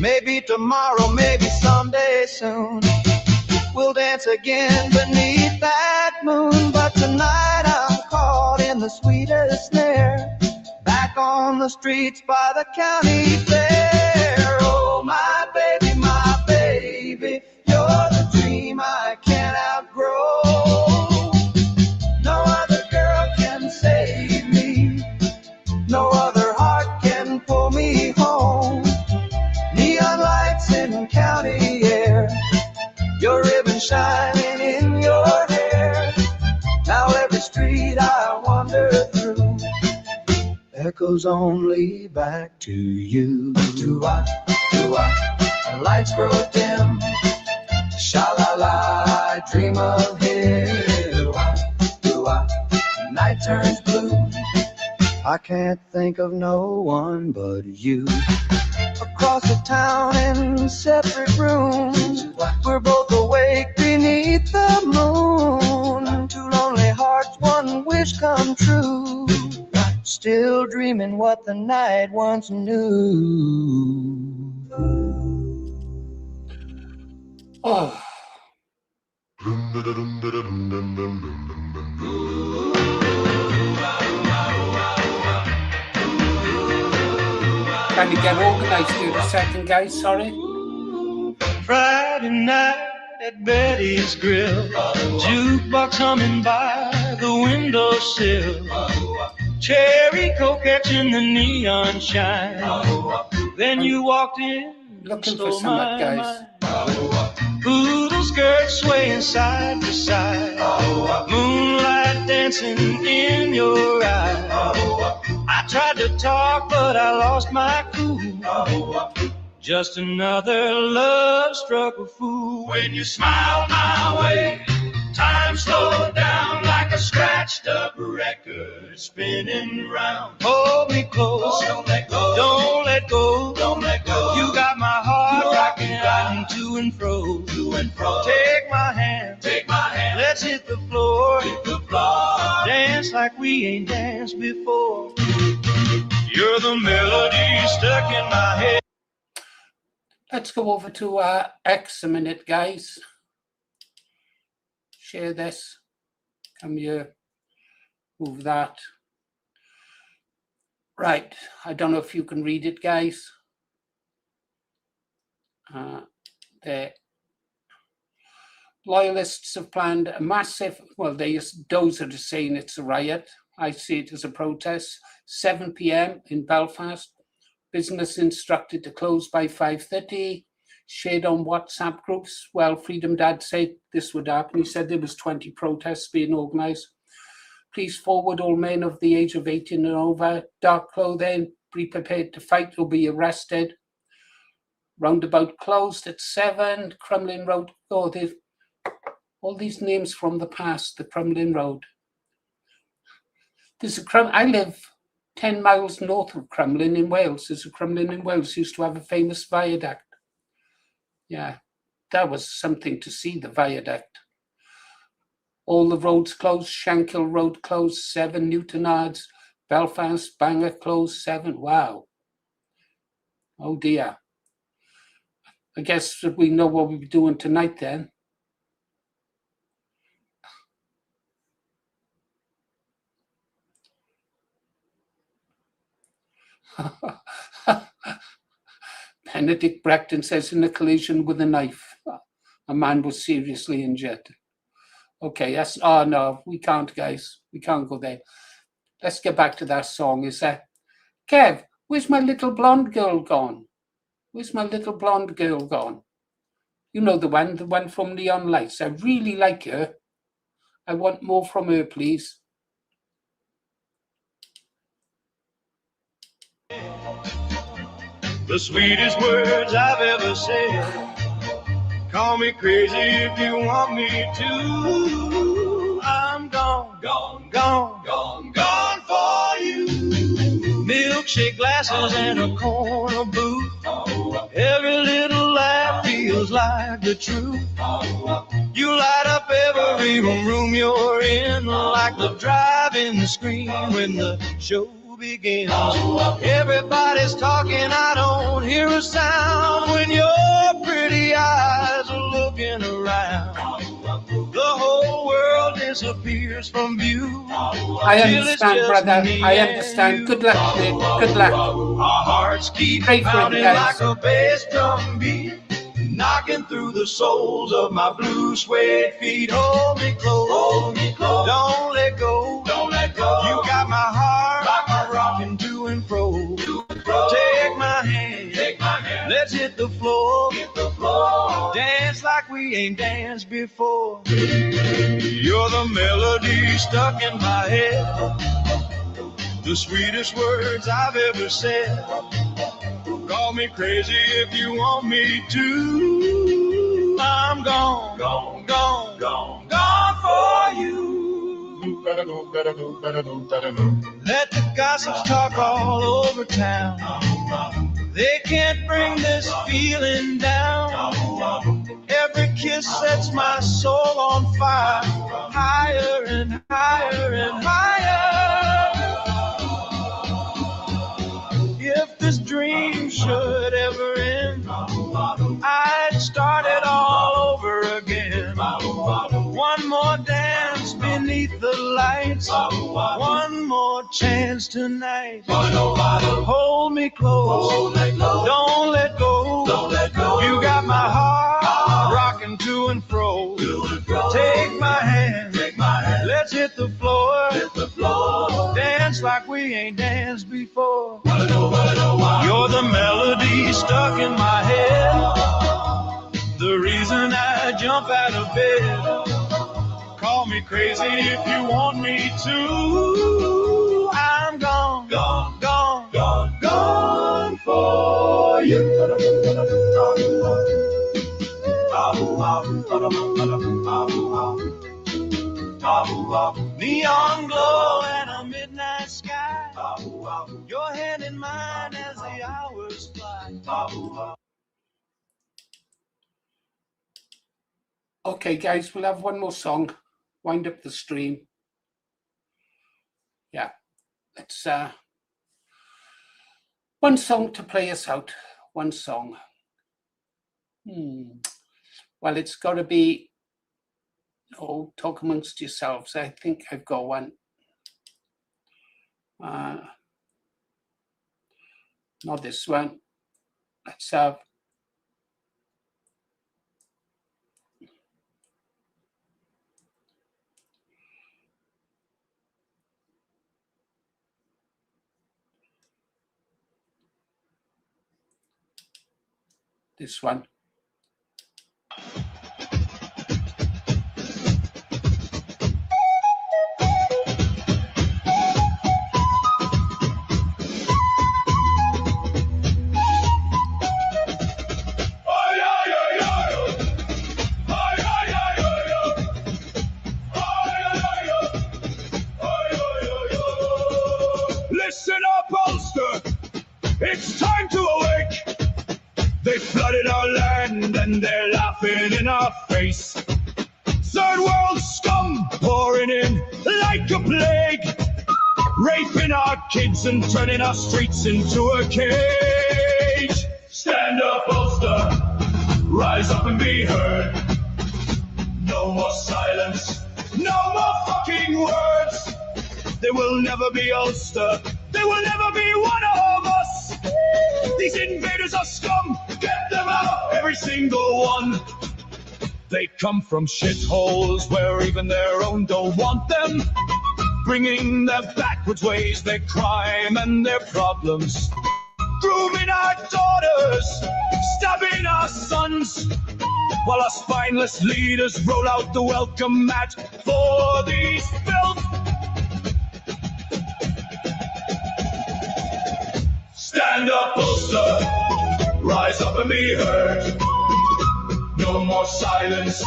Maybe tomorrow, maybe someday soon, we'll dance again beneath that moon. But tonight I'm caught in the sweetest snare, back on the streets by the county fair. Oh, my baby, you're the dream I can't outgrow. No other girl can save me, no other heart can pull me home. Neon lights in county air, your ribbon shining in your hair. Now every street I wander through echoes only back to you. Do-I, the lights grow dim, sha-la-la, I dream of him. Do-I, the night turns blue, I can't think of no one but you. Across the town in separate rooms, we're both awake beneath the moon. Two lonely hearts, one wish come true, still dreaming what the night once knew. Oh, Trying to get organised here a second, guys, sorry. Friday night at Betty's Grill, jukebox humming by the windowsill, cherry coke catching the neon shine. Then you walked in, looking for some of that, guys. Poodle skirts swaying side to side, moonlight dancing in your eyes. I tried to talk, but I lost my cool. Just another love-struck fool. When you smiled my way, time slowed down like a scratched-up record spinning round. Hold me close, don't let go, don't let go, don't let go. You got my heart rocking to and fro, to and fro. Take my hand, let's hit the floor, dance like we ain't danced before. You're the melody stuck in my head. Let's go over to X a minute, guys. Share this. Come here. Move that. Right. I don't know if you can read it, guys. There. Loyalists have planned a massive, well, those are saying it's a riot. I see it as a protest. 7 p.m. in Belfast. Business instructed to close by 5:30. Shared on WhatsApp groups. Well, Freedom Dad said this would happen. He said there was 20 protests being organised. Please forward all men of the age of 18 and over. Dark clothing. Be prepared to fight or be arrested. Roundabout closed at 7. Crumlin Road. Oh, there's all these names from the past. The Crumlin Road. I live 10 miles north of Crumlin in Wales. There's a Crumlin in Wales used to have a famous viaduct. Yeah, that was something to see, the viaduct. All the roads closed. Shankill Road closed, 7. Newtonards, Belfast, Bangor closed, 7. Wow. Oh dear. I guess we know what we'll be doing tonight then. Benedict Bracton says in a collision with a knife, a man was seriously injured. Okay, that's, oh no, we can't, guys. We can't go there. Let's get back to that song. Is that, Kev, where's my little blonde girl gone? Where's my little blonde girl gone? You know the one from Neon Lights. I really like her. I want more from her, please. The sweetest words I've ever said. Call me crazy if you want me to. I'm gone, gone, gone, gone, gone for you. Milkshake glasses and a corner booth. Every little laugh feels like the truth. You light up every room you're in, like the drive-in screen when the show begins. Everybody's talking, I don't hear a sound when your pretty eyes are looking around. The whole world disappears from view. I understand, brother. I understand. Good luck, mate. Good luck. Our hearts keep pounding like a bass drum beat, knocking through the soles of my blue suede feet. Hold me close, don't let go, don't let go. You got my heart rocking to and fro. Take my hand, let's hit the floor, dance like we ain't danced before. You're the melody stuck in my head, the sweetest words I've ever said. Call me crazy if you want me to. I'm gone, gone, gone, gone, gone for you. Let the gossips talk all over town. They can't bring this feeling down. Every kiss sets my soul on fire, higher and higher and higher. If this dream should ever end, I'd start it all over again. One One more chance tonight. Hold me close. Don't let go. You got my heart rocking to and fro. Take my hand. Let's hit the floor. Dance like we ain't danced before. You're the melody stuck in my head. The reason I jump out of bed. Call me crazy if you want me to. I'm gone, gone, gone, gone, gone for you. Neon glow and a midnight sky. Your hand in mine as the hours fly. Okay, guys, we'll have one more song. Wind up the stream. Yeah, let's one song to play us out. One song. Well, it's got to be. Oh, talk amongst yourselves. I think I've got one. Not this one. Let's have. This one. Listen up, Ulster. It's time to awake. They flooded our land and they're laughing in our face. Third world scum pouring in like a plague, raping our kids and turning our streets into a cage. Stand up, Ulster, rise up and be heard. No more silence, no more fucking words. There will never be Ulster, there will never be one of us. These invaders are scum, get them out, every single one. They come from shitholes where even their own don't want them, bringing their backwards ways, their crime and their problems, grooming our daughters, stabbing our sons, while our spineless leaders roll out the welcome mat for these filth. Stand up, Ulster, rise up and be heard. No more silence,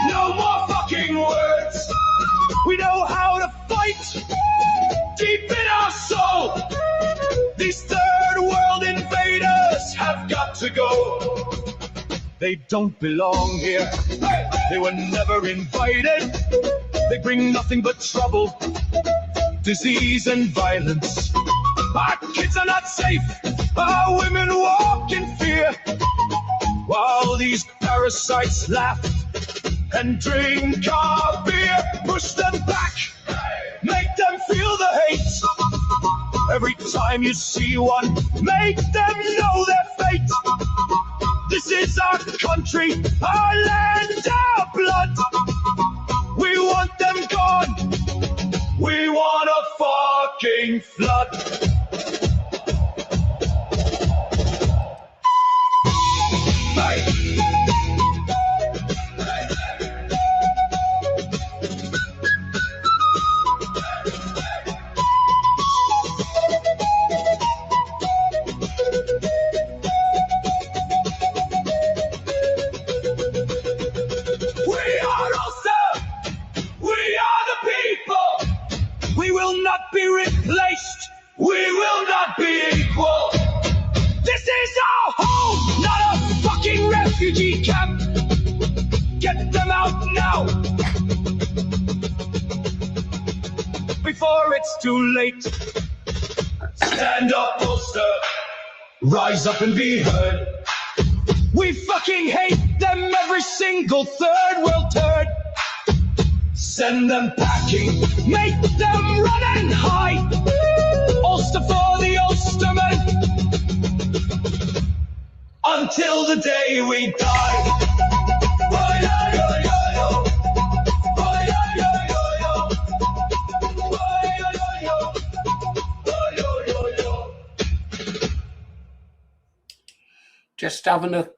no more fucking words. We know how to fight, deep in our soul. These third world invaders have got to go. They don't belong here, they were never invited. They bring nothing but trouble, disease and violence. Our kids are not safe, our women walk in fear, while these parasites laugh and drink our beer. Push them back, make them feel the hate. Every time you see one, make them know their fate. This is our country, our land, our blood. We want them gone, we want a fucking flood. Refugee camp, get them out now, before it's too late. Stand up, Ulster, rise up and be heard. We fucking hate them, every single third world turd. Send them packing, make them run and hide. Ulster for the Ulstermen, until the day we die. Just having a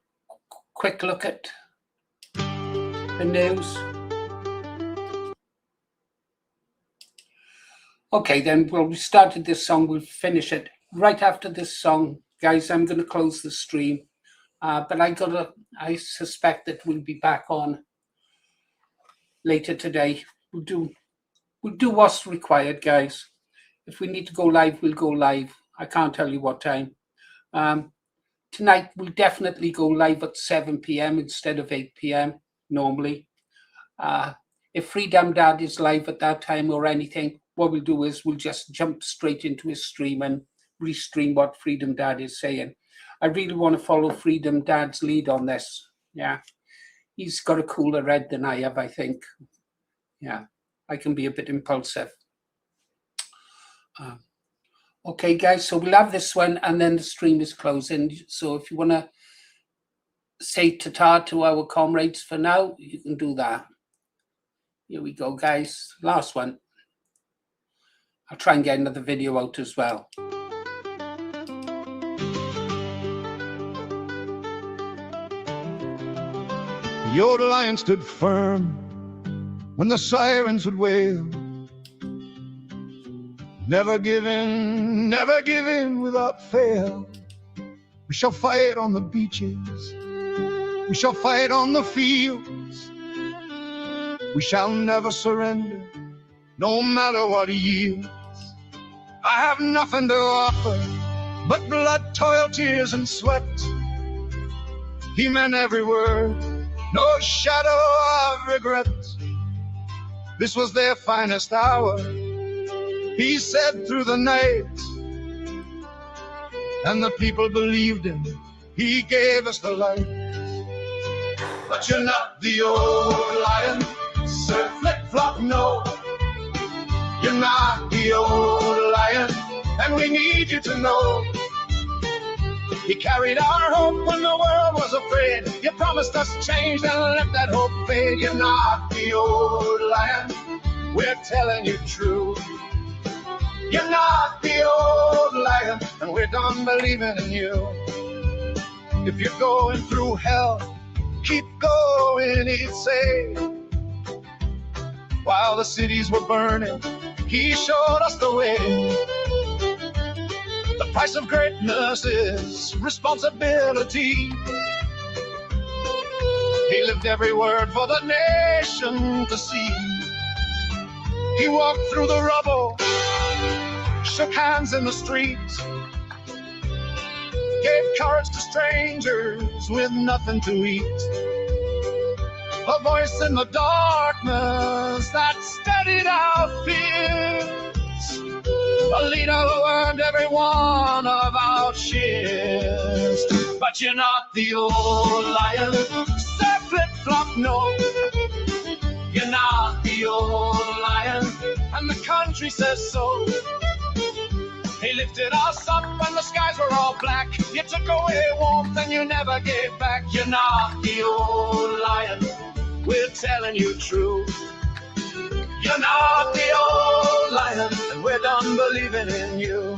quick look at the news. Okay, then, well, we started this song, we'll finish it right after this song. Guys, I'm going to close the stream, but I suspect that we'll be back on later today. We'll do what's required, guys. If we need to go live, we'll go live. I can't tell you what time. Tonight, we'll definitely go live at 7 p.m. instead of 8 p.m. normally. If Freedom Dad is live at that time or anything, what we'll do is we'll just jump straight into his stream and restream what Freedom Dad is saying. I really want to follow Freedom Dad's lead on this. Yeah, he's got a cooler head than I have, I think. Yeah, I can be a bit impulsive. Okay, guys, so we'll have this one and then the stream is closing. So if you want to say ta-ta to our comrades for now, you can do that. Here we go, guys. Last one. I'll try and get another video out as well. The old lion stood firm when the sirens would wail. Never give in without fail. We shall fight on the beaches, we shall fight on the fields. We shall never surrender, no matter what yields. I have nothing to offer but blood, toil, tears, and sweat. He meant every word, no shadow of regret. This was their finest hour, he said through the night, and the people believed him. He gave us the light. But you're not the old lion, Sir Flip-Flop, no. You're not the old lion, and we need you to know. You carried our hope when the world was afraid. You promised us change and let that hope fade. You're not the old lion, we're telling you true. You're not the old lion, and we're done believing in you. If you're going through hell, keep going, he'd say. While the cities were burning, he showed us the way. The price of greatness is responsibility. He lived every word for the nation to see. He walked through the rubble, shook hands in the streets, gave courage to strangers with nothing to eat. A voice in the darkness that steadied our fears. A leader who earned every one of our cheers. But you're not the old lion, Sir Flip-Flop, no. You're not the old lion, and the country says so. He lifted us up when the skies were all black. You took away warmth and you never gave back. You're not the old lion, we're telling you true. You're not the old lion, and we're done believing in you.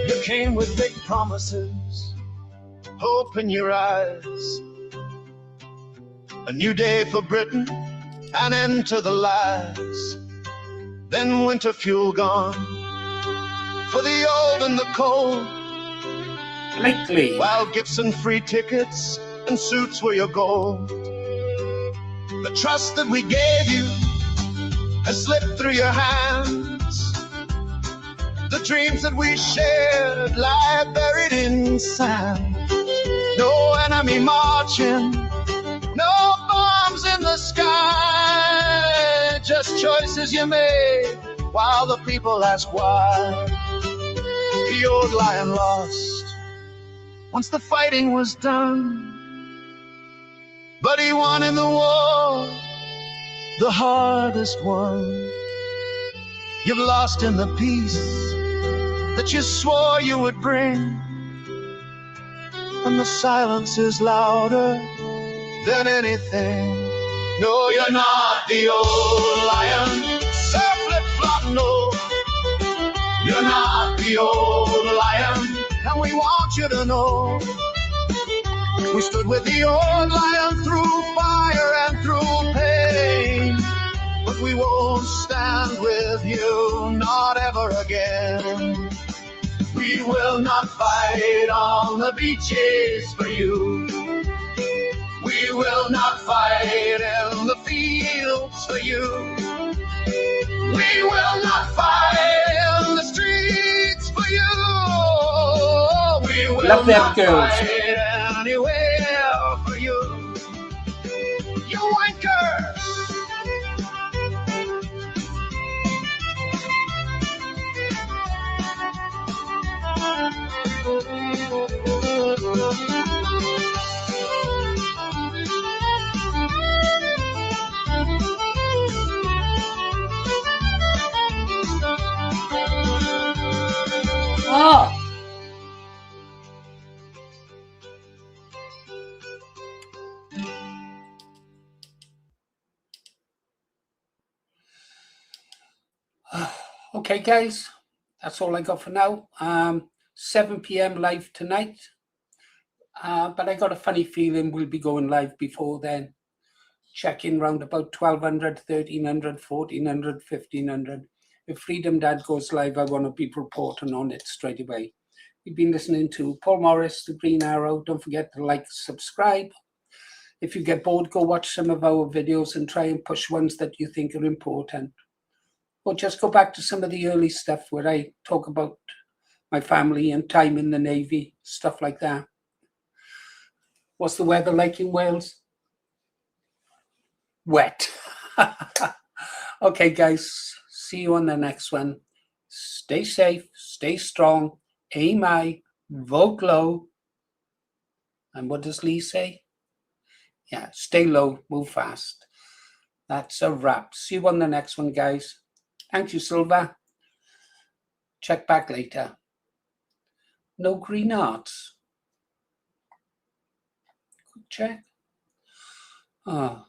You came with big promises, hope in your eyes. A new day for Britain, an end to the lies. Then winter fuel gone for the old and the cold. Lately, while gifts and free tickets and suits were your gold. The trust that we gave you has slipped through your hands. The dreams that we shared lie buried in sand. No enemy marching, no bombs in the sky, just choices you made while the people ask why. The old lion lost once the fighting was done, but he won in the war, the hardest one. You've lost in the peace that you swore you would bring, and the silence is louder than anything. No, you're not the old lion, Sir Flip-Flop, no. You're not the old lion, and we want you to know. We stood with the old lion through fire and through pain, but we won't stand with you, not ever again. We will not fight on the beaches for you. We will not fight in the fields for you. We will not fight in the streets for you. We will Love them not girls. fight anywhere for you. You wankers. Ah. Okay, guys, that's all I got for now. 7 p.m. live tonight, but I got a funny feeling we'll be going live before then. Check in round about 1200, 1300, 1400, 1500. If Freedom Dad goes live, I want to be reporting on it straight away. You've been listening to Paul Morris, The Green Arrow. Don't forget to like, subscribe. If you get bored, go watch some of our videos and try and push ones that you think are important. Or just go back to some of the early stuff where I talk about my family and time in the Navy, stuff like that. What's the weather like in Wales? Wet. Okay, guys, see you on the next one. Stay safe, stay strong, aim high, vote low. And what does Lee say? Yeah, stay low, move fast. That's a wrap. See you on the next one, guys. Thank you, Silva. Check back later. No green hearts. Good check. Oh,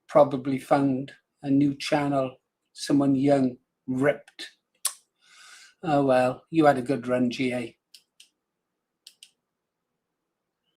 probably found a new channel. Someone young, ripped. Oh well, you had a good run, GA.